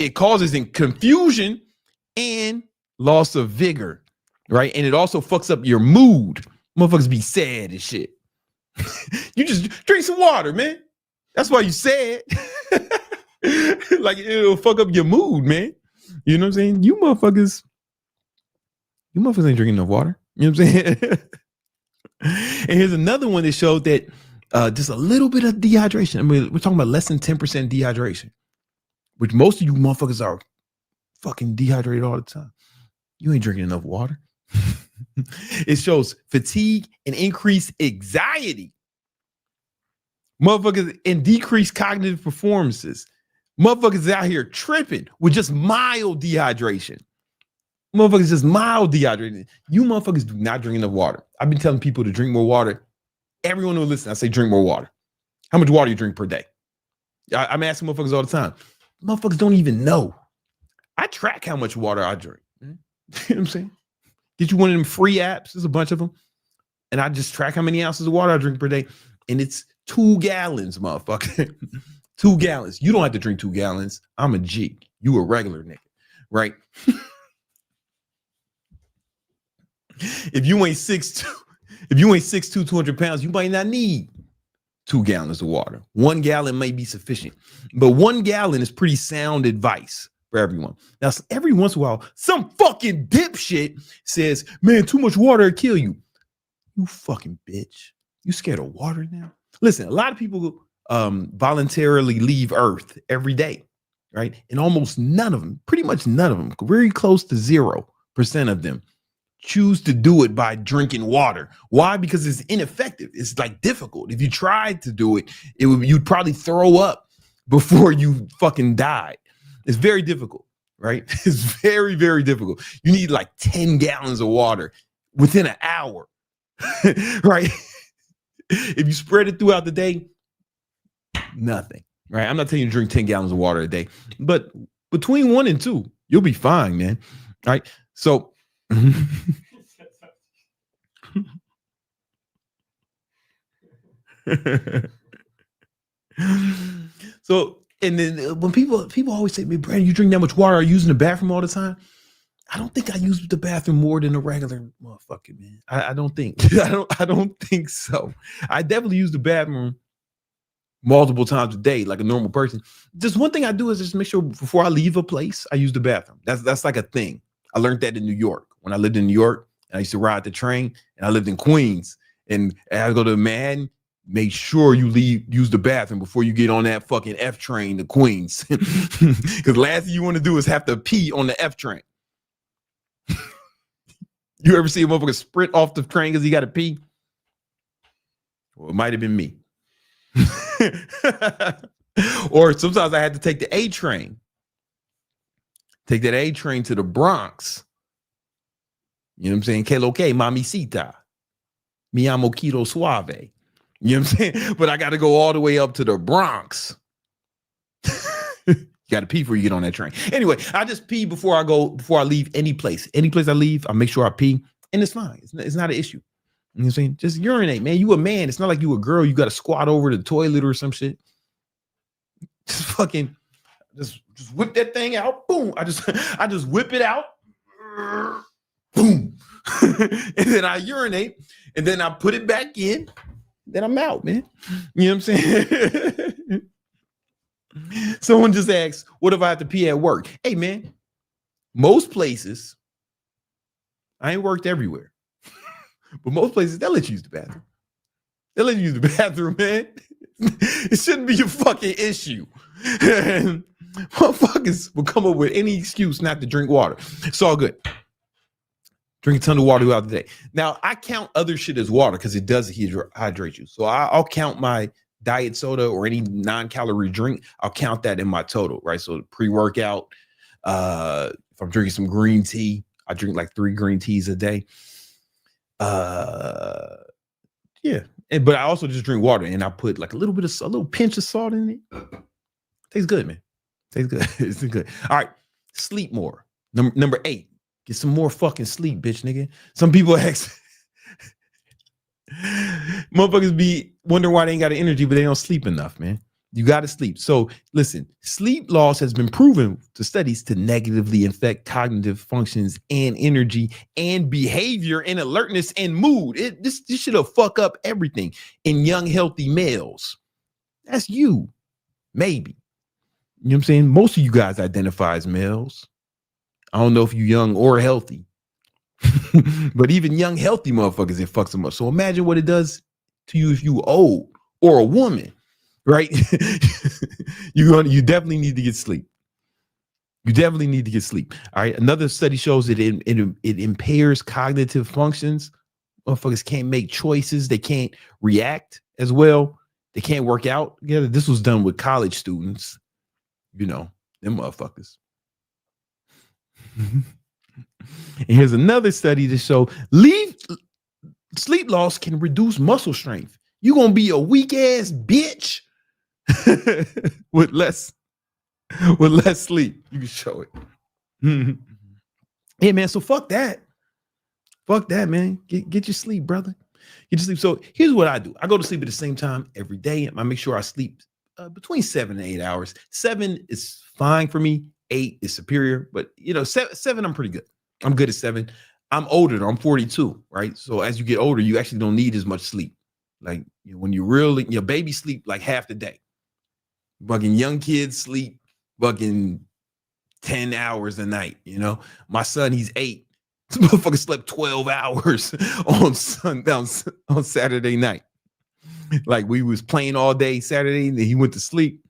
It causes confusion and loss of vigor, right? And it also fucks up your mood. Motherfuckers be sad and shit. You just drink some water, man. That's why you sad. Like it'll fuck up your mood, man. You know what I'm saying? You motherfuckers ain't drinking enough water. You know what I'm saying? And here's another one that showed that just a little bit of dehydration. I mean, we're talking about less than 10% dehydration, which most of you motherfuckers are fucking dehydrated all the time. You ain't drinking enough water. It shows fatigue and increased anxiety. Motherfuckers and decreased cognitive performances. Motherfuckers out here tripping with just mild dehydration. Motherfuckers just mild dehydrated. You motherfuckers do not drink enough water. I've been telling people to drink more water. Everyone who listens, I say drink more water. How much water you drink per day? I'm asking motherfuckers all the time. Motherfuckers don't even know. I track how much water I drink. You know what I'm saying? Get you one of them free apps. There's a bunch of them. And I just track how many ounces of water I drink per day. And it's 2 gallons, motherfucker. 2 gallons. You don't have to drink 2 gallons. I'm a G. You a regular nigga, right? If you ain't 6'2", 200 pounds, you might not need 2 gallons of water. 1 gallon may be sufficient, but 1 gallon is pretty sound advice. for everyone. Now, every once in a while, some fucking dipshit says, man, too much water will kill you. You fucking bitch. You scared of water now? Listen, a lot of people voluntarily leave Earth every day, right? And almost none of them, pretty much none of them, very close to 0% of them choose to do it by drinking water. Why? Because it's ineffective. It's like difficult. If you tried to do it, you'd probably throw up before you fucking died. It's very difficult, right? It's very, very difficult. You need like 10 gallons of water within an hour, right? If you spread it throughout the day, nothing, right? I'm not telling you to drink 10 gallons of water a day, but between 1 and 2, you'll be fine, man. All right. So, and then when people always say, "Man, Brandon, you drink that much water? Are you using the bathroom all the time?" I don't think I use the bathroom more than a regular motherfucker, man. I don't think. I don't think so. I definitely use the bathroom multiple times a day, like a normal person. Just one thing I do is just make sure before I leave a place, I use the bathroom. That's like a thing. I learned that in New York. When I lived in New York, and I used to ride the train, and I lived in Queens, and I go to man, make sure you use the bathroom before you get on that fucking F train to Queens. Because last thing you want to do is have to pee on the F train. You ever see a motherfucker sprint off the train because he got to pee? Well, it might have been me. Or sometimes I had to take the A train. Take that A train to the Bronx. You know what I'm saying? Que lo que, mamacita. Mi amo Keto Suave. You know what I'm saying? But I got to go all the way up to the Bronx. You got to pee before you get on that train. Anyway, I just pee before I leave any place. Any place I leave, I make sure I pee, and it's fine. It's not an issue. You know what I'm saying? Just urinate, man. You a man. It's not like you a girl. You got to squat over the toilet or some shit. Just fucking, just whip that thing out. Boom. I just whip it out. Boom. And then I urinate, and then I put it back in. Then I'm out, man. You know what I'm saying? Someone just asked, what if I have to pee at work? Hey, man, most places, I ain't worked everywhere, but most places, they'll let you use the bathroom. They'll let you use the bathroom, man. It shouldn't be a fucking issue. Motherfuckers will come up with any excuse not to drink water. It's all good. Drink a ton of water throughout the day. Now, I count other shit as water because it does hydrate you. So I'll count my diet soda or any non-calorie drink. I'll count that in my total, right? So pre-workout, if I'm drinking some green tea, I drink like 3 green teas a day. Yeah. But I also just drink water, and I put like a little pinch of salt in it. Tastes good, man. Tastes good. It's good. All right. Sleep more. Number 8. Get some more fucking sleep, bitch, nigga. Some people ask, motherfuckers be wondering why they ain't got the energy, but they don't sleep enough, man. You got to sleep. So listen, sleep loss has been proven to studies to negatively affect cognitive functions and energy and behavior and alertness and mood. This should have fuck up everything in young, healthy males. That's you, maybe. You know what I'm saying? Most of you guys identify as males. I don't know if you're young or healthy, but even young, healthy motherfuckers, it fucks them up. So imagine what it does to you if you old or a woman, right? You definitely need to get sleep. You definitely need to get sleep. All right. Another study shows that it impairs cognitive functions. Motherfuckers can't make choices. They can't react as well. They can't work out together. This was done with college students. You know, them motherfuckers. And here's another study to show sleep loss can reduce muscle strength. You're gonna be a weak ass bitch with less sleep. You can show it. Yeah, man. So fuck that, man. Get your sleep, brother. Get your sleep. So here's what I do. I go to sleep at the same time every day. I make sure I sleep between 7 and 8 hours. 7 is fine for me. 8 is superior, but you know, 7 I'm pretty good. I'm good at 7. I'm older. I'm 42, right? So as you get older, you actually don't need as much sleep. Like, you know, when your baby sleep like half the day. Fucking young kids sleep fucking 10 hours a night. You know, my son, he's 8. This motherfucker slept 12 hours on Saturday night. Like we was playing all day Saturday and then he went to sleep.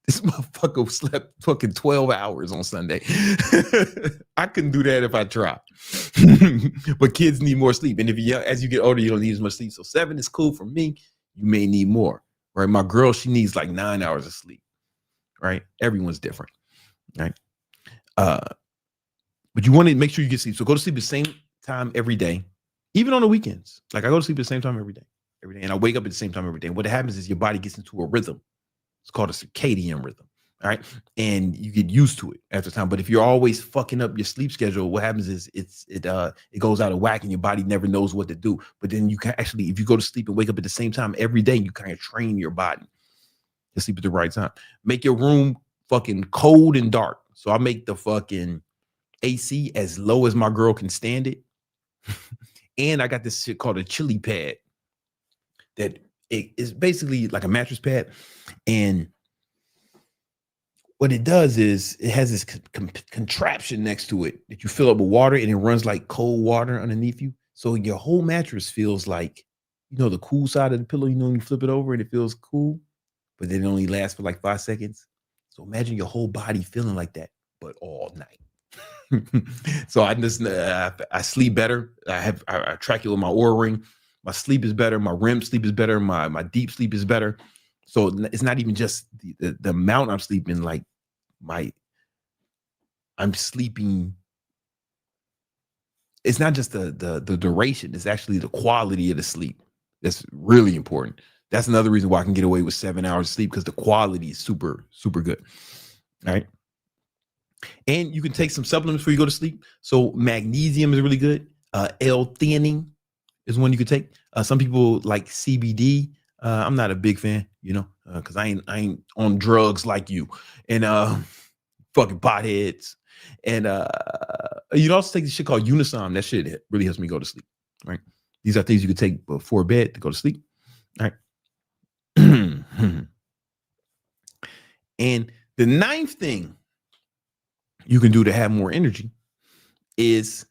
This motherfucker slept fucking 12 hours on Sunday. I couldn't do that if I tried. But kids need more sleep. And as you get older, you don't need as much sleep. So 7 is cool for me. You may need more, right? My girl, she needs like 9 hours of sleep, right? Everyone's different, right? But you want to make sure you get sleep. So go to sleep at the same time every day, even on the weekends. Like I go to sleep at the same time every day. And I wake up at the same time every day. And what happens is your body gets into a rhythm. It's called a circadian rhythm. All right. And you get used to it after time. But if you're always fucking up your sleep schedule, what happens is it goes out of whack and your body never knows what to do. But then you can actually, if you go to sleep and wake up at the same time every day, you kind of train your body to sleep at the right time. Make your room fucking cold and dark. So I make the fucking AC as low as my girl can stand it. And I got this shit called a chili pad that it is basically like a mattress pad. And what it does is it has this contraption next to it that you fill up with water and it runs like cold water underneath you. So your whole mattress feels like, you know, the cool side of the pillow, you know, when you flip it over and it feels cool, but then it only lasts for like 5 seconds. So imagine your whole body feeling like that, but all night. So I sleep better. I track it with my Oura Ring. My sleep is better. My REM sleep is better. My deep sleep is better. So it's not even just the amount I'm sleeping. Like I'm sleeping. It's not just the duration. It's actually the quality of the sleep. That's really important. That's another reason why I can get away with 7 hours of sleep, because the quality is super, super good. All right. And you can take some supplements before you go to sleep. So magnesium is really good. L-theanine is one you could take. Some people like CBD. I'm not a big fan, you know, because I ain't on drugs like you and fucking potheads. And you'd also take this shit called Unisom. That shit really helps me go to sleep. Right. These are things you could take before bed to go to sleep. All right. And the 9th thing you can do to have more energy is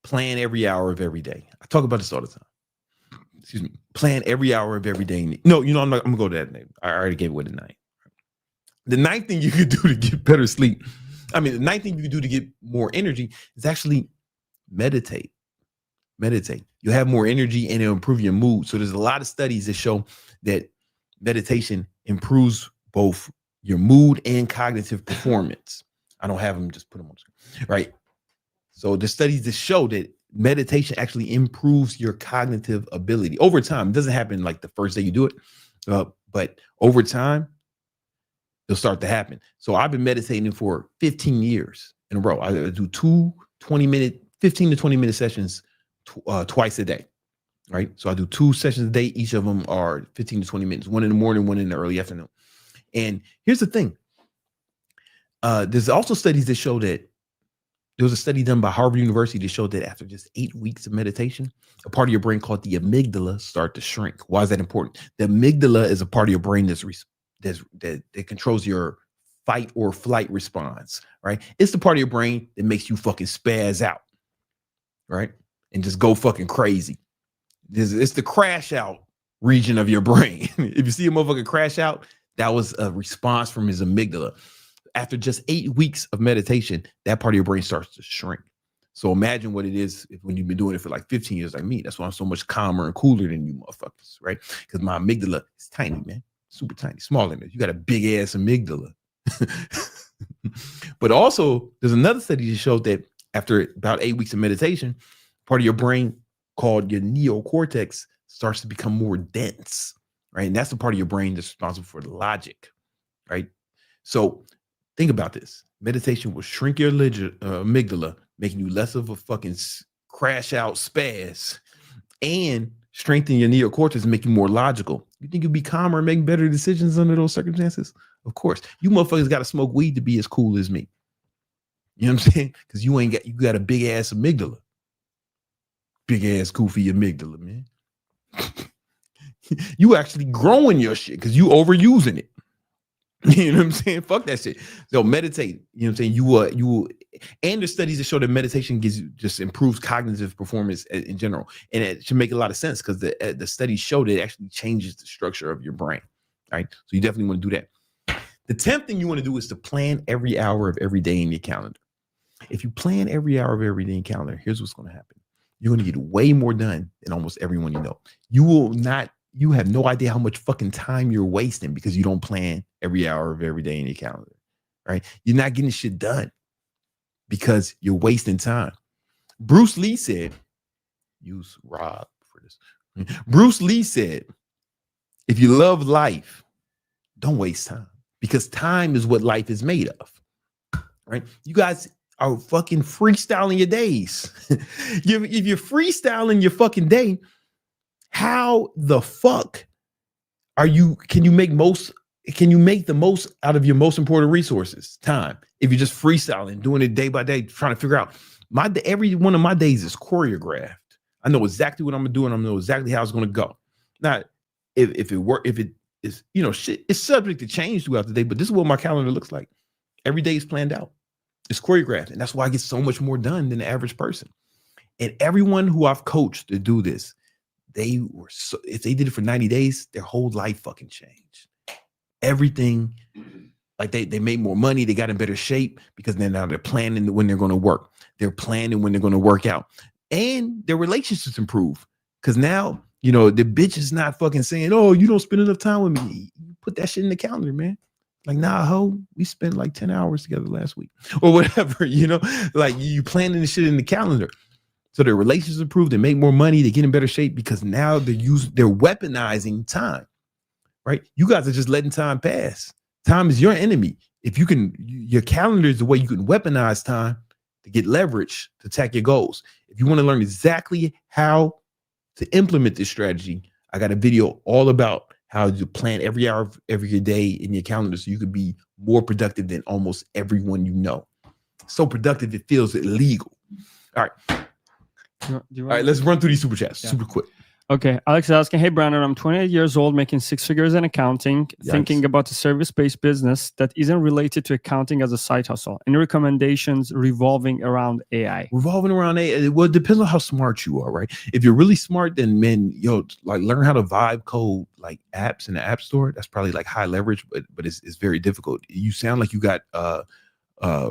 plan every hour of every day. I talk about this all the time. Excuse me. Plan every hour of every day. No, you know, I'm gonna go to that name. I already gave away the 9th. The 9th thing you can do to get better sleep. The 9th thing you can do to get more energy is actually meditate. Meditate. You'll have more energy and it'll improve your mood. So there's a lot of studies that show that meditation improves both your mood and cognitive performance. I don't have them, just put them on the screen, right? So the studies that show that meditation actually improves your cognitive ability over time. It doesn't happen like the first day you do it, but over time, it'll start to happen. So I've been meditating for 15 years in a row. I do 15 to 20 minute sessions twice a day, right? So I do 2 sessions a day. Each of them are 15 to 20 minutes, one in the morning, one in the early afternoon. And here's the thing. There's also studies that show that there was a study done by Harvard University that showed that after just 8 weeks of meditation, a part of your brain called the amygdala start to shrink. Why is that important? The amygdala is a part of your brain that controls your fight or flight response, right? It's the part of your brain that makes you fucking spaz out, right? And just go fucking crazy. It's the crash out region of your brain. If you see a motherfucker crash out, that was a response from his amygdala. After just 8 weeks of meditation, that part of your brain starts to shrink. So imagine what it is when you've been doing it for like 15 years like me. That's why I'm so much calmer and cooler than you motherfuckers, right? Because my amygdala is tiny, man. Super tiny, smaller than this. You got a big ass amygdala. But also, there's another study that showed that after about 8 weeks of meditation, part of your brain called your neocortex starts to become more dense, right? And that's the part of your brain that's responsible for the logic, right? So think about this. Meditation will shrink your amygdala, making you less of a fucking crash out spaz, and strengthen your neocortex and make you more logical. You think you'll be calmer and make better decisions under those circumstances? Of course. You motherfuckers got to smoke weed to be as cool as me. You know what I'm saying? Because you got a big ass amygdala. Big ass goofy amygdala, man. You actually growing your shit because you overusing it. You know what I'm saying? Fuck that shit. So meditate. You know what I'm saying? You and the studies that show that meditation just improves cognitive performance in general, and it should make a lot of sense because the studies show that it actually changes the structure of your brain. Right? So you definitely want to do that. The 10th thing you want to do is to plan every hour of every day in your calendar. If you plan every hour of every day in your calendar, here's what's going to happen. You're going to get way more done than almost everyone you know. You have no idea how much fucking time you're wasting because you don't plan every hour of every day in your calendar, right? You're not getting shit done because you're wasting time. Bruce Lee said, use Rob for this. Bruce Lee said, if you love life, don't waste time because time is what life is made of, right? You guys are fucking freestyling your days. If you're freestyling your fucking day, how the fuck can you make the most out of your most important resources, time, if you're just freestyling, doing it day by day, trying to figure out every one of my days is choreographed. I know exactly what I'm gonna do and I know exactly how it's gonna go. Now, if it is, shit, it's subject to change throughout the day, but this is what my calendar looks like. Every day is planned out. It's choreographed, and that's why I get so much more done than the average person. And everyone who I've coached to do this, if they did it for 90 days, their whole life fucking changed. Everything, like they made more money, they got in better shape because now they're planning when they're going to work. They're planning when they're going to work out. And their relationships improve because now, the bitch is not fucking saying, oh, you don't spend enough time with me. You put that shit in the calendar, man. Like, nah, ho, we spent like 10 hours together last week or whatever, like you planning the shit in the calendar. So their relationships improve, they make more money, they get in better shape because now they're weaponizing time, right? You guys are just letting time pass. Time is your enemy. If you can, your calendar is the way you can weaponize time to get leverage to attack your goals. If you want to learn exactly how to implement this strategy, I got a video all about how to plan every hour of every day in your calendar so you could be more productive than almost everyone you know. So productive, it feels illegal. All right. All right, let's run through these super chats super quick. Okay, Alex is asking, hey, Brandon, I'm 28 years old, making 6 figures in accounting, thinking about a service-based business that isn't related to accounting as a side hustle. Any recommendations revolving around AI? Revolving around AI, well, it depends on how smart you are, right? If you're really smart, then learn how to vibe code like apps in the App Store. That's probably like high leverage, but it's very difficult. You sound like you got a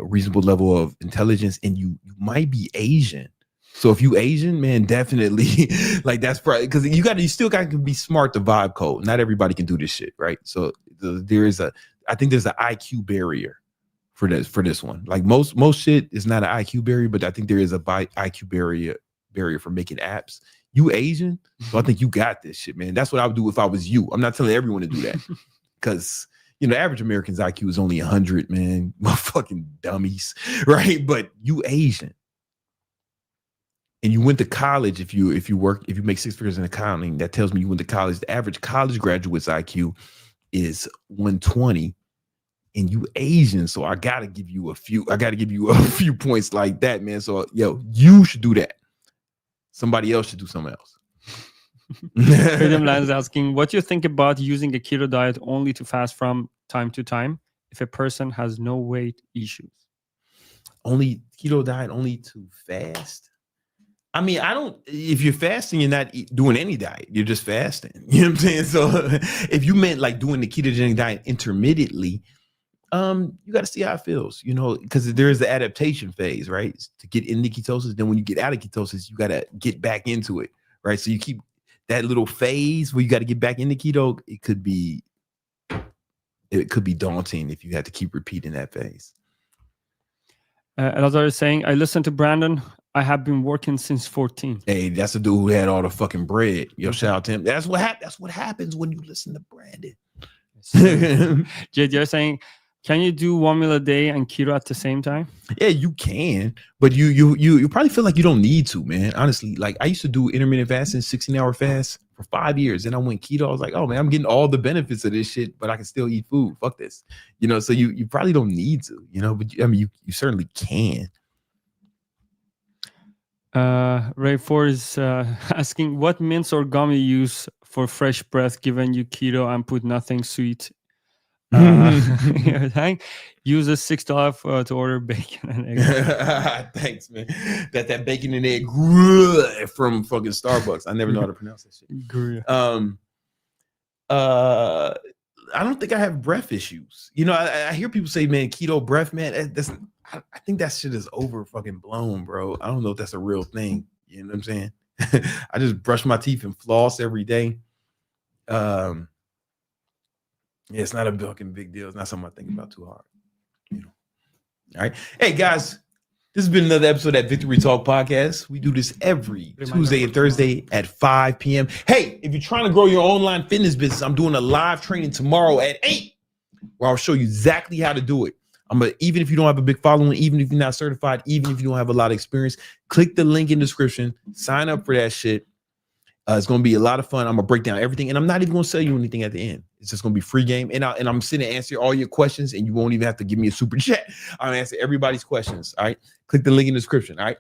reasonable level of intelligence, and you might be Asian. So if you Asian, man, definitely like that's probably because you still got to be smart to vibe code. Not everybody can do this shit, right? So I think there's an IQ barrier for this one. Like most shit is not an IQ barrier, but I think there is a IQ barrier for making apps. You Asian, so I think you got this shit, man. That's what I would do if I was you. I'm not telling everyone to do that because average American's IQ is only 100, man. Motherfucking dummies, right? But you Asian. And you went to college, if you make 6 figures in accounting, that tells me you went to college. The average college graduate's IQ is 120, and you Asian. So I gotta give you a few points like that, man. So you should do that. Somebody else should do something else. Freedom Land is asking, what do you think about using a keto diet only to fast from time to time if a person has no weight issues? Only keto diet, only to fast? I mean, if you're fasting, you're not doing any diet. You're just fasting. You know what I'm saying? So if you meant like doing the ketogenic diet intermittently, you got to see how it feels, because there is the adaptation phase, right? To get into ketosis. Then when you get out of ketosis, you got to get back into it, right? So you keep that little phase where you got to get back into keto. It could be daunting if you have to keep repeating that phase. Elazar is saying, I listened to Brandon. I have been working since 14. Hey, that's the dude who had all the fucking bread. Shout out to him. That's what happens when you listen to Brandon. JD, you're saying, can you do 1 meal a day and keto at the same time? Yeah, you can, but you probably feel like you don't need to, man. Honestly, like I used to do intermittent fasting, 16-hour fast for 5 years. Then I went keto. I was like, oh man, I'm getting all the benefits of this shit, but I can still eat food. Fuck this, So you probably don't need to, but I mean, you certainly can. Ray Ford is asking, what mints or gum you use for fresh breath, given you keto and put nothing sweet Thank. Use a $6 to order bacon and eggs. Thanks, man. That bacon and egg from fucking Starbucks. I never know how to pronounce that shit. I don't think I have breath issues. You know, I hear people say, man, keto breath, man. I think that shit is over fucking blown, bro. I don't know if that's a real thing. You know what I'm saying? I just brush my teeth and floss every day. Yeah, it's not a fucking big deal. It's not something I think about too hard. You know. All right. Hey guys, this has been another episode of Victory Talk Podcast. We do this every Tuesday and Thursday at 5 p.m. Hey, if you're trying to grow your online fitness business, I'm doing a live training tomorrow at 8, where I'll show you exactly how to do it. Even if you don't have a big following, even if you're not certified, even if you don't have a lot of experience, click the link in the description, sign up for that shit. It's going to be a lot of fun. I'm going to break down everything, and I'm not even going to sell you anything at the end. It's just going to be free game, and I'm sitting to answer all your questions, and you won't even have to give me a super chat. I'll answer everybody's questions. All right. Click the link in the description. All right.